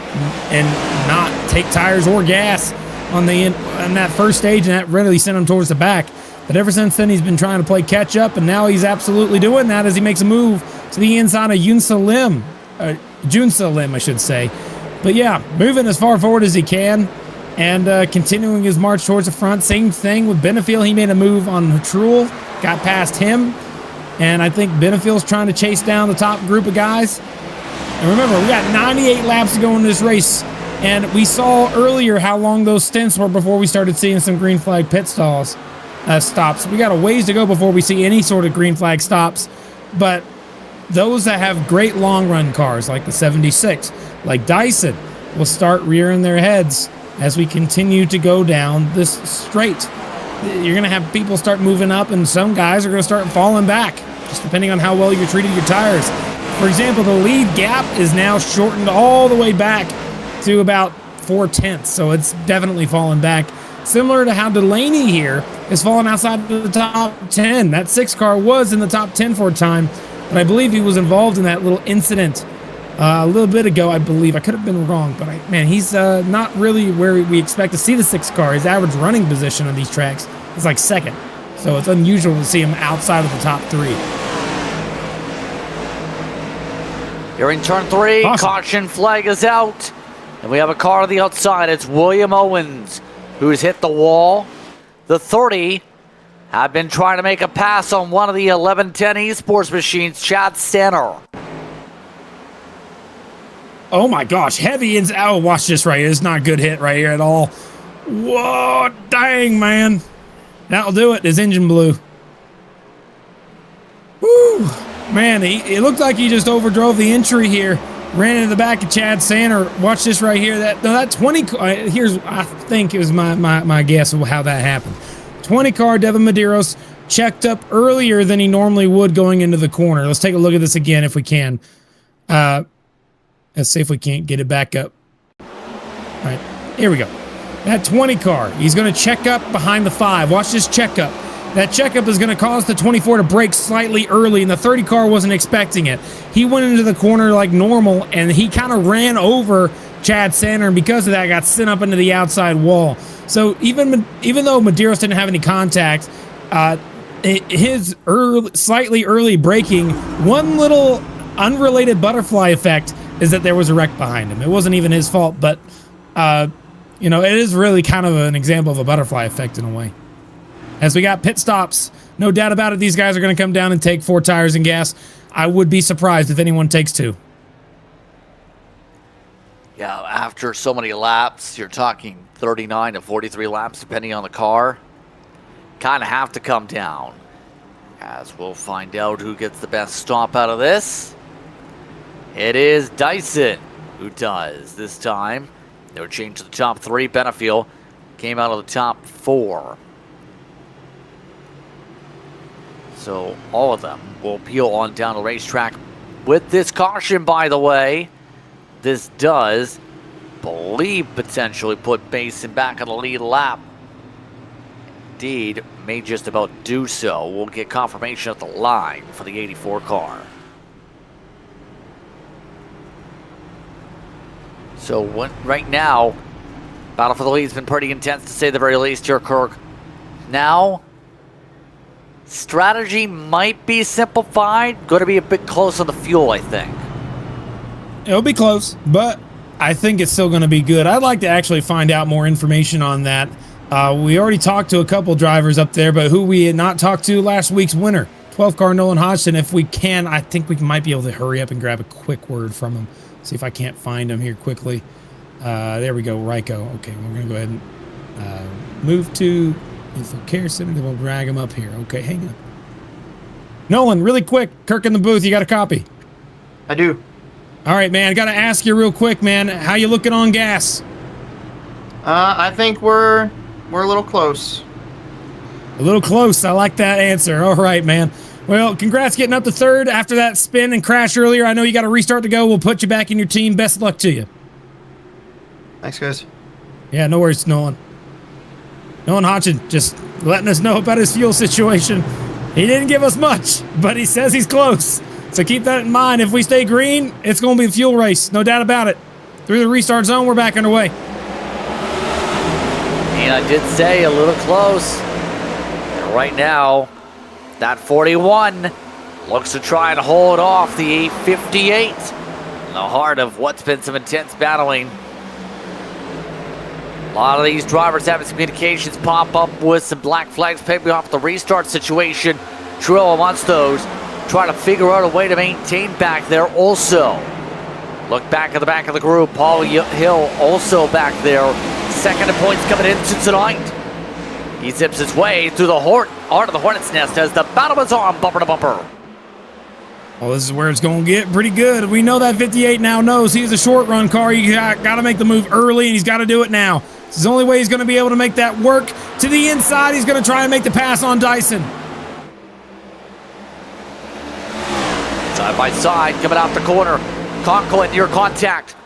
and not take tires or gas on that first stage, and that really sent him towards the back. But ever since then, he's been trying to play catch up, and now he's absolutely doing that as he makes a move to the inside of Junsa Lim, I should say. But yeah, moving as far forward as he can and continuing his march towards the front. Same thing with Benefiel. He made a move on Truel, got past him, and I think Benefiel's trying to chase down the top group of guys. And remember, we got 98 laps to go in this race, and we saw earlier how long those stints were before we started seeing some green flag pit stops. We got a ways to go before we see any sort of green flag stops, but those that have great long run cars like the 76, like Dyson, will start rearing their heads as we continue to go down this straight. You're going to have people start moving up, and some guys are going to start falling back, just depending on how well you treated your tires. For example, the lead gap is now shortened all the way back to about 4/10, so it's definitely fallen back. Similar to how Delaney here is falling outside of the top 10. That 6 car was in the top 10 for a time, but I believe he was involved in that little incident a little bit ago, I believe. I could have been wrong, but man, he's not really where we expect to see the 6 car. His average running position on these tracks is like second, so it's unusual to see him outside of the top 3. Here in turn 3, awesome. Caution flag is out, and we have a car on the outside. It's William Owens, who's hit the wall. The 30 have been trying to make a pass on one of the 1110 esports machines, Chad Stanner. Oh my gosh, heavy ins. Oh, watch this right here. It's not a good hit right here at all. Whoa, dang, man. That'll do it. His engine blew. Woo, man, it looked like he just overdrove the entry here. Ran into the back of Chad Sanner. Watch this right here. That 20 here's, I think, it was my guess of how that happened. 20 car Devin Medeiros checked up earlier than he normally would going into the corner. Let's take a look at this again if we can. Let's see if we can't get it back up. All right, here we go. That 20 car, he's going to check up behind the 5. Watch this checkup. That checkup is going to cause the 24 to brake slightly early, and the 30 car wasn't expecting it. He went into the corner like normal, and he kind of ran over Chad Sanner, and because of that, got sent up into the outside wall. So even though Medeiros didn't have any contact, his slightly early braking, one little unrelated butterfly effect is that there was a wreck behind him. It wasn't even his fault, but you know, it is really kind of an example of a butterfly effect in a way. As we got pit stops, no doubt about it, these guys are going to come down and take 4 tires and gas. I would be surprised if anyone takes 2. Yeah, after so many laps, you're talking 39 to 43 laps, depending on the car. Kind of have to come down. As we'll find out who gets the best stop out of this. It is Dyson who does this time. No change to the top 3. Benefiel came out of the top 4. So all of them will peel on down the racetrack with this caution, by the way. This does, believe, potentially put Mason back on the lead lap. Indeed, may just about do so. We'll get confirmation at the line for the 84 car. So right now, battle for the lead has been pretty intense, to say the very least here, Kirk. Now, strategy might be simplified. Going to be a bit close on the fuel, I think. It'll be close, but I think it's still going to be good. I'd like to actually find out more information on that. We already talked to a couple drivers up there, but who we had not talked to last week's winner, 12 car Nolan Hodgson. If we can, I think we might be able to hurry up and grab a quick word from him. See if I can't find him here quickly. There we go, Ryko. Okay, we're going to go ahead and move to Info Care Center. Then we'll drag him up here. Okay, hang on. Nolan, really quick, Kirk in the booth, you got a copy? I do. All right, man, got to ask you real quick, man, how you looking on gas? I think we're a little close. A little close. I like that answer. All right, man. Well, congrats getting up to third after that spin and crash earlier. I know you got a restart to go. We'll put you back in your team. Best of luck to you. Thanks, guys. Yeah, no worries, Nolan. Nolan Hodgson just letting us know about his fuel situation. He didn't give us much, but he says he's close. So keep that in mind. If we stay green, it's going to be a fuel race. No doubt about it. Through the restart zone, we're back underway. And I did say a little close. And right now, that 41 looks to try and hold off the 858 in the heart of what's been some intense battling. A lot of these drivers having some communications pop up with some black flags picking off the restart situation. Trill amongst those, trying to figure out a way to maintain back there also. Look back at the back of the group. Paul Hill also back there. Second in points coming into tonight. He zips his way through the heart of the Hornet's Nest as the battle is on bumper to bumper. Well, this is where it's going to get pretty good. We know that 58 now knows he's a short run car. You got to make the move early, and he's got to do it now. This is the only way he's going to be able to make that work. To the inside, he's going to try and make the pass on Dyson. Side by side, coming out the corner. Conklin near contact.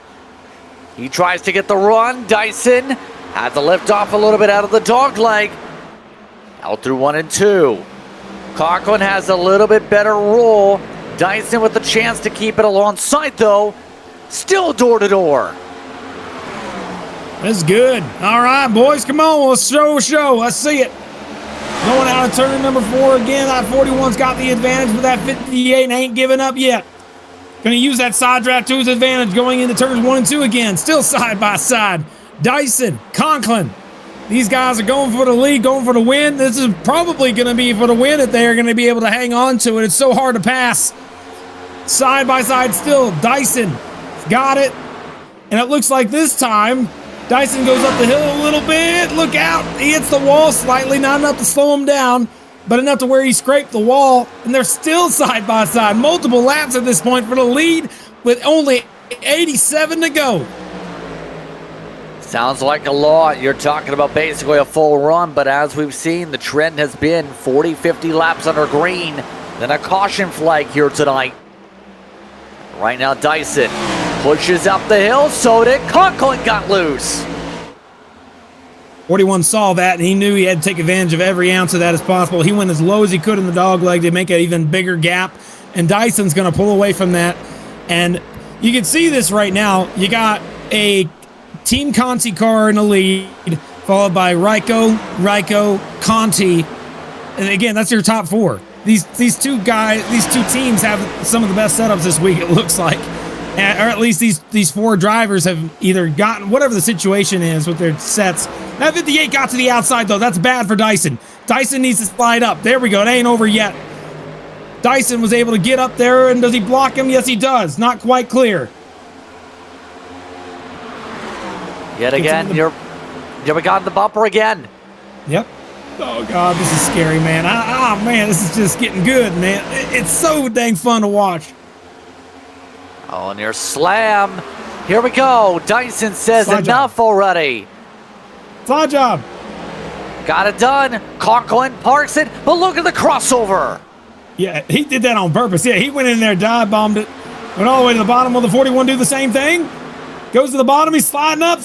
He tries to get the run. Dyson had to lift off a little bit out of the dog leg. Out through 1 and 2. Conklin has a little bit better roll. Dyson with the chance to keep it alongside though. Still door to door. That's good. All right, boys, come on. Let's show. Let's see it. Going out of turn number 4 again. That 41's got the advantage, but that 58 ain't giving up yet. Going to use that side draft to his advantage going into turns 1 and 2 again. Still side by side. Dyson, Conklin. These guys are going for the lead, going for the win. This is probably going to be for the win if they're going to be able to hang on to it. It's so hard to pass. Side by side still. Dyson got it. And it looks like this time Dyson goes up the hill a little bit. Look out. He hits the wall slightly. Not enough to slow him down, but enough to where he scraped the wall. And they're still side by side. Multiple laps at this point for the lead with only 87 to go. Sounds like a lot. You're talking about basically a full run, but as we've seen, the trend has been 40, 50 laps under green, then a caution flag here tonight. Right now, Dyson pushes up the hill, so did Conklin got loose. 41 saw that, and he knew he had to take advantage of every ounce of that as possible. He went as low as he could in the dog leg to make an even bigger gap, and Dyson's going to pull away from that. And you can see this right now. You got a Team Conti car in the lead, followed by Raikko, Conti. And again, that's your top 4. These two teams have some of the best setups this week, it looks like. Or at least these 4 drivers have either gotten whatever the situation is with their sets. That 58 got to the outside, though. That's bad for Dyson. Dyson needs to slide up. There we go. It ain't over yet. Dyson was able to get up there, and does he block him? Yes, he does. Not quite clear. Yet again, we got the bumper again. Yep. Oh, God, this is scary, man. Man, this is just getting good, man. It's so dang fun to watch. Oh, near slam. Here we go. Dyson says Slide enough job. already. Slide job. Got it done. Conklin parks it, but look at the crossover. Yeah, he did that on purpose. Yeah, he went in there, dive bombed it, went all the way to the bottom. Will the 41 do the same thing? Goes to the bottom, he's sliding up.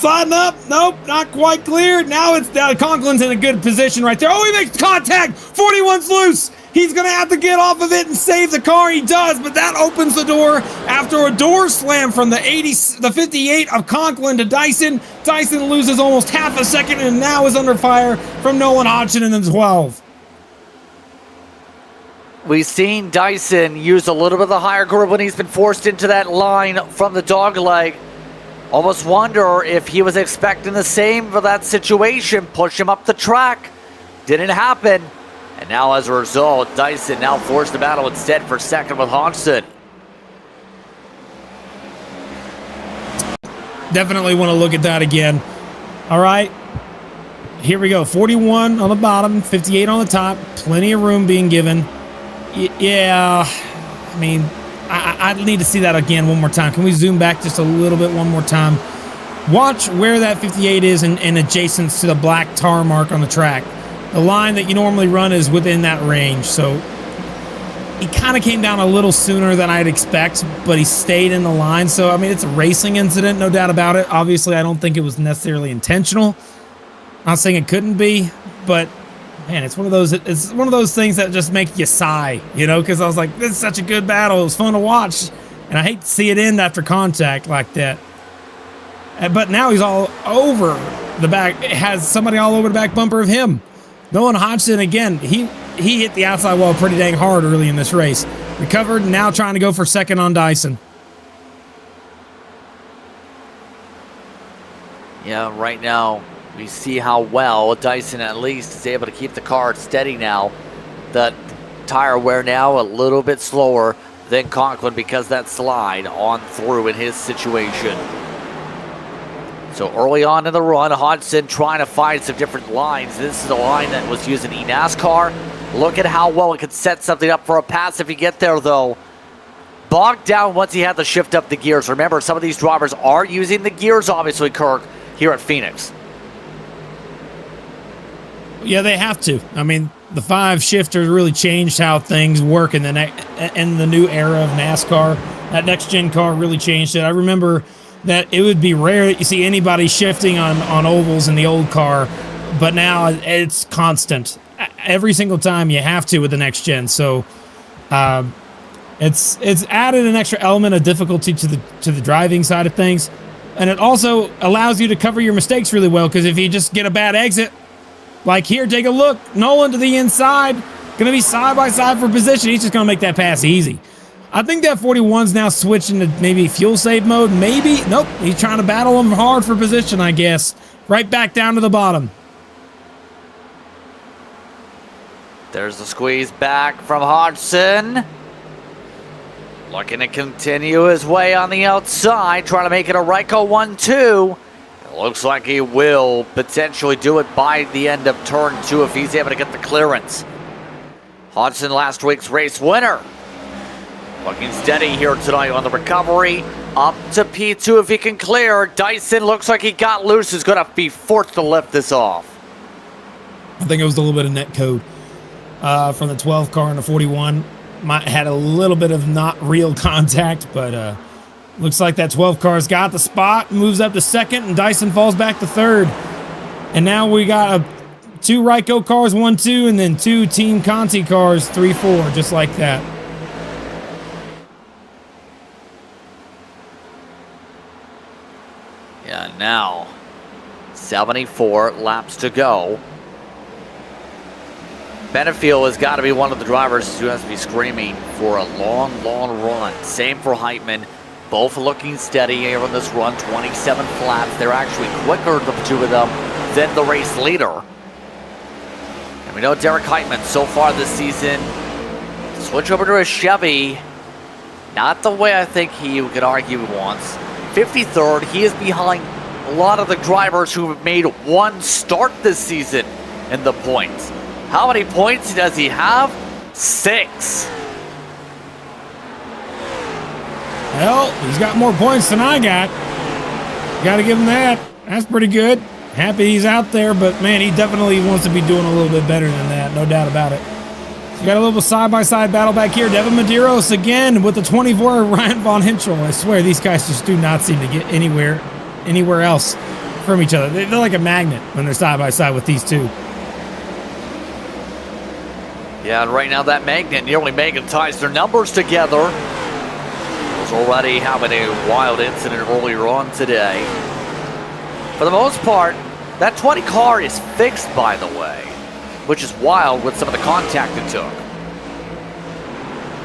Nope, not quite clear. Now it's Conklin's in a good position right there. Oh, he makes contact. 41's loose. He's going to have to get off of it and save the car. He does, but that opens the door after a door slam from the 58 of Conklin to Dyson. Dyson loses almost half a second and now is under fire from Nolan Hodgson in the 12. We've seen Dyson use a little bit of the higher grip when he's been forced into that line from the dog leg. Almost wonder if he was expecting the same for that situation. Push him up the track. Didn't happen. And now as a result, Dyson now forced the battle instead for second with Hodgson. Definitely want to look at that again. All right. Here we go. 41 on the bottom, 58 on the top. Plenty of room being given. Yeah, I mean, I need to see that again one more time. Can we zoom back just a little bit one more time? Watch where that 58 is and adjacent to the black tar mark on the track. The line that you normally run is within that range, so he kind of came down a little sooner than I'd expect, but he stayed in the line. So, I mean, it's a racing incident, no doubt about it. Obviously, I don't think it was necessarily intentional. Not saying it couldn't be, but man, it's one of those things that just make you sigh, you know, because I was like, this is such a good battle. It was fun to watch, and I hate to see it end after contact like that. But now he's all over the back. It has somebody all over the back bumper of him. Nolan Hodgson, again, he hit the outside wall pretty dang hard early in this race. Recovered, and now trying to go for second on Dyson. Yeah, right now we see how well Dyson at least is able to keep the car steady now. The tire wear now a little bit slower than Conklin because that slide on through in his situation. So early on in the run, Hodgson trying to find some different lines. This is a line that was used in NASCAR. Look at how well it could set something up for a pass if you get there, though. Bogged down once he had to shift up the gears. Remember, some of these drivers are using the gears, obviously, Kirk, here at Phoenix. Yeah, they have to. I mean, the 5 shifters really changed how things work in the new era of NASCAR. That next-gen car really changed it. I remember that it would be rare that you see anybody shifting on ovals in the old car, but now it's constant. Every single time you have to with the next gen. So it's added an extra element of difficulty to the driving side of things, and it also allows you to cover your mistakes really well, because if you just get a bad exit, like here, take a look, Nolan to the inside, gonna be side by side for position. He's just gonna make that pass easy. I think that 41's now switching to maybe fuel save mode. Maybe. Nope. He's trying to battle him hard for position, I guess. Right back down to the bottom. There's the squeeze back from Hodgson. Looking to continue his way on the outside, trying to make it a Ryko 1-2. It looks like he will potentially do it by the end of turn 2 if he's able to get the clearance. Hodgson, last week's race winner. Looking steady here tonight on the recovery. Up to P2 if he can clear. Dyson looks like he got loose. He's going to be forced to lift this off. I think it was a little bit of net code from the 12 car and the 41. Had a little bit of not real contact, but looks like that 12 car's got the spot, moves up to second, and Dyson falls back to third. And now we got 2 Ryko cars, 1-2, and then 2 Team Conti cars, 3-4, just like that. Yeah, now 74 laps to go. Benefield has got to be one of the drivers who has to be screaming for a long, long run. Same for Heitman. Both looking steady here on this run, 27 laps. They're actually quicker, the 2 of them, than the race leader. And we know Derek Heitman so far this season, switch over to a Chevy, not the way I think he could argue he wants. 53rd, he is behind a lot of the drivers who have made 1 start this season in the points. How many points does he have? 6. Well, he's got more points than I got. Got to give him that. That's pretty good. Happy he's out there, but man, he definitely wants to be doing a little bit better than that. No doubt about it. You got a little side-by-side battle back here. Devin Medeiros again with the 24, Ryan Von Hinchel. I swear these guys just do not seem to get anywhere else from each other. They're like a magnet when they're side-by-side with these two. Yeah, and right now that magnet nearly magnetized their numbers together. Was already having a wild incident earlier on today. For the most part, that 20 car is fixed, by the way, which is wild with some of the contact it took.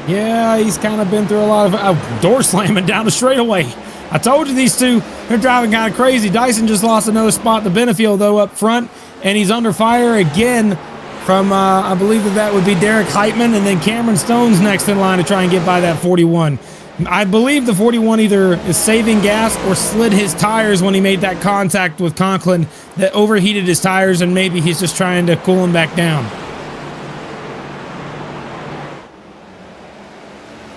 Yeah, he's kind of been through a lot of door slamming down the straightaway. I told you these two, they're driving kind of crazy. Dyson just lost another spot to Benefield, though, up front, and he's under fire again from, I believe that would be Derek Heitman, and then Cameron Stone's next in line to try and get by that 41. I believe the 41 either is saving gas or slid his tires when he made that contact with Conklin that overheated his tires, and maybe he's just trying to cool him back down.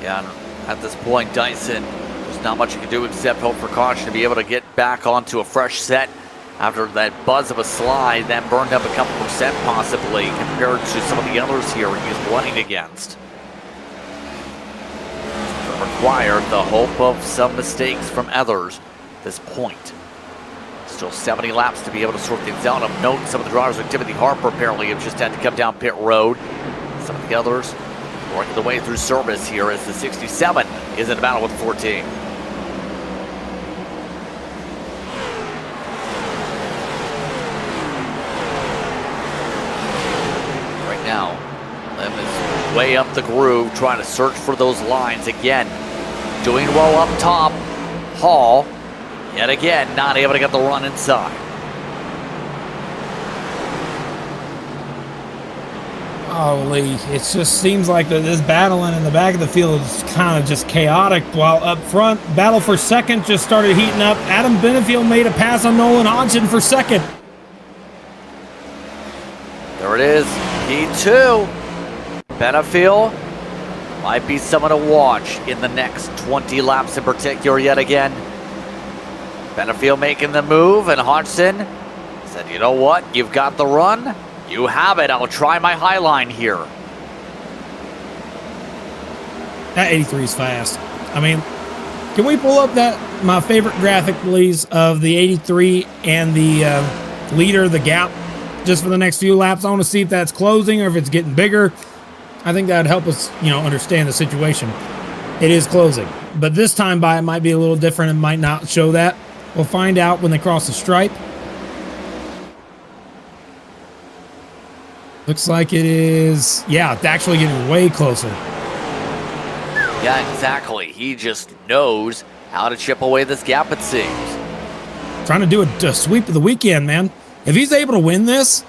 Yeah, and at this point, Dyson, there's not much you can do except hope for caution to be able to get back onto a fresh set after that buzz of a slide that burned up a couple percent possibly compared to some of the others here he's running against. Require the hope of some mistakes from others at this point. Still 70 laps to be able to sort things out. Of note, some of the drivers like Timothy Harper apparently have just had to come down pit road. Some of the others working their way through service here as the 67 is in a battle with 14. Right now, Lim is way up the groove, trying to search for those lines again. Doing well up top. Hall, yet again, not able to get the run inside. Holy, it just seems like this battling in the back of the field is kind of just chaotic, while up front, battle for second just started heating up. Adam Benefield made a pass on Nolan Hodgson for second. There it is, P2. Benefield might be someone to watch in the next 20 laps in particular yet again. Benefield making the move, and Hodgson said, you know what, you've got the run. You have it. I'll try my high line here. That 83 is fast. I mean, can we pull up my favorite graphic, please, of the 83 and the leader, the gap, just for the next few laps? I want to see if that's closing or if it's getting bigger. I think that would help us, understand the situation. It is closing, but this time by it might be a little different. It might not show that. We'll find out when they cross the stripe. Looks like it is, yeah, it's actually getting way closer. Yeah, exactly. He just knows how to chip away this gap, it seems. Trying to do a sweep of the weekend, man. If he's able to win this,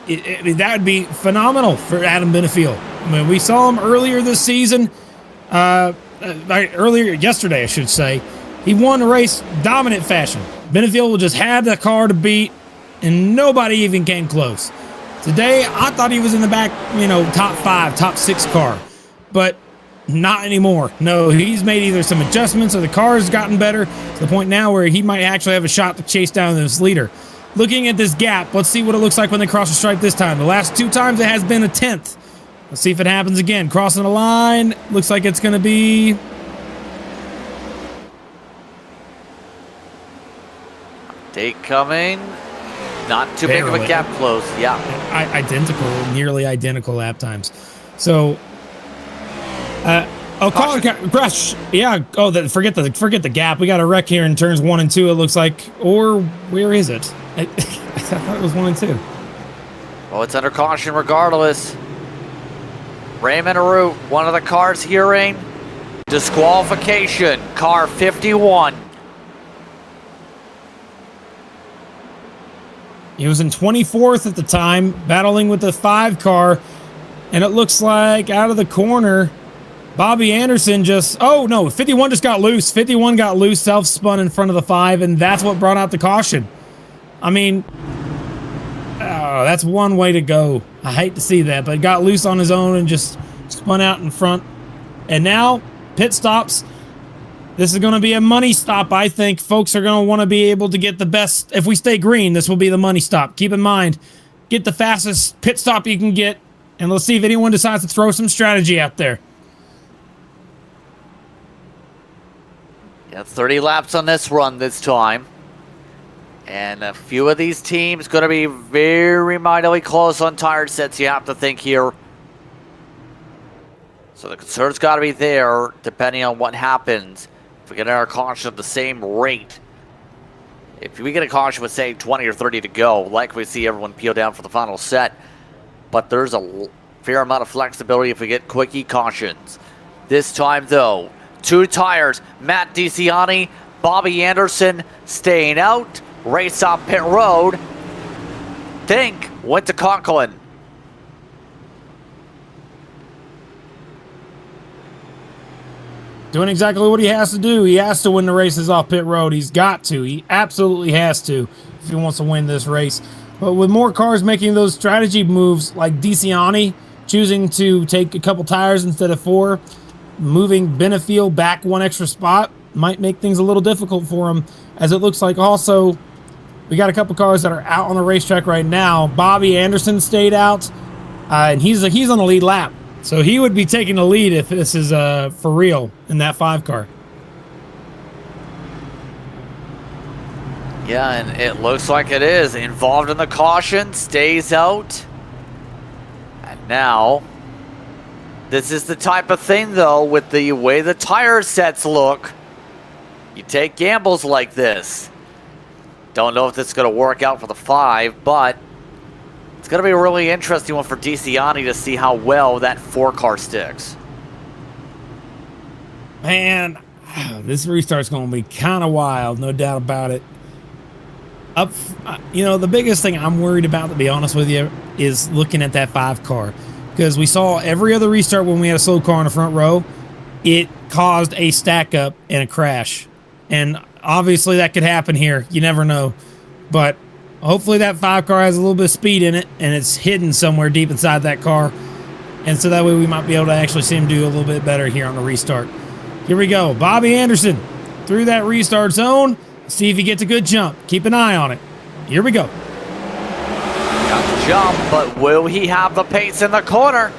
that would be phenomenal for Adam Benefield. I mean, we saw him earlier this season, yesterday, I should say. He won the race dominant fashion. Benefield just had the car to beat, and nobody even came close. Today, I thought he was in the back, top 5, top 6 car, but not anymore. No, he's made either some adjustments or the car has gotten better to the point now where he might actually have a shot to chase down this leader. Looking at this gap, let's see what it looks like when they cross the stripe this time. The last 2 times it has been a 10th. Let's see if it happens again. Crossing the line, looks like it's going to be... Take coming. Not too big of a gap close, yeah. Nearly identical lap times. So, Colin Crush, yeah. Oh, forget the gap. We got a wreck here in turns 1 and 2. It looks like, or where is it? I thought it was 1 and 2. Well, it's under caution regardless. Raymond Aru, one of the cars hearing disqualification. Car 51. He was in 24th at the time, battling with the 5 car, and it looks like out of the corner, Bobby Anderson 51 just got loose. 51 got loose, self-spun in front of the 5, and that's what brought out the caution. I mean, that's one way to go. I hate to see that, but he got loose on his own and just spun out in front. And now, pit stops. This is going to be a money stop, I think. Folks are going to want to be able to get the best. If we stay green, this will be the money stop. Keep in mind, get the fastest pit stop you can get, and let's see if anyone decides to throw some strategy out there. Yeah, 30 laps on this run this time. And a few of these teams going to be very mightily close on tire sets, you have to think here. So the concern's got to be there, depending on what happens. If we get our caution at the same rate, if we get a caution with, say, 20 or 30 to go, likely see everyone peel down for the final set. But there's a fair amount of flexibility if we get quickie cautions. This time, though, 2 tires, Matt DeCiani, Bobby Anderson staying out. Race off pit road. Think went to Conklin. Doing exactly what he has to do. He has to win the races off pit road. He's got to. He absolutely has to if he wants to win this race. But with more cars making those strategy moves, like DeCiani choosing to take a couple tires instead of 4, moving Benefield back one extra spot might make things a little difficult for him, as it looks like also we got a couple cars that are out on the racetrack right now. Bobby Anderson stayed out, and he's on the lead lap. So he would be taking the lead if this is for real in that 5 car. Yeah, and it looks like it is. Involved in the caution, stays out. And now, this is the type of thing, though, with the way the tire sets look. You take gambles like this. Don't know if this is going to work out for the 5, but it's going to be a really interesting one for DeCiani to see how well that 4 car sticks. Man, this restart's going to be kind of wild, no doubt about it. The biggest thing I'm worried about, to be honest with you, is looking at that 5 car. Because we saw every other restart when we had a slow car in the front row, it caused a stack up and a crash. And obviously that could happen here. You never know. But hopefully that 5 car has a little bit of speed in it and it's hidden somewhere deep inside that car. And so that way we might be able to actually see him do a little bit better here on the restart. Here we go. Bobby Anderson through that restart zone. See if he gets a good jump. Keep an eye on it. Here we go. Got the jump, but will he have the pace in the corner?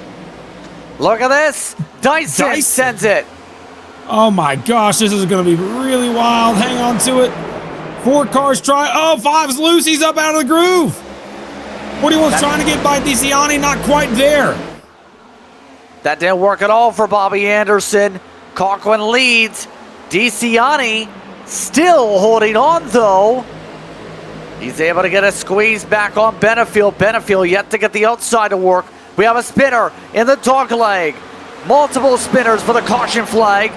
Look at this. Dyson sends it. Oh my gosh, this is going to be really wild. Hang on to it. 4 cars try. Oh, 5's loose. He's up out of the groove. What he was trying to get by DeCiani, not quite there. That didn't work at all for Bobby Anderson. Coughlin leads. DeCiani still holding on, though. He's able to get a squeeze back on Benefield. Benefield yet to get the outside to work. We have a spinner in the Dogleg. Multiple spinners for the caution flag,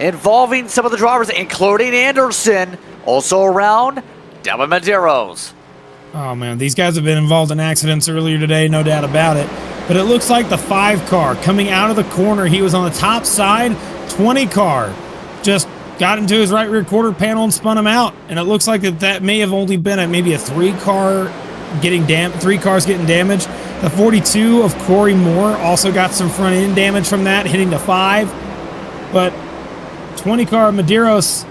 involving some of the drivers, including Anderson. Also around, Devin Medeiros. Oh, man, these guys have been involved in accidents earlier today, no doubt about it. But it looks like the 5 car coming out of the corner. He was on the top side. 20 car just got into his right rear quarter panel and spun him out. And it looks like that may have only been maybe a 3 cars getting damaged. The 42 of Corey Moore also got some front end damage from that, hitting the 5. But 20 car Medeiros,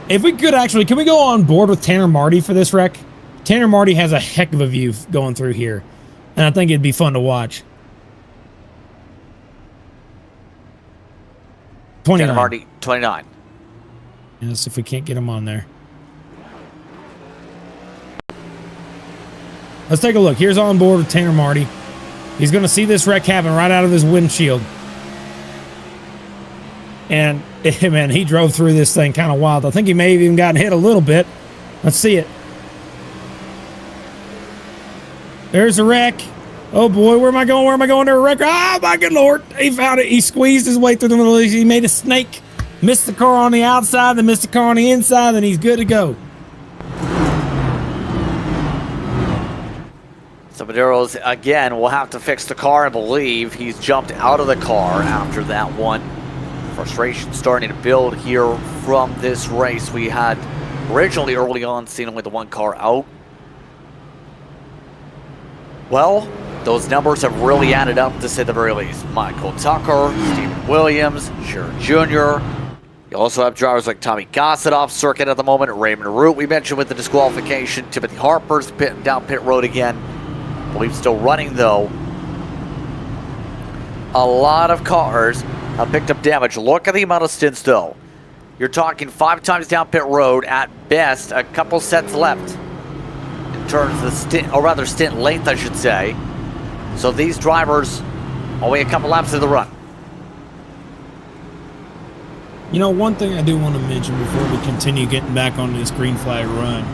if we could actually, can we go on board with Tanner Marty for this wreck? Tanner Marty has a heck of a view going through here, and I think it'd be fun to watch. 29. Tanner Marty, 29. Yes, if we can't get him on there. Let's take a look. Here's on board with Tanner Marty. He's going to see this wreck happen right out of his windshield. And, man, he drove through this thing kind of wild. I think he may have even gotten hit a little bit. Let's see it. There's a wreck. Oh, boy, where am I going? Where am I going? There a wreck. Oh, my good Lord. He found it. He squeezed his way through the middle. He made a snake. Missed the car on the outside, then missed the car on the inside, then he's good to go. So Medeiros, again, will have to fix the car. I believe he's jumped out of the car after that one. Frustration starting to build here from this race. We had originally early on seen only the 1 car out. Well, those numbers have really added up, to say the very least. Michael Tucker, Steven Williams, Sharon Jr. You also have drivers like Tommy Gossett off circuit at the moment. Raymond Root, we mentioned with the disqualification. Timothy Harper's down pit road again. I believe still running, though. A lot of cars have picked up damage. Look at the amount of stints, though. You're talking 5 times down pit road. At best, a couple sets left in terms of stint, or rather stint length, I should say. So these drivers only a couple laps of the run. You know, one thing I do want to mention before we continue getting back on this green flag run,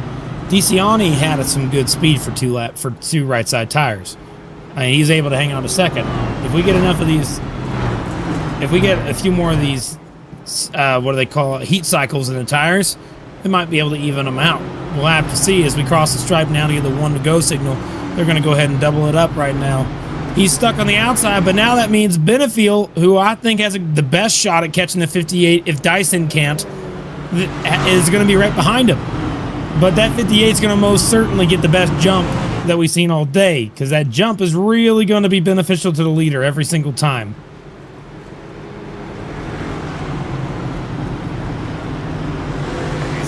DeCiani had some good speed for 2 right side tires. I mean, he's able to hang on to second. If we get enough of these, if we get a few more of these, what do they call it, heat cycles in the tires, we might be able to even them out. We'll have to see as we cross the stripe now to get the 1 to go signal. They're going to go ahead and double it up right now. He's stuck on the outside, but now that means Benefield, who I think has the best shot at catching the 58 if Dyson can't, is going to be right behind him. But that 58 is going to most certainly get the best jump that we've seen all day, because that jump is really going to be beneficial to the leader every single time.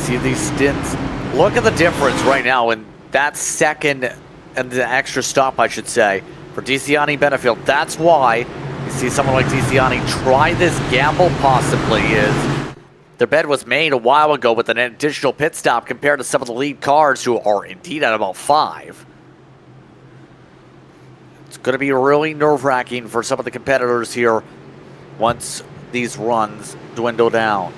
see these stints. Look at the difference right now in that second and the extra stop, I should say, for DeCiani Benefield. That's why you see someone like DeCiani try this gamble possibly is their bed was made a while ago with an additional pit stop compared to some of the lead cars who are indeed at about 5. It's going to be really nerve-wracking for some of the competitors here once these runs dwindle down.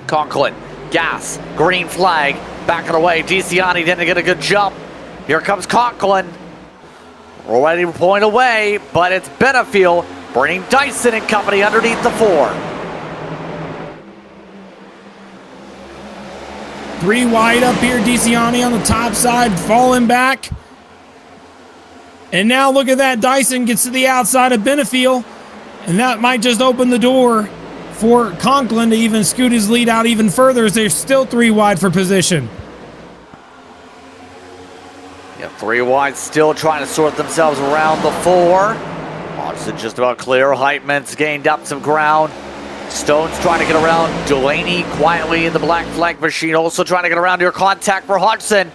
Conklin, gas, green flag, backing away. DeCiani didn't get a good jump. Here comes Conklin. Ready to point away, but it's Benefield bringing Dyson and company underneath the 4. 3 wide up here, DeCiani on the top side, falling back. And now look at that, Dyson gets to the outside of Benefield, and that might just open the door for Conklin to even scoot his lead out even further as they're still 3 wide for position. Yeah, 3 wide still trying to sort themselves around the 4. Hodgson just about clear. Heitman's gained up some ground. Stone's trying to get around Delaney quietly in the black flag machine, also trying to get around your contact for Hodgson.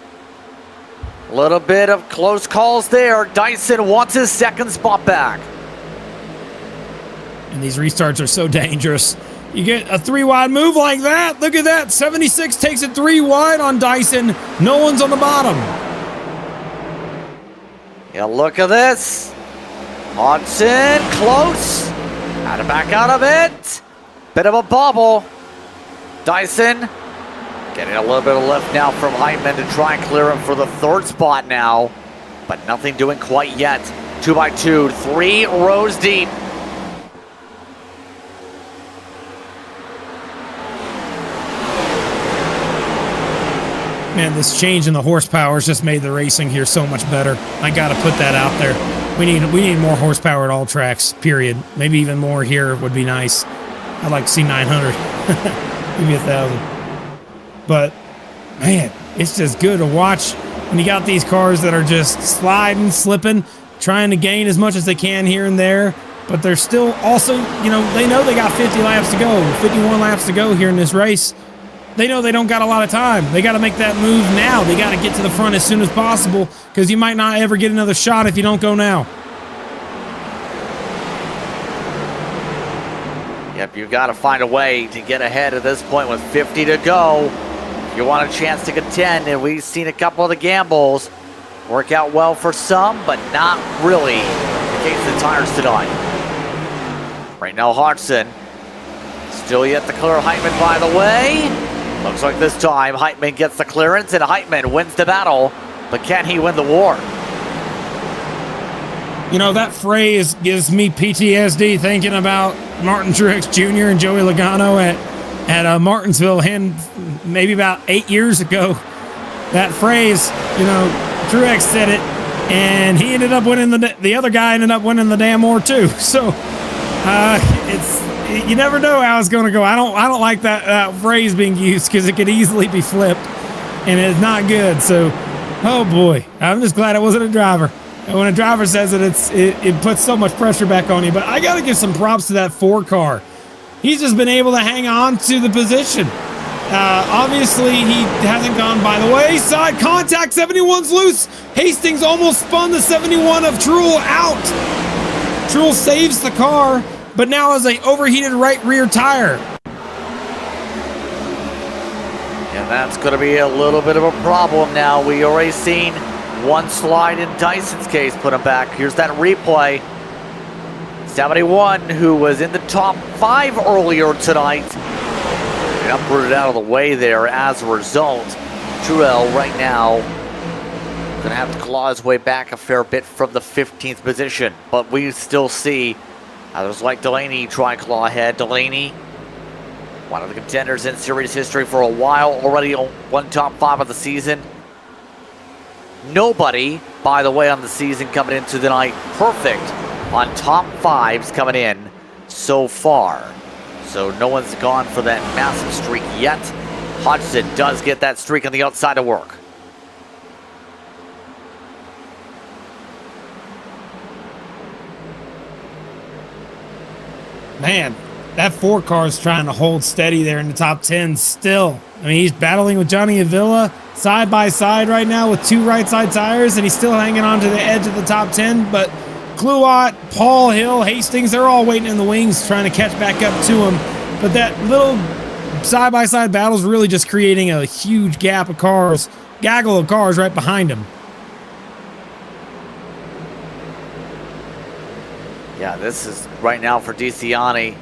A little bit of close calls there. Dyson wants his second spot back. And these restarts are so dangerous. You get a 3 wide move like that. Look at that. 76 takes it 3 wide on Dyson. No one's on the bottom. Yeah, look at this. Hodgson close. Had to back out of it. Bit of a bobble. Dyson getting a little bit of lift now from Heitman to try and clear him for the 3rd spot now. But nothing doing quite yet. 2x2, 3 rows deep. Man, this change in the horsepower has just made the racing here so much better. I got to put that out there. We need more horsepower at all tracks, period. Maybe even more here would be nice. I'd like to see 900, maybe 1,000. But, man, it's just good to watch when you got these cars that are just sliding, slipping, trying to gain as much as they can here and there. But they're still also, they know they got 50 laps to go, 51 laps to go here in this race. They know they don't got a lot of time. They got to make that move now. They got to get to the front as soon as possible because you might not ever get another shot if you don't go now. Yep, you've got to find a way to get ahead at this point with 50 to go. If you want a chance to contend, and we've seen a couple of the gambles work out well for some, but not really the case of the tires tonight. Right now, Hodgson still yet to clear Heitman, by the way. Looks like this time Heitman gets the clearance, and Heitman wins the battle, but can he win the war? That phrase gives me PTSD thinking about Martin Truex Jr. and Joey Logano at Martinsville maybe about 8 years ago. That phrase, Truex said it, and he ended up winning the other guy ended up winning the damn war too. So you never know how it's going to go. I don't like that phrase being used because it could easily be flipped, and it's not good. So, oh boy, I'm just glad it wasn't a driver. And when a driver says it puts so much pressure back on you. But I got to give some props to that 4 car. He's just been able to hang on to the position. Obviously, he hasn't gone by the wayside. Contact, 71's loose. Hastings almost spun the 71 of Truex out. Truex saves the car, but now has an overheated right rear tire. And that's going to be a little bit of a problem now. We already seen one slide in Dyson's case put him back. Here's that replay. 71, who was in the top 5 earlier tonight, and uprooted out of the way there as a result. Truex right now going to have to claw his way back a fair bit from the 15th position, but we still see others like Delaney try and claw ahead. Delaney, one of the contenders in series history for a while, already won top 5 of the season. Nobody, by the way, on the season coming into the night perfect on top 5s coming in so far. So no one's gone for that massive streak yet. Hodgson does get that streak on the outside to work. Man, that 4 car is trying to hold steady there in the top 10 still. I mean, he's battling with Johnny Avila side by side right now with 2 right side tires, and he's still hanging on to the edge of the top 10. But Kluot, Paul Hill, Hastings, they're all waiting in the wings trying to catch back up to him. But that little side by side battle is really just creating a huge gap of cars, gaggle of cars right behind him. Yeah, this is right now for DeCiani.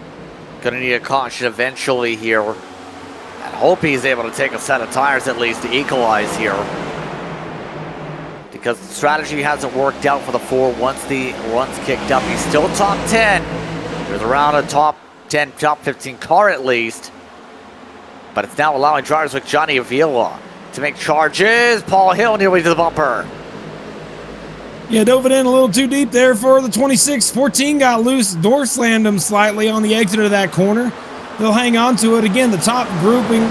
Going to need a caution eventually here. And hope he's able to take a set of tires at least to equalize here. Because the strategy hasn't worked out for the 4 once the run's kicked up. He's still top 10. There's around a top 10, top 15 car at least. But it's now allowing drivers like Johnny Avila to make charges. Paul Hill nearly to the bumper. Yeah, dove it in a little too deep there for the 26. 14 got loose. Door slammed him slightly on the exit of that corner. They'll hang on to it. Again, the top grouping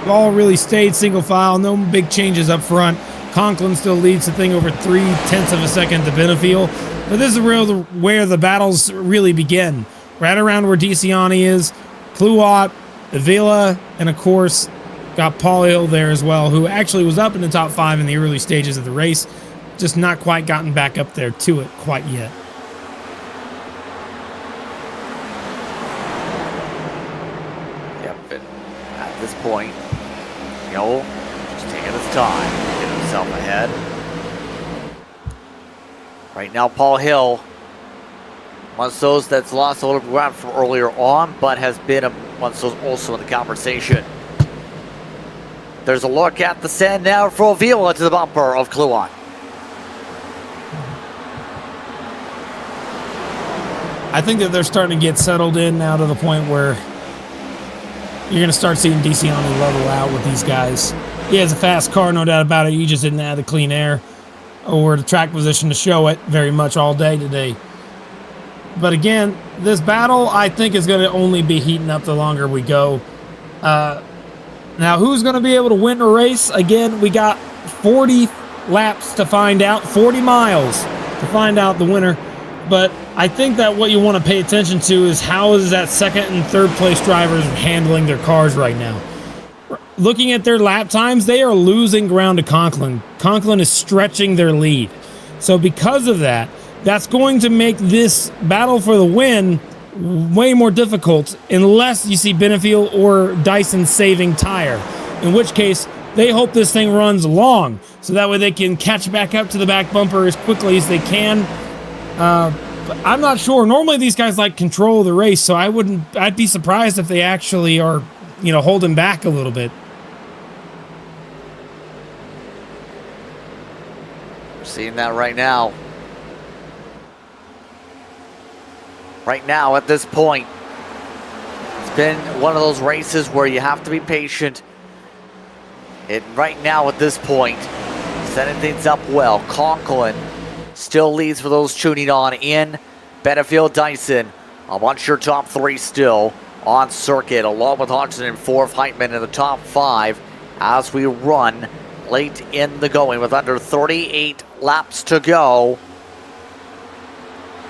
all really stayed single file. No big changes up front. Conklin still leads the thing over 0.3 of a second to Benefiel. But this is where the battles really begin. Right around where DeCiani is. Kluot, Avila, and of course, got Paul Hill there as well, who actually was up in the top 5 in the early stages of the race. Just not quite gotten back up there to it quite yet. Yep, and at this point, just taking his time, getting himself ahead. Right now, Paul Hill, one of those that's lost a little ground from earlier on, but has been one of those also in the conversation. There's a look at the send now for Avila to the bumper of Kluot. I think that they're starting to get settled in now to the point where you're going to start seeing DeCiani level out with these guys. He has a fast car, no doubt about it. He just didn't have the clean air or the track position to show it very much all day today. But again, this battle, I think, is going to only be heating up the longer we go. Now, who's going to be able to win the race? Again, we got 40 laps to find out, 40 miles to find out the winner. But I think that what you want to pay attention to is how is that second and third place drivers handling their cars right now. Looking at their lap times, they are losing ground to Conklin. Conklin is stretching their lead. So because of that, that's going to make this battle for the win way more difficult unless you see Benefiel or Dyson saving tire, in which case they hope this thing runs long so that way they can catch back up to the back bumper as quickly as they can. But I'm not sure. Normally these guys like control the race, so I'd be surprised if they actually are, holding back a little bit. We're seeing that right now. Right now, at this point, it's been one of those races where you have to be patient. And right now, at this point, setting things up well. Conklin still leads for those tuning on in. Benefiel, Dyson amongst your top 3 still on circuit, along with Hodgson and 4th, Heitman in the top 5 as we run late in the going with under 38 laps to go.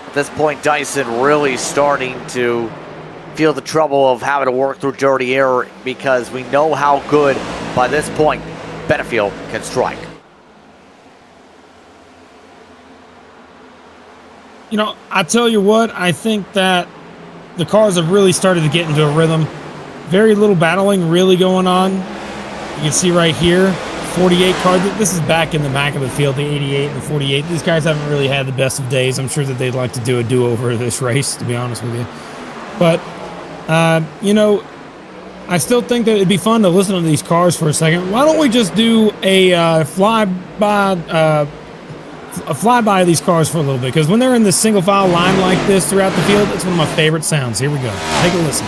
At this point, Dyson really starting to feel the trouble of having to work through dirty air because we know how good, by this point, Benefiel can strike. I tell you what, I think that the cars have really started to get into a rhythm. Very little battling really going on. You can see right here, 48 car. This is back in the back of the field, the 88 and the 48. These guys haven't really had the best of days. I'm sure that they'd like to do a do-over of this race, to be honest with you. But, I still think that it'd be fun to listen to these cars for a second. Why don't we just do a flyby of these cars for a little bit? Because when they're in this single file line like this throughout the field, it's one of my favorite sounds. Here we go. Take a listen.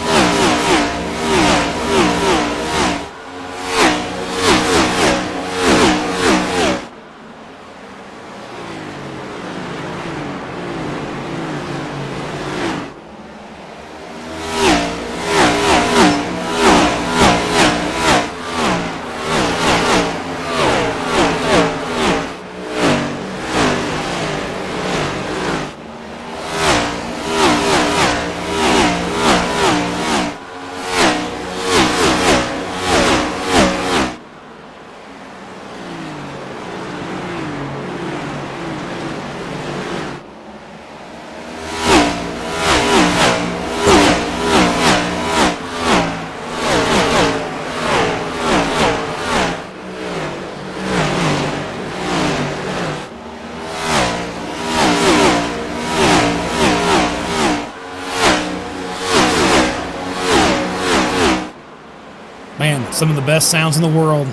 man, some of the best sounds in the world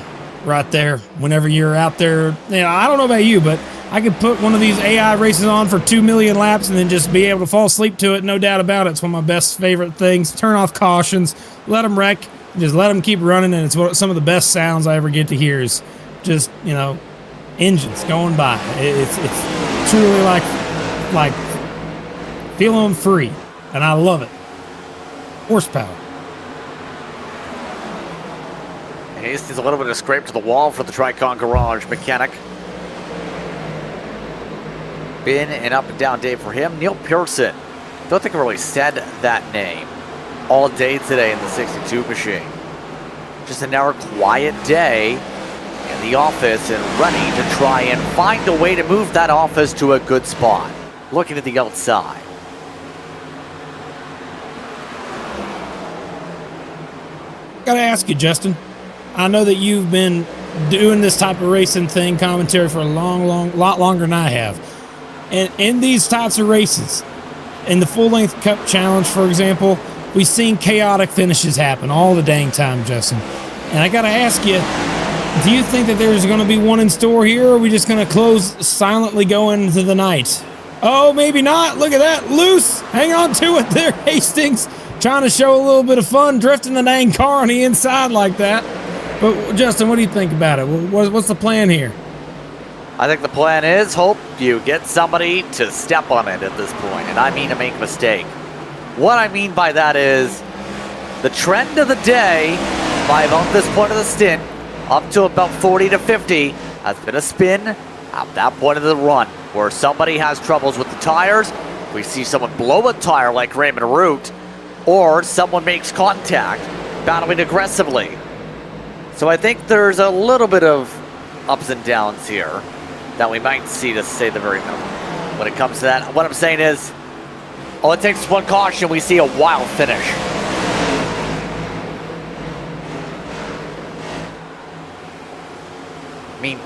right there. Whenever you're out there, I don't know about you, but I could put one of these AI races on for 2 million laps and then just be able to fall asleep to it, no doubt about it. It's one of my best favorite things. Turn off cautions, let them wreck, just let them keep running, and it's some of the best sounds I ever get to hear is just, engines going by. It's truly like feeling free, and I love it. Horsepower. Hastings a little bit of scrape to the wall for the Tricon Garage mechanic. Been an up and down day for him. Neil Pearson, don't think I really said that name all day today in the 62 machine. Just another quiet day in the office and ready to try and find a way to move that office to a good spot. Looking at the outside. Gotta ask you, Justin. I know that you've been doing this type of racing thing, commentary, for a lot longer than I have. And in these types of races, in the full-length Cup Challenge, for example, we've seen chaotic finishes happen all the dang time, Justin. And I gotta ask you, do you think that there's gonna be one in store here, or are we just gonna close silently go into the night? Oh, maybe not. Look at that. Loose. Hang on to it there, Hastings. Trying to show a little bit of fun, drifting the dang car on the inside like that. But, Justin, what do you think about it? What's the plan here? I think the plan is hope you get somebody to step on it at this point, and I mean to make a mistake. What I mean by that is the trend of the day by about this point of the stint, up to about 40 to 50, has been a spin at that point of the run where somebody has troubles with the tires. We see someone blow a tire like Raymond Root, or someone makes contact, battling aggressively. So I think there's a little bit of ups and downs here that we might see, to say the very minimum. When it comes to that, what I'm saying is, all it takes is one caution, we see a wild finish. I mean,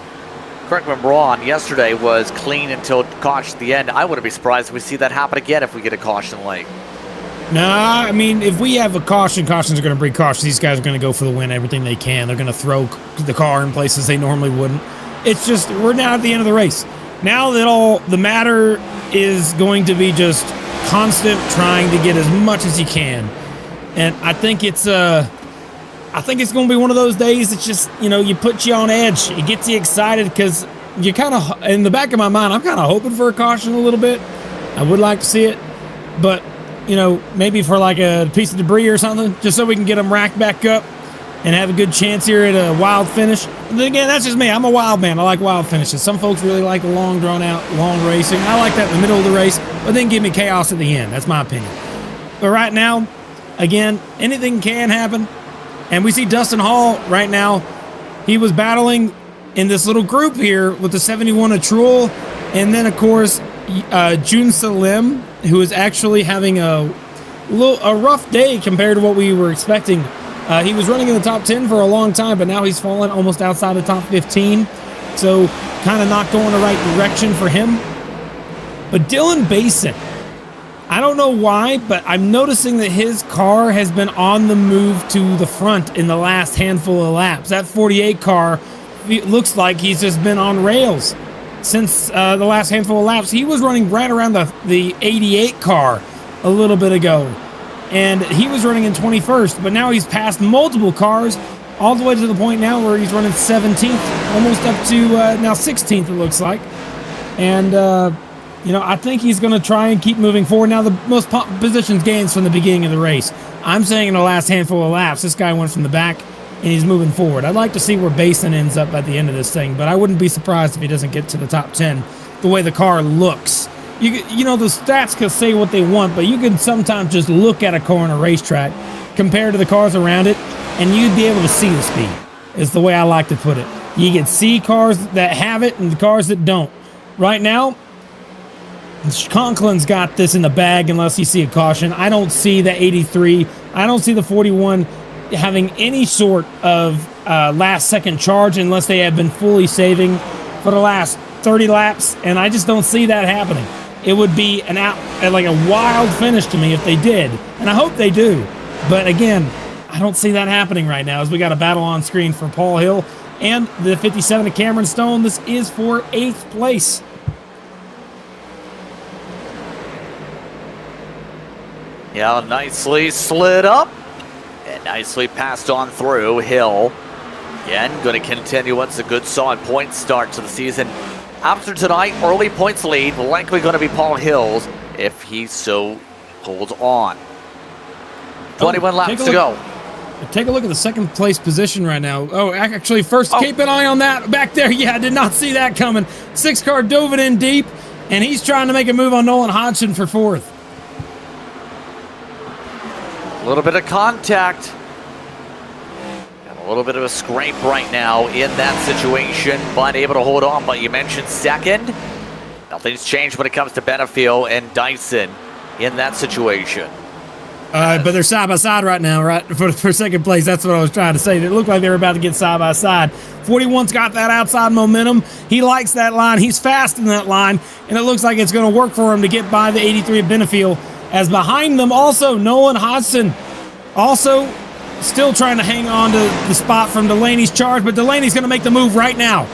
correct me if I'm wrong, yesterday was clean until caution at the end. I wouldn't be surprised if we see that happen again if we get a caution late. Nah, I mean, if we have a caution, cautions are going to bring caution. These guys are going to go for the win, everything they can. They're going to throw the car in places they normally wouldn't. It's just, we're now at the end of the race. Now that all the matter is going to be just constant trying to get as much as you can. And I think it's going to be one of those days that just, you put you on edge. It gets you excited because you kind of, in the back of my mind, I'm kind of hoping for a caution a little bit. I would like to see it, but maybe for like a piece of debris or something, just so we can get them racked back up and have a good chance here at a wild finish. And then again, that's just me. I'm a wild man. I like wild finishes. Some folks really like the long, drawn-out, long racing. I like that in the middle of the race, but then give me chaos at the end. That's my opinion. But right now, again, anything can happen. And we see Dustin Hall right now. He was battling in this little group here with the 71 at Truel. And then, of course, June Salim, who is actually having a rough day compared to what we were expecting. He was running in the top 10 for a long time, but now he's fallen almost outside the top 15. So kind of not going the right direction for him. But Dylan Basin, I don't know why, but I'm noticing that his car has been on the move to the front in the last handful of laps. That 48 car looks like he's just been on rails since the last handful of laps. He was running right around the 88 car a little bit ago, and he was running in 21st, but now he's passed multiple cars all the way to the point now where he's running 17th, almost up to now 16th, it looks like. And I think he's going to try and keep moving forward. Now, the most positions gains from the beginning of the race. I'm saying in the last handful of laps, this guy went from the back and he's moving forward. I'd like to see where Basin ends up at the end of this thing, but I wouldn't be surprised if he doesn't get to the top 10 the way the car looks. The stats can say what they want, but you can sometimes just look at a car on a racetrack compared to the cars around it, and you'd be able to see the speed, is the way I like to put it. You can see cars that have it and the cars that don't. Right now, Conklin's got this in the bag unless you see a caution. I don't see the 83. I don't see the 41 having any sort of last-second charge unless they have been fully saving for the last 30 laps, and I just don't see that happening. It would be a wild finish to me if they did, and I hope they do. But again, I don't see that happening right now as we got a battle on screen for Paul Hill and the 57 of Cameron Stone. This is for 8th place. Yeah, nicely slid up and nicely passed on through. Hill, again, going to continue once a good solid point start to the season. After tonight, early points lead, likely going to be Paul Hill's if he so holds on. 21 laps to go. Take a look at the 2nd place position right now. Oh, actually, first, keep an eye on that back there. Yeah, I did not see that coming. 6 car dove it in deep, and he's trying to make a move on Nolan Hodgson for 4th. A little bit of contact. And a little bit of a scrape right now in that situation, but able to hold on. But you mentioned 2nd. Nothing's changed when it comes to Benefield and Dyson in that situation. But they're side by side right now, right? For 2nd place. That's what I was trying to say. It looked like they were about to get side by side. 41's got that outside momentum. He likes that line. He's fast in that line, and it looks like it's going to work for him to get by the 83 of Benefield. As behind them, also Nolan Hodgson, also still trying to hang on to the spot from Delaney's charge, but Delaney's going to make the move right now.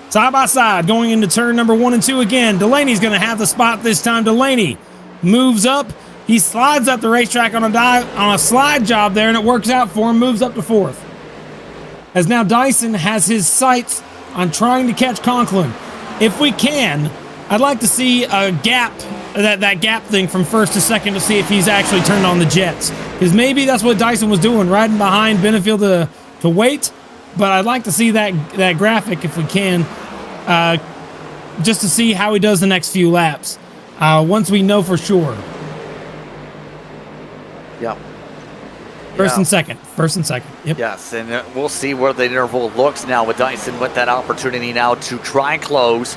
Side by side, going into turn number 1 and 2 again. Delaney's going to have the spot this time. Delaney moves up. He slides up the racetrack on a slide job there, and it works out for him. Moves up to 4th. As now Dyson has his sights on trying to catch Conklin. If we can, I'd like to see a gap, that gap thing from 1st to 2nd to see if he's actually turned on the jets. Because maybe that's what Dyson was doing, riding behind Benefield to wait. But I'd like to see that graphic if we can, just to see how he does the next few laps. Once we know for sure. Yep. First and second. Yep. Yes, and we'll see where the interval looks now with Dyson with that opportunity now to try and close.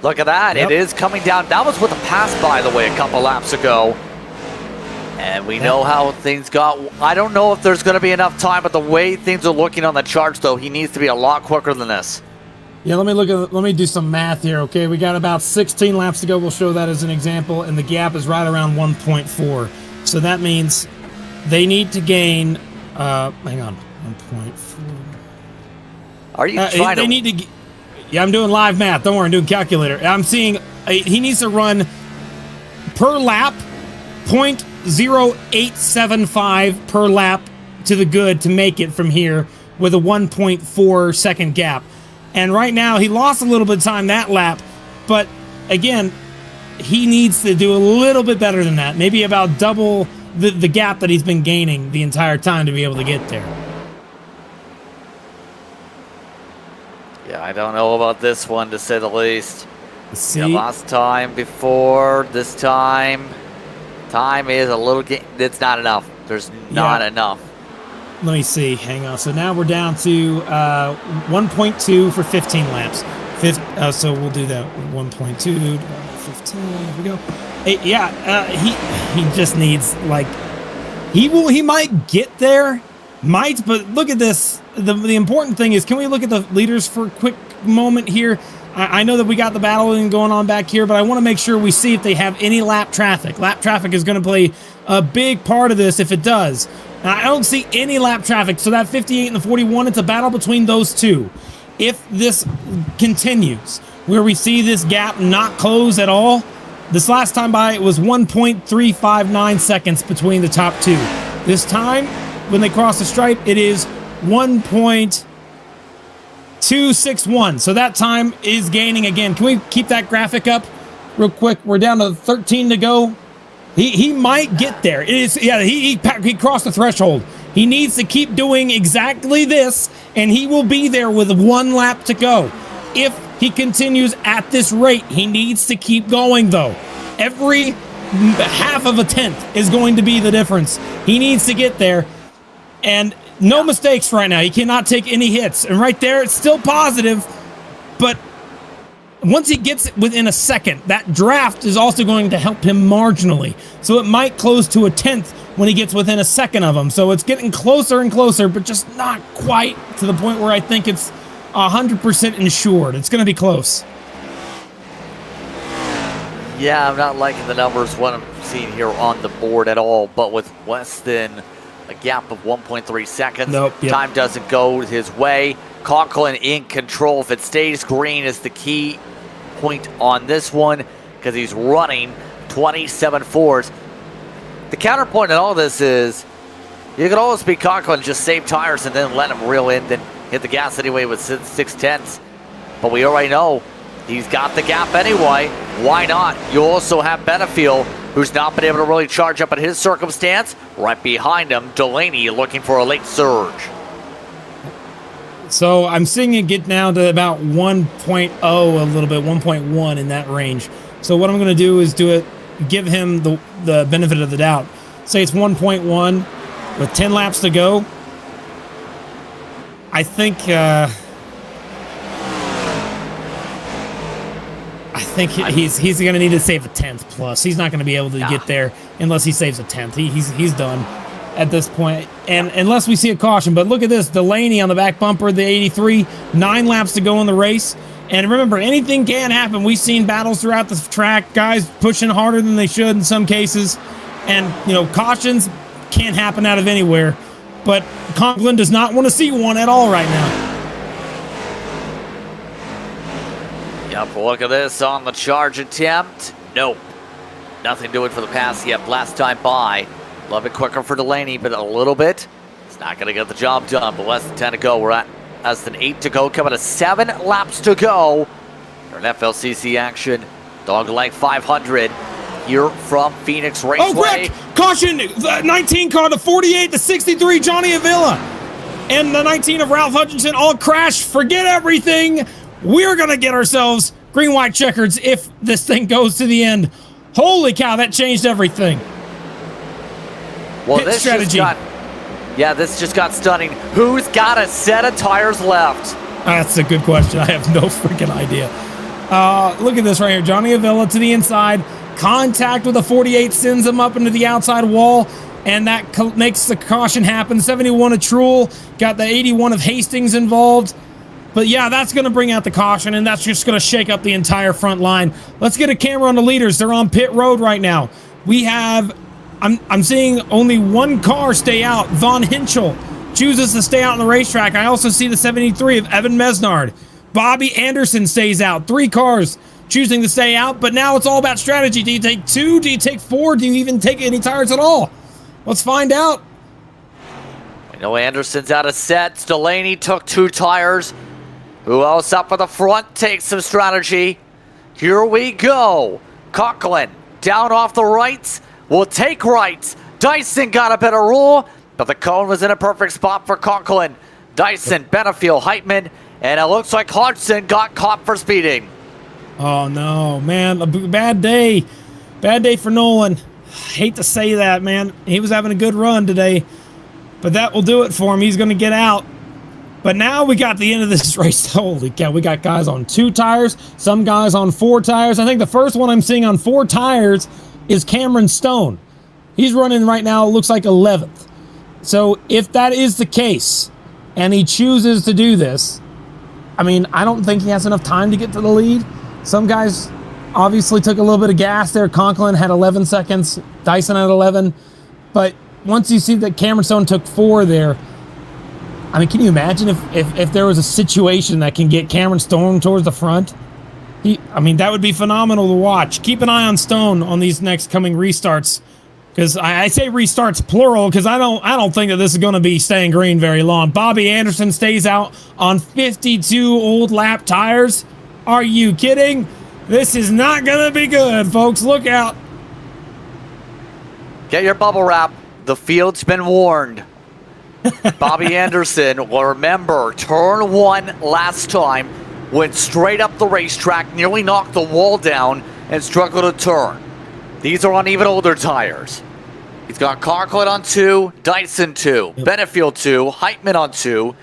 Look at that. Yep. It is coming down. That was with a pass, by the way, a couple laps ago. And we know how things got. I don't know if there's going to be enough time, but the way things are looking on the charts, though, he needs to be a lot quicker than this. Yeah, let me do some math here, okay? We got about 16 laps to go. We'll show that as an example, and the gap is right around 1.4. So that means they need to gain, hang on, 1.4. Are you trying they need to, yeah, I'm doing live math. Don't worry, I'm doing calculator. I'm seeing he needs to run per lap 0.0875 per lap to the good to make it from here with a 1.4 second gap. And right now, he lost a little bit of time that lap, but again, he needs to do a little bit better than that. Maybe about double the gap that he's been gaining the entire time to be able to get there. Yeah, I don't know about this one, to say the least. See? Yeah, last time before, this time is a little, it's not enough. There's not enough. Let me see. Hang on. So now we're down to 1.2 for 15 laps. So we'll do that. 1.2 divided by 15. There we go. He just needs, like, he might get there, but look at this. The important thing is, can we look at the leaders for a quick moment here? I know that we got the battling going on back here, but I want to make sure we see if they have any lap traffic. Lap traffic is going to play a big part of this if it does. Now, I don't see any lap traffic, so that 58 and the 41, it's a battle between those two. If this continues, where we see this gap not close at all, this last time by it was 1.359 seconds between the top two. This time, when they cross the stripe, it is 1.261. So that time is gaining again. Can we keep that graphic up real quick? We're down to 13 to go. He might get there. It is, yeah, he crossed the threshold. He needs to keep doing exactly this, and he will be there with 1 lap to go. If he continues at this rate, he needs to keep going, though. Every half of a tenth is going to be the difference. He needs to get there, and no mistakes right now. He cannot take any hits. And right there, it's still positive, but once he gets within a second, that draft is also going to help him marginally. So it might close to a tenth when he gets within a second of him. So it's getting closer and closer, but just not quite to the point where I think it's 100% insured. It's going to be close. Yeah, I'm not liking the numbers, what I'm seeing here on the board at all, but with less than a gap of 1.3 seconds, time doesn't go his way. Conklin in control. If it stays green is the key point on this one, because he's running 27.4s. The counterpoint in all this is you can always be Conklin, just save tires and then let him reel in, then hit the gas anyway with 6/10. But we already know he's got the gap anyway. Why not? You also have Benefield, who's not been able to really charge up in his circumstance. Right behind him, Delaney looking for a late surge. So I'm seeing it get down to about 1.0 a little bit, 1.1 in that range. So what I'm going to do is give him the benefit of the doubt. Say it's 1.1 with 10 laps to go. I think he's going to need to save a 10th plus. He's not going to be able to get there unless he saves a 10th. He's done at this point, and unless we see a caution. But look at this, Delaney on the back bumper, the 83, 9 laps to go in the race. And remember, anything can happen. We've seen battles throughout the track, guys pushing harder than they should in some cases, and cautions can't happen out of anywhere. But Conklin does not want to see one at all right now. Yep, look at this on the charge attempt. Nope, nothing doing for the pass yet. Last time by. A little bit quicker for Delaney, but a little bit. It's not going to get the job done, but less than 10 to go. We're at less than 8 to go, coming to 7 laps to go. An FLCC action. Dogleg 500 here from Phoenix Raceway. Oh, Rick! Caution! The 19 car, the 48, the 63, Johnny Avila, and the 19 of Ralph Hutchinson all crashed. Forget everything. We're going to get ourselves green-white checkers if this thing goes to the end. Holy cow, that changed everything. Well, Pit strategy. This just got stunning. Who's got a set of tires left? That's a good question. I have no freaking idea. Look at this right here. Johnny Avila to the inside. Contact with a 48 sends him up into the outside wall, and that makes the caution happen. 71 of Truel. Got the 81 of Hastings involved. But yeah, that's going to bring out the caution, and that's just going to shake up the entire front line. Let's get a camera on the leaders. They're on pit road right now. We have... I'm seeing only one car stay out. Von Hinchel chooses to stay out on the racetrack. I also see the 73 of Evan Mesnard. Bobby Anderson stays out. 3 cars choosing to stay out, but now it's all about strategy. Do you take 2? Do you take 4? Do you even take any tires at all? Let's find out. I know Anderson's out of sets. Delaney took 2 tires. Who else up at the front takes some strategy? Here we go. Conklin down off the rights. Will take rights. Dyson got a better rule, but the cone was in a perfect spot for Conklin. Dyson, Benefield, Heitman, and it looks like Hodgson got caught for speeding. Oh no, man, a bad day. Bad day for Nolan. Hate to say that, man. He was having a good run today, but that will do it for him. He's going to get out. But now we got the end of this race. Holy cow, we got guys on 2 tires, some guys on 4 tires. I think the first one I'm seeing on 4 tires is Cameron Stone. He's running right now, it looks like 11th. So if that is the case, and he chooses to do this, I mean, I don't think he has enough time to get to the lead. Some guys obviously took a little bit of gas there. Conklin had 11 seconds, Dyson had 11. But once you see that Cameron Stone took 4 there, I mean, can you imagine if there was a situation that can get Cameron Stone towards the front? I mean, that would be phenomenal to watch. Keep an eye on Stone on these next coming restarts, because I say restarts plural because I don't think that this is going to be staying green very long. Bobby Anderson stays out on 52 old lap tires. Are you kidding? This is not going to be good, folks. Look out. Get your bubble wrap. The field's been warned. Bobby Anderson will remember turn 1 last time. Went straight up the racetrack, nearly knocked the wall down, and struggled to turn. These are on even older tires. He's got Conklin on 2, Dyson 2, Benefield 2, Heitman on 2.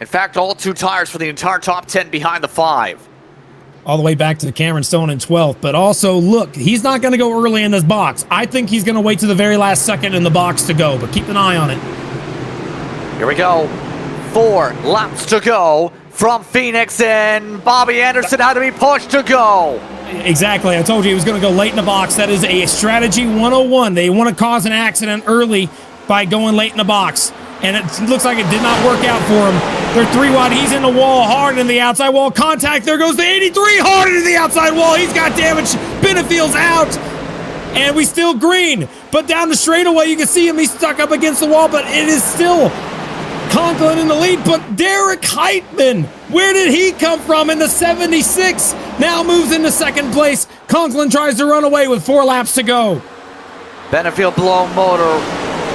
In fact, all 2 tires for the entire top 10 behind the 5. All the way back to the Cameron Stone in 12th. But also, look, he's not going to go early in this box. I think he's going to wait to the very last second in the box to go, but keep an eye on it. Here we go. 4 laps to go from Phoenix, and Bobby Anderson had to be pushed to go. Exactly. I told you he was going to go late in the box. That is a strategy 101. They want to cause an accident early by going late in the box. And it looks like it did not work out for him. They're 3 wide. He's in the wall, hard in the outside wall. Contact. There goes the 83, hard into the outside wall. He's got damage. Benefield's out. And we still green. But down the straightaway, you can see him. He's stuck up against the wall, but it is still Conklin in the lead. But Derek Heitman, where did he come from in the 76? Now moves into second place. Conklin tries to run away with 4 laps to go. Benefield below motor.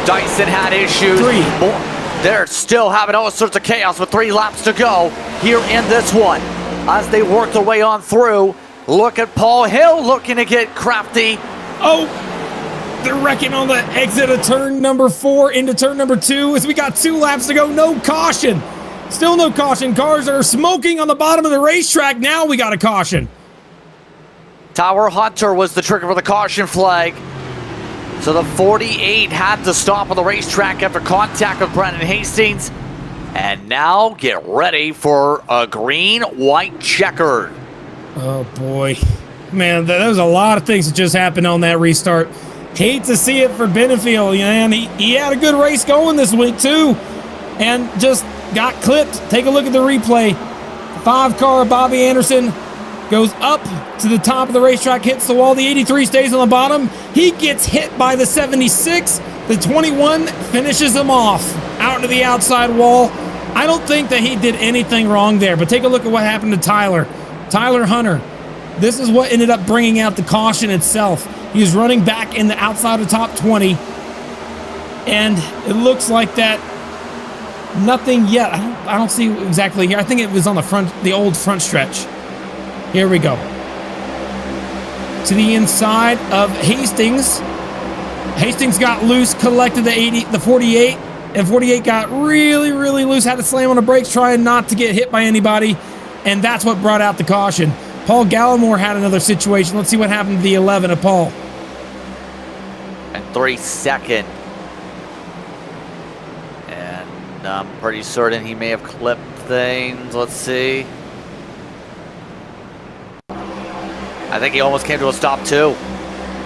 Dyson had issues. 3. They're still having all sorts of chaos with 3 laps to go here in this one. As they work their way on through, look at Paul Hill looking to get crafty. Oh, they're wrecking on the exit of turn number 4 into turn number 2 as we got 2 laps to go. No caution. Still no caution. Cars are smoking on the bottom of the racetrack. Now we got a caution. Tower Hunter was the trigger for the caution flag. So the 48 had to stop on the racetrack after contact with Brendan Hastings. And now get ready for a green-white checkered. Oh, boy. Man, there was a lot of things that just happened on that restart. Hate to see it for Benefield, man. He had a good race going this week, too. And just got clipped. Take a look at the replay. 5-car Bobby Anderson goes up to the top of the racetrack, hits the wall. The 83 stays on the bottom. He gets hit by the 76. The 21 finishes him off out to the outside wall. I don't think that he did anything wrong there, but take a look at what happened to Tyler Hunter. This is what ended up bringing out the caution itself. He was running back in the outside of top 20, and it looks like that nothing yet. I don't see exactly here. I think it was on the old front stretch. Here we go. To the inside of Hastings. Hastings got loose, collected the 48, and 48 got really, really loose, had to slam on the brakes, trying not to get hit by anybody, and that's what brought out the caution. Paul Gallimore had another situation. Let's see what happened to the 11 of Paul. And 3-second. And I'm pretty certain he may have clipped things. Let's see. I think he almost came to a stop too.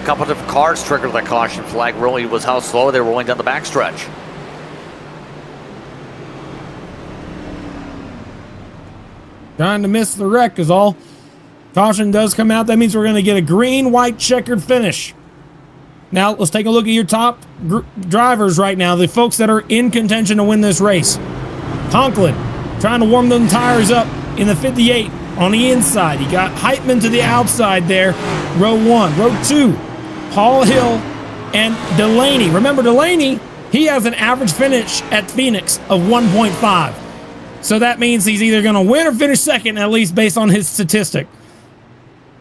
A couple different cars triggered that caution flag. Really was how slow they were rolling down the backstretch. Trying to miss the wreck is all. Caution does come out. That means we're going to get a green-white checkered finish. Now, let's take a look at your top drivers right now, the folks that are in contention to win this race. Conklin trying to warm them tires up in the 58 on the inside. He got Heitman to the outside there. Row 1. Row 2, Paul Hill and Delaney. Remember, Delaney, he has an average finish at Phoenix of 1.5. So that means he's either going to win or finish second, at least based on his statistic.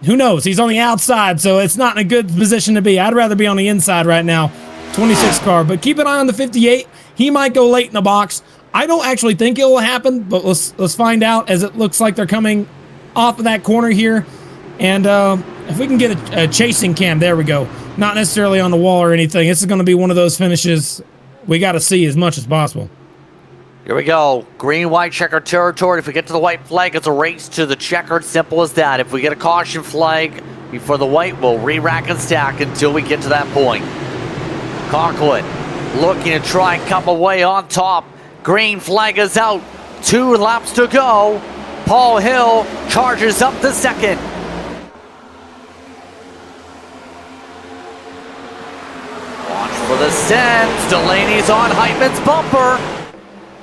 Who knows? He's on the outside, so it's not in a good position to be. I'd rather be on the inside right now. 26 car. But keep an eye on the 58. He might go late in the box. I don't actually think it will happen, but let's find out, as it looks like they're coming off of that corner here. And if we can get a chasing cam, there we go. Not necessarily on the wall or anything. This is going to be one of those finishes we got to see as much as possible. Here we go. Green-white checkered territory. If we get to the white flag, it's a race to the checkered. Simple as that. If we get a caution flag before the white, we'll re-rack and stack until we get to that point. Conklin looking to try and come away on top. Green flag is out. 2 laps to go. Paul Hill charges up to second. Watch for the sends. Delaney's on Heitman's bumper.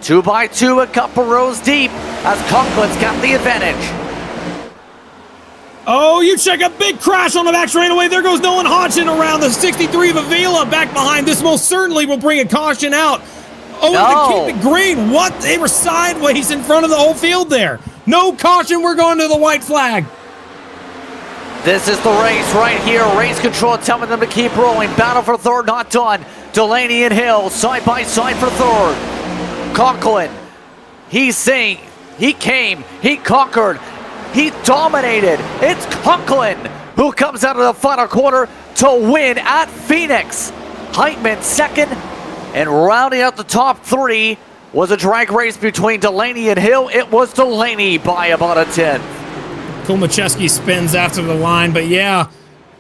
2x2, a couple rows deep as Conklin's got the advantage. Oh, you check a big crash on the back straightaway. There goes Nolan Hodgson around the 63 of Avila back behind. This most certainly will bring a caution out. Oh, no. They keep it green. What? They were sideways in front of the whole field there. No caution. We're going to the white flag. This is the race right here. Race control telling them to keep rolling. Battle for third, not done. Delaney and Hill side by side for third. Conklin, he's saying he came, he conquered, he dominated. It's Conklin who comes out of the final quarter to win at Phoenix. Heitman second, and rounding out the top 3 was a drag race between Delaney and Hill. It was Delaney by about a 10th. Kolmacheski spins after the line, but yeah,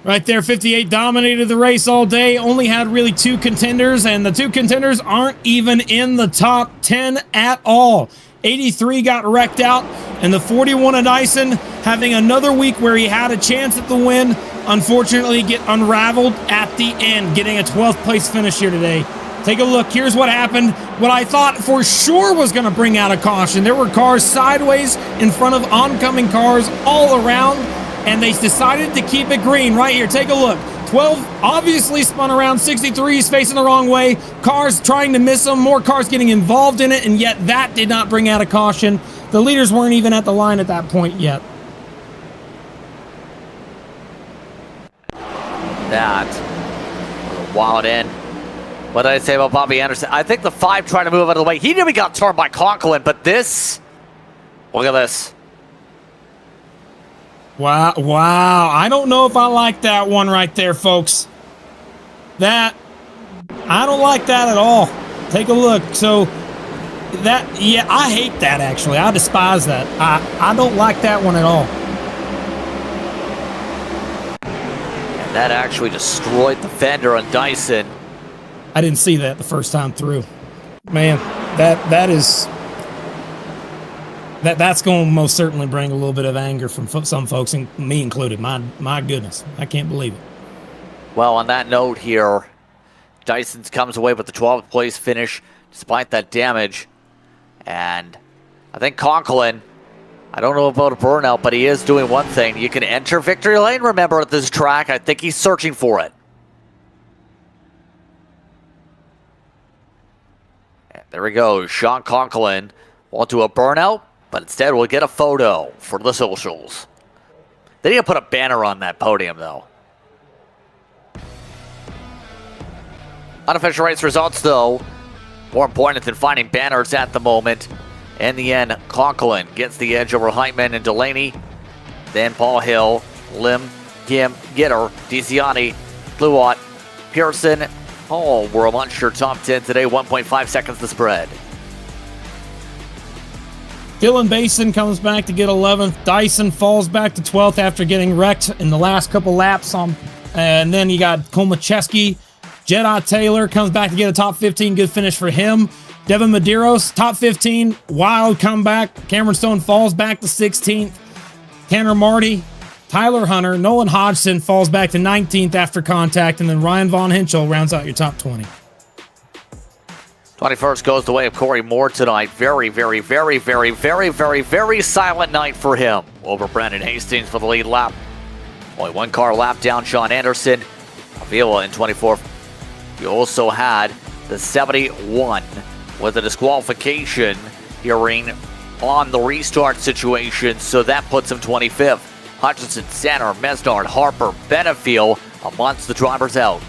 right there, 58 dominated the race all day, only had really 2 contenders, and the 2 contenders aren't even in the top 10 at all. 83 got wrecked out, and the 41 of Dyson having another week where he had a chance at the win, unfortunately get unraveled at the end, getting a 12th place finish here today. Take a look. Here's what happened. What I thought for sure was going to bring out a caution. There were cars sideways in front of oncoming cars all around, and they decided to keep it green right here. Take a look. 12 obviously spun around. 63 is facing the wrong way. Cars trying to miss them. More cars getting involved in it, and yet that did not bring out a caution. The leaders weren't even at the line at that point yet. That was a wild end. What did I say about Bobby Anderson? I think the 5 tried to move out of the way. He nearly got turned by Conklin, but this, look at this. Wow. I don't know if I like that one right there, folks. I don't like that at all. Take a look. So yeah, I hate that actually. I despise that. I don't like that one at all. And that actually destroyed the fender on Dyson. I didn't see that the first time through. Man, that's going to most certainly bring a little bit of anger from some folks, and me included. My goodness, I can't believe it. Well, on that note here, Dyson comes away with the 12th place finish despite that damage. And I think Conklin, I don't know about a burnout, but he is doing one thing. You can enter victory lane, remember, at this track. I think he's searching for it. And there we go. Sean Conklin won't do a burnout, but instead we'll get a photo for the socials. They need to put a banner on that podium, though. Unofficial race results, though, more important than finding banners at the moment. In the end, Conklin gets the edge over Heitman and Delaney. Then Paul Hill, Lim, Gim, Gitter, DeCiani, Luot, Pearson, all were amongst your top 10 today. 1.5 seconds to spread. Dylan Basin comes back to get 11th. Dyson falls back to 12th after getting wrecked in the last couple laps. And then you got Kolmacheski. Jedi Taylor comes back to get a top 15. Good finish for him. Devin Medeiros, top 15. Wild comeback. Cameron Stone falls back to 16th. Tanner Marty, Tyler Hunter, Nolan Hodgson falls back to 19th after contact. And then Ryan Von Hinchel rounds out your top 20. 21st goes the way of Corey Moore tonight. Very, very, very, very, very, very, very silent night for him. Over Brandon Hastings for the lead lap. Only one car lap down. Sean Anderson. Avila in 24th. You also had the 71 with a disqualification hearing on the restart situation, so that puts him 25th. Hutchinson, Center, Mesnard, Harper, Benefield amongst the drivers out.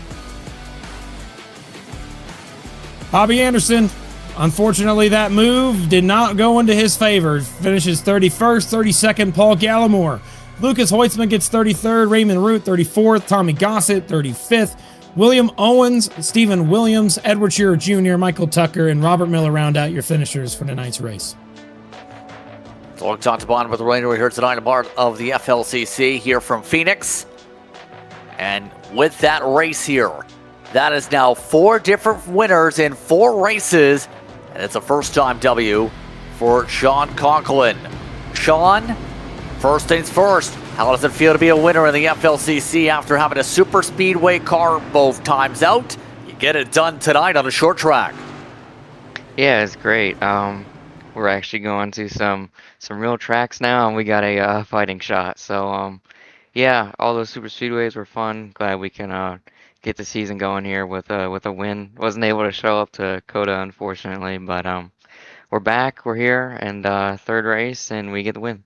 Bobby Anderson, unfortunately, that move did not go into his favor. Finishes 31st, 32nd, Paul Gallimore. Lucas Hoitzman gets 33rd, Raymond Root 34th, Tommy Gossett 35th, William Owens, Stephen Williams, Edward Shearer Jr., Michael Tucker, and Robert Miller round out your finishers for tonight's race. So look top to bottom with the rain. We're here tonight, a part of the FLCC here from Phoenix. And with that race here, that is now 4 different winners in 4 races. And it's a first-time W for Sean Conklin. Sean, first things first, how does it feel to be a winner in the FLCC after having a super speedway car both times out? You get it done tonight on a short track. Yeah, it's great. We're actually going to some real tracks now, and we got a fighting shot. So yeah, all those super speedways were fun. Glad we can get the season going here with a win. Wasn't able to show up to Coda, unfortunately, but we're back. We're here, and third race, and we get the win.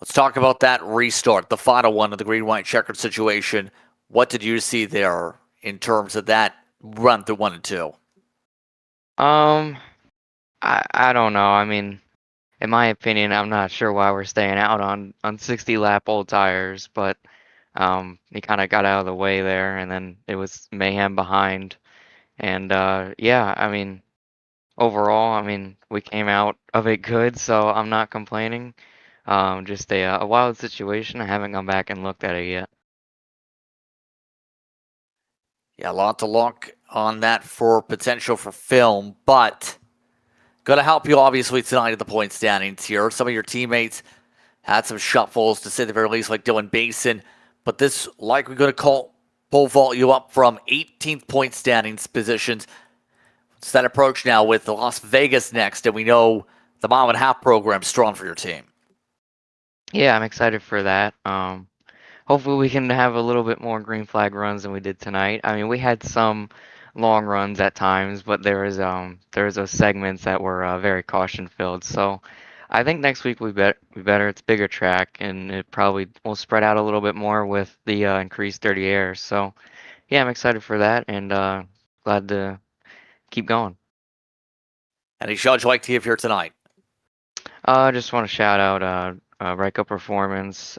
Let's talk about that restart, the final one of the green-white checkered situation. What did you see there in terms of that run through 1 and 2? I don't know. I mean, in my opinion, I'm not sure why we're staying out on 60 lap old tires, but he kind of got out of the way there, and then it was mayhem behind. And yeah, I mean, overall, I mean, we came out of it good, so I'm not complaining. Just a wild situation. I haven't gone back and looked at it yet. Yeah, a lot to look on that for potential for film, but going to help you obviously tonight at the point standings here. Some of your teammates had some shuffles to say the very least, like Dylan Basin, but this likely going to pole vault you up from 18th point standings positions. It's that approach now with the Las Vegas next, and we know the mile and a half program strong for your team. Yeah, I'm excited for that. Hopefully we can have a little bit more green flag runs than we did tonight. I mean, we had some long runs at times, but there was those segments that were very caution filled. So I think next week we better. It's bigger track and it probably will spread out a little bit more with the increased dirty air. So yeah, I'm excited for that and glad to keep going. Any shots you'd like to give here tonight? I just want to shout out Ryko Performance,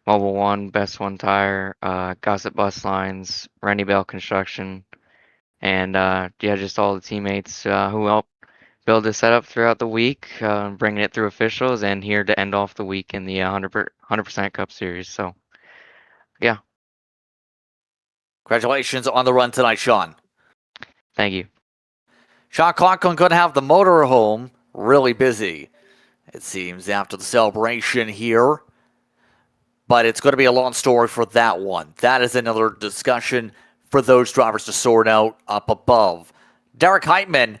Mobile One, Best One Tire, Gossip Bus Lines, Randy Bell Construction, and yeah, just all the teammates who helped build this setup throughout the week, bringing it through officials, and here to end off the week in the 100% Cup Series. So, yeah. Congratulations on the run tonight, Sean. Thank you. Sean Conklin going to have the motorhome really busy, it seems, after the celebration here. But it's going to be a long story for that one. That is another discussion for those drivers to sort out up above. Derek Heitman,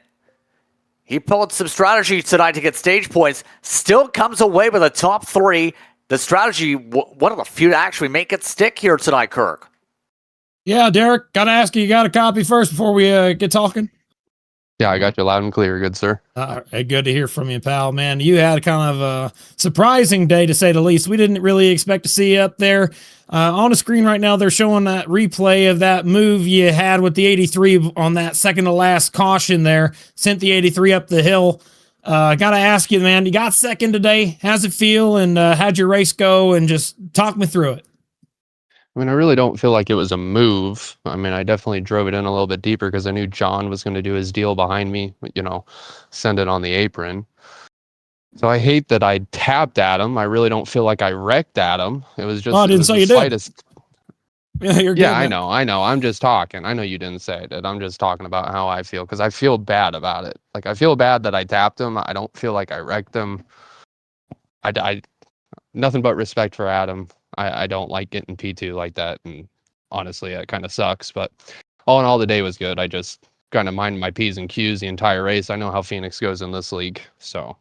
he pulled some strategy tonight to get stage points. Still comes away with a top three. The strategy, one of the few to actually make it stick here tonight, Kirk. Yeah, Derek, got to ask you got a copy first before we get talking? Yeah, I got you loud and clear. Good, sir. Good to hear from you, pal. Man, you had kind of a surprising day, to say the least. We didn't really expect to see you up there. On the screen right now, they're showing that replay of that move you had with the 83 on that second to last caution there. Sent the 83 up the hill. Got to ask you, man, you got second today. How's it feel, and how'd your race go? And just talk me through it. I mean, I really don't feel like it was a move. I mean, I definitely drove it in a little bit deeper because I knew John was going to do his deal behind me, send it on the apron. So I hate that I tapped at him. I really don't feel like I wrecked at him. It was just, I didn't say you did. Yeah, you're good. Yeah, I know. I'm just talking. I know you didn't say it. I'm just talking about how I feel because I feel bad about it. Like, I feel bad that I tapped him. I don't feel like I wrecked him. I nothing but respect for Adam. I don't like getting P2 like that, and honestly, it kind of sucks. But all in all, the day was good. I just kind of minded my P's and Q's the entire race. I know how Phoenix goes in this league, so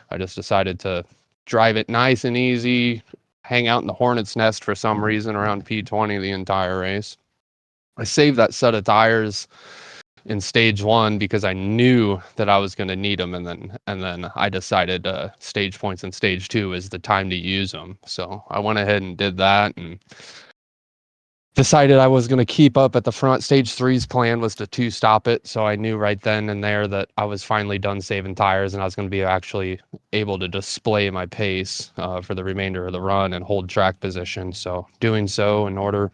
I just decided to drive it nice and easy, hang out in the hornet's nest for some reason around P20 the entire race. I saved that set of tires in stage one because I knew that I was going to need them, and then I decided stage points in stage two is the time to use them. So I went ahead and did that and decided I was going to keep up at the front. Stage three's plan was to two-stop it, so I knew right then and there that I was finally done saving tires and I was going to be actually able to display my pace for the remainder of the run and hold track position. So doing so in order,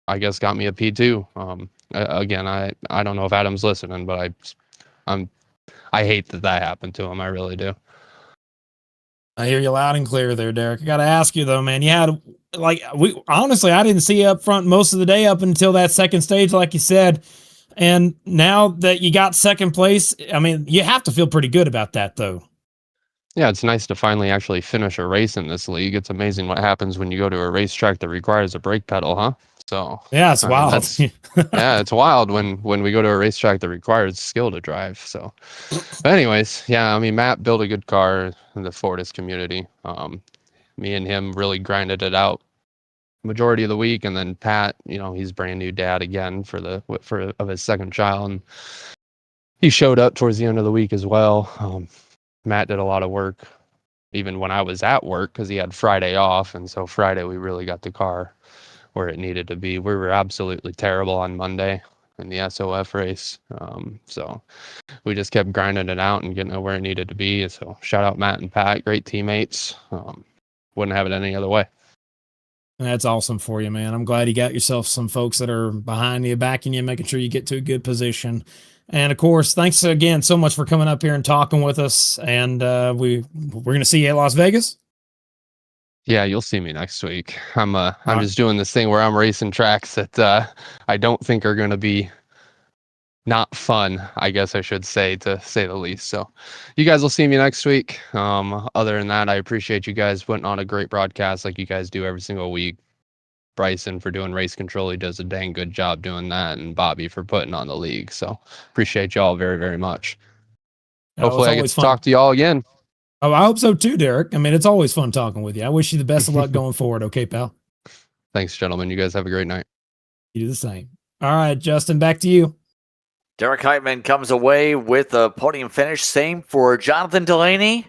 I guess got me a P2. Again, I don't know if Adam's listening, but I hate that happened to him. I really do. I hear you loud and clear there, Derek. I got to ask you though, man. You had honestly, I didn't see you up front most of the day up until that second stage, like you said. And now that you got second place, I mean, you have to feel pretty good about that, though. Yeah, it's nice to finally actually finish a race in this league. It's amazing what happens when you go to a racetrack that requires a brake pedal, huh? So yeah, it's wild. Yeah, it's wild when we go to a racetrack that requires skill to drive. So, but anyways, yeah, I mean, Matt built a good car in the Fortis community. Me and him really grinded it out majority of the week, and then Pat, he's brand new dad again of his second child, and he showed up towards the end of the week as well. Matt did a lot of work even when I was at work because he had Friday off, and so Friday we really got the car where it needed to be. We were absolutely terrible on Monday in the SOF race, so we just kept grinding it out and getting it where it needed to be. So shout out Matt and Pat, great teammates. Wouldn't have it any other way. That's awesome for you, man. I'm glad you got yourself some folks that are behind you, backing you, making sure you get to a good position. And of course, thanks again so much for coming up here and talking with us. And we're going to see you at Las Vegas. Yeah, you'll see me next week. I'm right. just doing this thing where I'm racing tracks that I don't think are going to be not fun, I guess I should say, to say the least. So you guys will see me next week. Other than that, I appreciate you guys putting on a great broadcast like you guys do every single week. Bryson for doing race control. He does a dang good job doing that. And Bobby for putting on the league. So appreciate y'all very, very much. Hopefully I get to talk to y'all again. Oh, I hope so too, Derek. I mean, it's always fun talking with you. I wish you the best of luck going forward. Okay, pal? Thanks, gentlemen. You guys have a great night. You do the same. All right, Justin, back to you. Derek Heitman comes away with a podium finish. Same for Jonathan Delaney.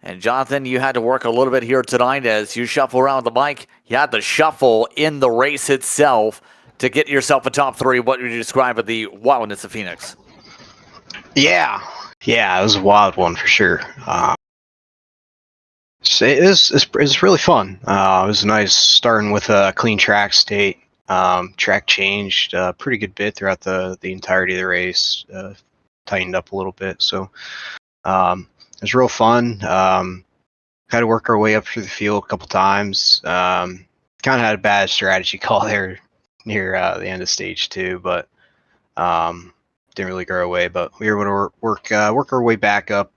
And Jonathan, you had to work a little bit here tonight as you shuffle around the bike. You had to shuffle in the race itself to get yourself a top three. What would you describe as the wildness of Phoenix? Yeah, it was a wild one for sure. It was really fun. It was nice starting with a clean track state. Track changed a pretty good bit throughout the entirety of the race. Tightened up a little bit, so it was real fun. Had to work our way up through the field a couple times. Kind of had a bad strategy call there near the end of stage 2, but didn't really go our way. But we were able to work our way back up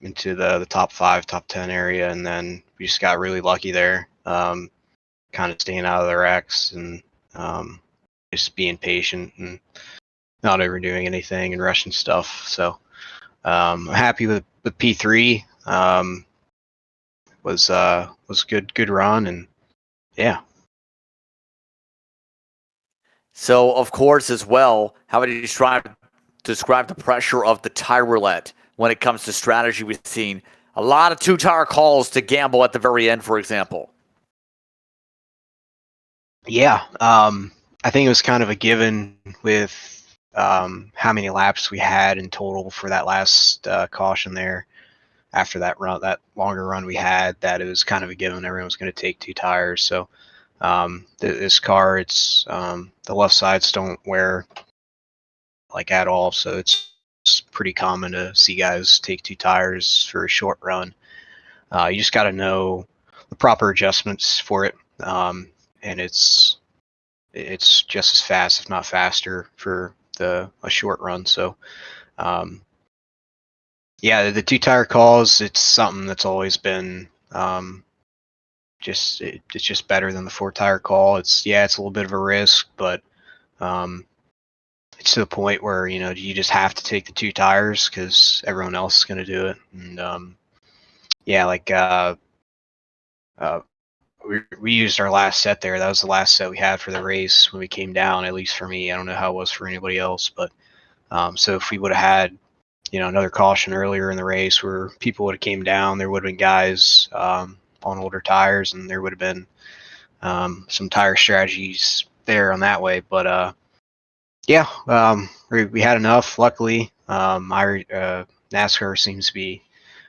into the top 5, top 10 area, and then we just got really lucky there. Kind of staying out of the wrecks and just being patient and not overdoing anything and rushing stuff. So I'm happy with P3. Was good run, and yeah. So of course as well, how would you describe the pressure of the tire roulette when it comes to strategy? We've seen a lot of 2-tire calls to gamble at the very end, for example. Yeah, I think it was kind of a given with how many laps we had in total for that last caution there. After that run, that longer run we had, that it was kind of a given everyone was going to take 2 tires. So this car, it's the left sides don't wear like at all, so it's pretty common to see guys take 2 tires for a short run. You just got to know the proper adjustments for it, and it's just as fast, if not faster, for a short run. So yeah, the 2-tire calls, it's something that's always been it's just better than the 4-tire call. It's a little bit of a risk, but it's to the point where you just have to take the 2 tires because everyone else is going to do it. And we used our last set there. That was the last set we had for the race when we came down. At least for me, I don't know how it was for anybody else, but so if we would have had another caution earlier in the race where people would have came down, there would have been guys on older tires, and there would have been some tire strategies there on that way. But we had enough. Luckily, NASCAR seems to be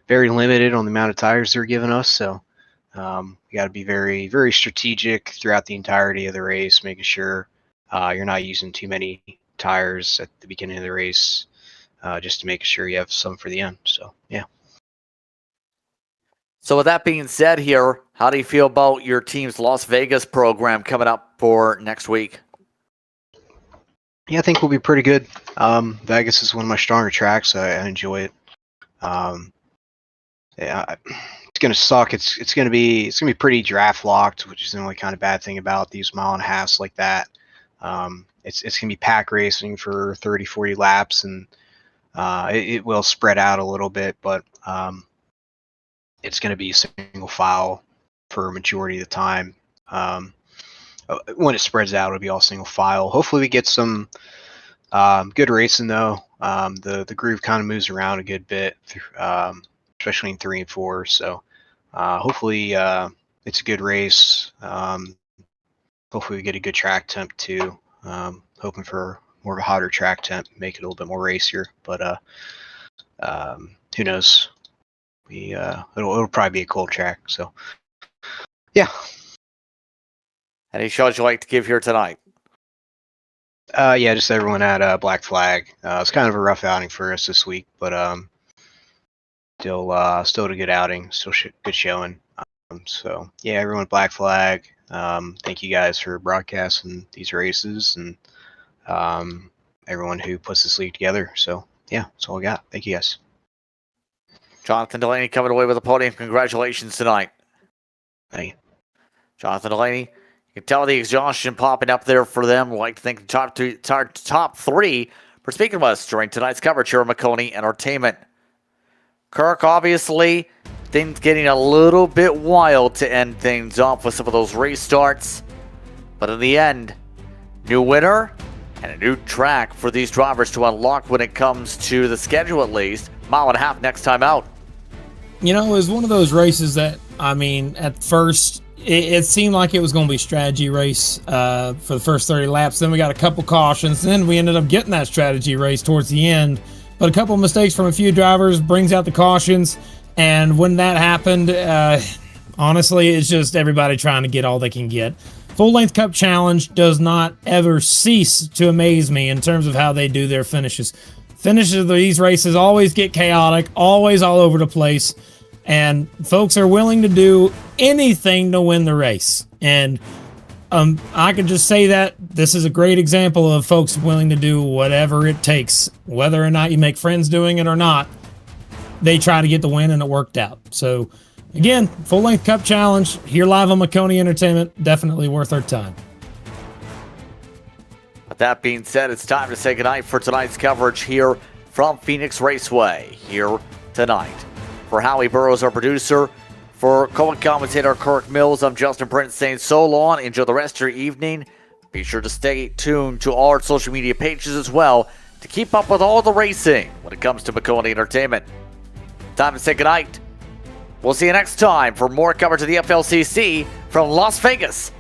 very limited on the amount of tires they're giving us, so you got to be very, very strategic throughout the entirety of the race, making sure you're not using too many tires at the beginning of the race, just to make sure you have some for the end. So yeah. So with that being said here, how do you feel about your team's Las Vegas program coming up for next week? Yeah, I think we'll be pretty good. Vegas is one of my stronger tracks. I enjoy it. It's gonna suck. It's gonna be pretty draft locked, which is the only kind of bad thing about these 1.5 miles like that. It's gonna be pack racing for 30, 40 laps, and it will spread out a little bit, but it's gonna be single file for a majority of the time. When it spreads out, it'll be all single file. Hopefully, we get some good racing though. The groove kind of moves around a good bit, especially in 3 and 4. So hopefully it's a good race. Hopefully we get a good track temp too. Hoping for more of a hotter track temp, make it a little bit more racier. But who knows? It'll probably be a cold track. So yeah. Any shows you like to give here tonight? Yeah, just everyone at Black Flag. It's kind of a rough outing for us this week, but still a good outing, still good showing. So yeah, everyone at Black Flag. Thank you guys for broadcasting these races and everyone who puts this league together. So yeah, that's all I got. Thank you guys. Jonathan Delaney coming away with a podium. Congratulations tonight. Thank you. Jonathan Delaney, you can tell the exhaustion popping up there for them. We'd like to thank the top three for speaking with us during tonight's coverage here on Maconi Entertainment. Kirk, obviously, things getting a little bit wild to end things off with some of those race starts. But in the end, new winner and a new track for these drivers to unlock when it comes to the schedule at least. Mile and a half next time out. You know, it was one of those races that, I mean, at first, it seemed like it was going to be a strategy race for the first 30 laps. Then we got a couple cautions. Then we ended up getting that strategy race towards the end. But a couple of mistakes from a few drivers brings out the cautions. And when that happened, honestly, it's just everybody trying to get all they can get. Full Length Cup Challenge does not ever cease to amaze me in terms of how they do their finishes. Finishes of these races always get chaotic, always all over the place. And folks are willing to do anything to win the race. And I could just say that this is a great example of folks willing to do whatever it takes. Whether or not you make friends doing it or not, they try to get the win, and it worked out. So, again, Full Length Cup Challenge here live on Maconi Entertainment. Definitely worth our time. With that being said, it's time to say goodnight for tonight's coverage here from Phoenix Raceway here tonight. For Howie Burrows, our producer, for co-commentator Kirk Mills, I'm Justin Prince saying so long. Enjoy the rest of your evening. Be sure to stay tuned to all our social media pages as well to keep up with all the racing when it comes to Maconi Entertainment. Time to say goodnight. We'll see you next time for more coverage of the FLCC from Las Vegas,